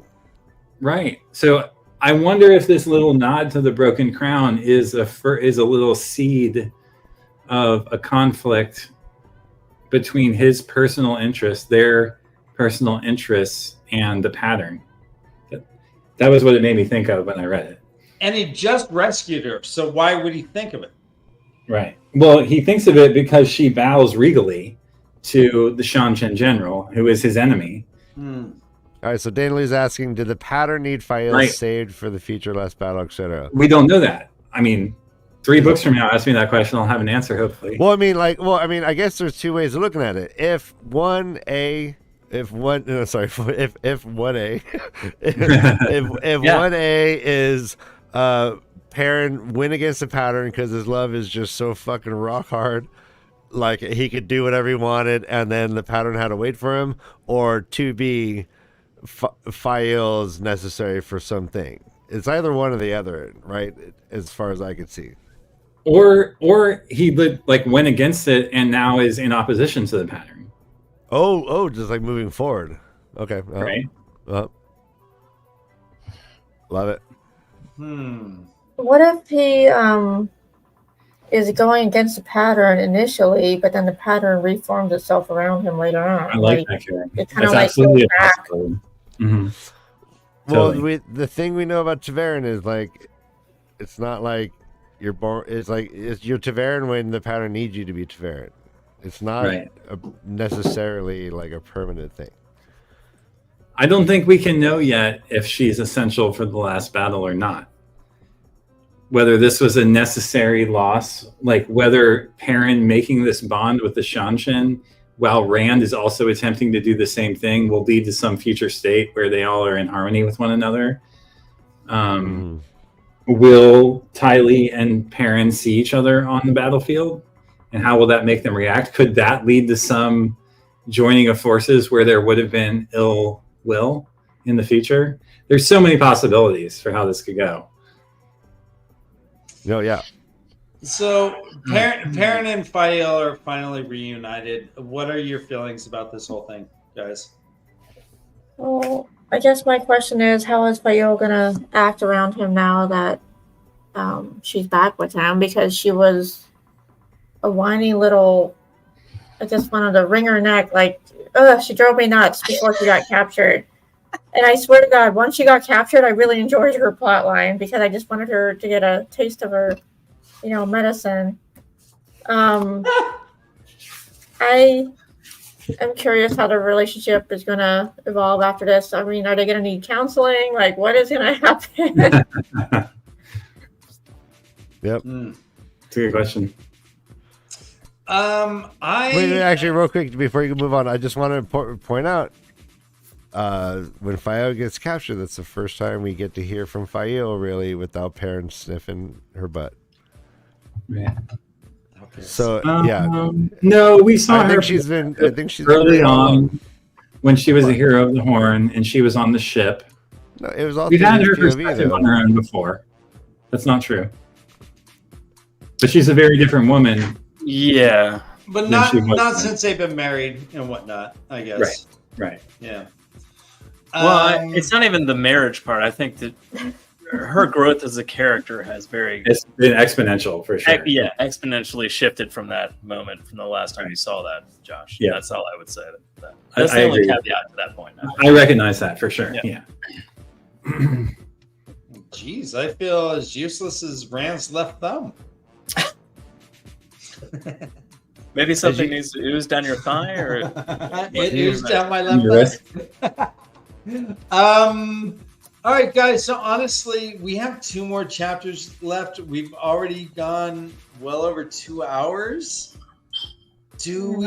Right. So I wonder if this little nod to the broken crown is a little seed of a conflict between his personal interests, their personal interests, and the pattern. That was what it made me think of when I read it. And he just rescued her, so why would he think of it? Right. Well, he thinks of it because she bows regally to the Shanshan general, who is his enemy. All right, so Daniel's asking, did the pattern need Fael Right. saved for the future last battle, etc.? We don't know that. I mean, 3 books from now, ask me that question. I'll have an answer, hopefully. Well, I guess there's two ways of looking at it. If one A is Perrin win against the pattern because his love is just so fucking rock hard, like he could do whatever he wanted, and then the pattern had to wait for him, or 2B, Fael is necessary for something. It's either one or the other, right? As far as I could see. Or he like went against it and now is in opposition to the pattern. Oh, just like moving forward. Okay. Right. Love it. What if he is going against the pattern initially, but then the pattern reforms itself around him later on? I like that character. It kind of That's like absolutely goes a back. possibility. Mm-hmm. Well, Totally. the thing we know about Taverin is like, it's not like you're born. It's like you're Taverin when the pattern needs you to be Taverin. It's not Right. necessarily like a permanent thing. I don't think we can know yet if she's essential for the last battle or not. Whether this was a necessary loss, like whether Perrin making this bond with the Shanshin while Rand is also attempting to do the same thing will lead to some future state where they all are in harmony with one another. Will Tylee and Perrin see each other on the battlefield? And how will that make them react? Could that lead to some joining of forces where there would have been ill will in the future? There's so many possibilities for how this could go. No, yeah. So Perrin and Fael are finally reunited. What are your feelings about this whole thing, guys? Well, I guess my question is, how is Fael gonna act around him now that she's back with him? Because she was a whiny little, I just wanted to wring her neck, like, she drove me nuts before she got captured. And I swear to God, once she got captured, I really enjoyed her plot line because I just wanted her to get a taste of her, medicine. I am curious how the relationship is going to evolve after this. I mean, are they going to need counseling? Like, what is going to happen? Yep. It's a good question. Wait, actually, real quick before you move on, I just want to point out when Fael gets captured, that's the first time we get to hear from Fael really without Perrin sniffing her butt. Yeah. Okay. So yeah, No, we saw I her. think she's been early on when she was a hero of the Horn and she was on the ship. No, it was all We've had her POV, perspective though. on her own before. That's not true. But she's a very different woman. Yeah. But than not she was then. since they've been married and whatnot, I guess. Right. Yeah. Well, it's not even the marriage part. I think that her growth as a character has It's been exponential for sure. exponentially shifted from that moment, from the last time you saw that, Josh. Yeah. That's all I would say. That's I the only agree. caveat to that point. I recognize that for sure. Yeah. Jeez, I feel as useless as Rand's left thumb. Maybe something needs to ooze down your thigh, or It oozed down my left Your wrist? thumb. All right, guys. So honestly, we have 2 more chapters left. We've already gone well over 2 hours. Do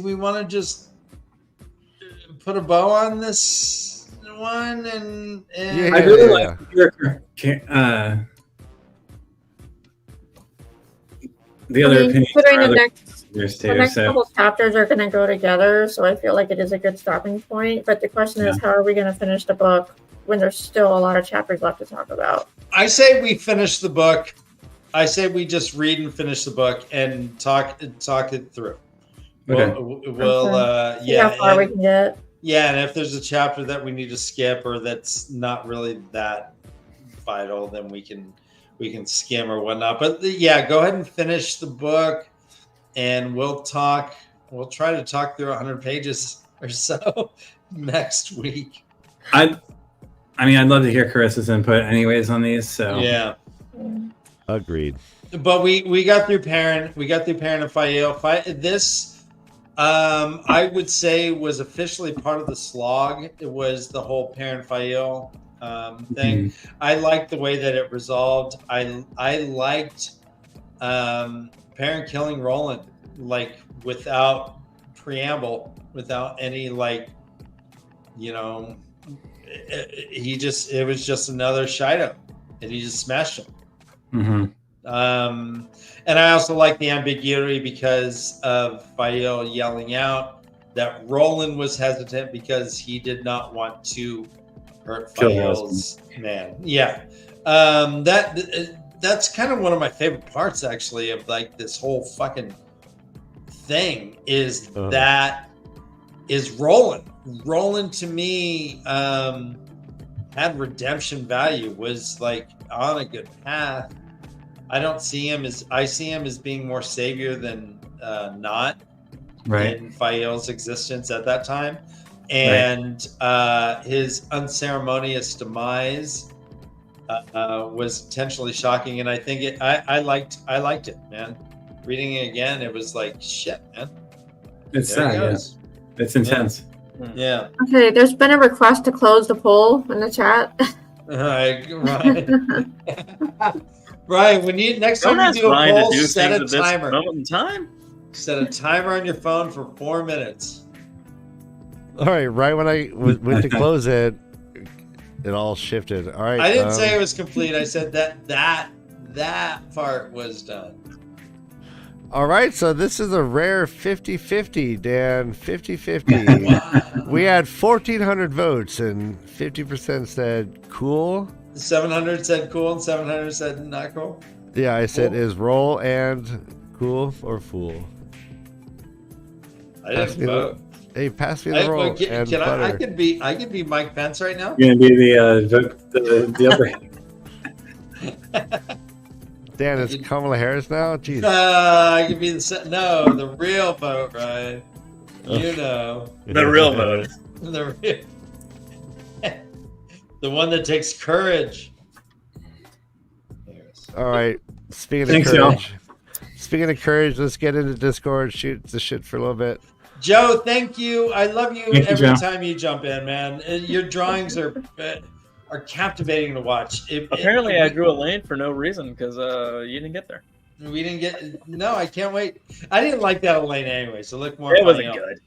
we want to just put a bow on this one? And Yeah. I really like the other opinions. Considering are the other next listeners The too, next so- couple chapters are going to go together, so I feel like it is a good stopping point. But the question is, how are we going to finish the book when there's still a lot of chapters left to talk about? I say we finish the book. I say we just read and finish the book and talk it through. Okay. See how far we can get. Yeah, and if there's a chapter that we need to skip or that's not really that vital, then we can skim or whatnot. But yeah, go ahead and finish the book, and we'll talk. We'll try to talk through 100 pages or so next week. I'd love to hear Carissa's input anyways on these. So Yeah. Agreed. But we got through Perrin. We got through Perrin and Fael. This, I would say, was officially part of the slog. It was the whole Perrin Fael thing. I liked the way that it resolved. I liked Perrin killing Roland, like without preamble, without any it was just another Shido, and he just smashed him. And I also like the ambiguity because of Fael yelling out that Roland was hesitant because he did not want to hurt Kill Fael's man. Yeah. That's kind of one of my favorite parts, actually, of like this whole fucking thing is that is Roland. Roland to me had redemption value, was like on a good path. I see him as being more savior than not in Fael's existence at that time. And his unceremonious demise was potentially shocking, and I think I liked it, man. Reading it again, it was like shit, man. It's sad, yeah. It's intense. Yeah. Okay, there's been a request to close the poll in the chat. Ryan, when you next time you do a poll, set a timer. Moment in time. Set a timer on your phone for 4 minutes. All right, right when I went to close it, it all shifted. All right. I didn't say it was complete. I said that part was done. All right, so this is a rare 50-50, Dan. 50-50. We had 1,400 votes, and 50% said cool. 700 said cool, and 700 said not cool. Yeah, I said is roll and cool or fool. I didn't vote. Hey, pass me the roll. I could be Mike Pence right now. You're gonna be the upper hand. Dan, is Kamala Harris now? Jeez. I could be the real vote, right? You know. The real vote. The one that takes courage. All right. Speaking of courage, let's get into Discord. Shoot the shit for a little bit. Joe, thank you. I love you Thank every you, time you jump in, man. Your drawings are captivating to watch. Apparently, I drew a lane for no reason because you didn't get there. We didn't get. No, I can't wait. I didn't like that Elaine anyway, so look more. It wasn't good.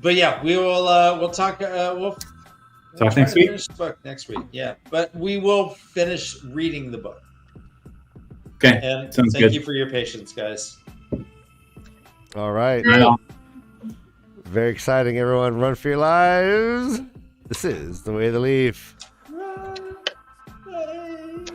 But yeah, we will. We'll talk. We'll talk next week. Finish the book next week. Yeah, but we will finish reading the book. Okay, and sounds thank good. you for your patience, guys. All right. Right. Very exciting, everyone. Run for your lives. This is The Way of the Leaf. Bye.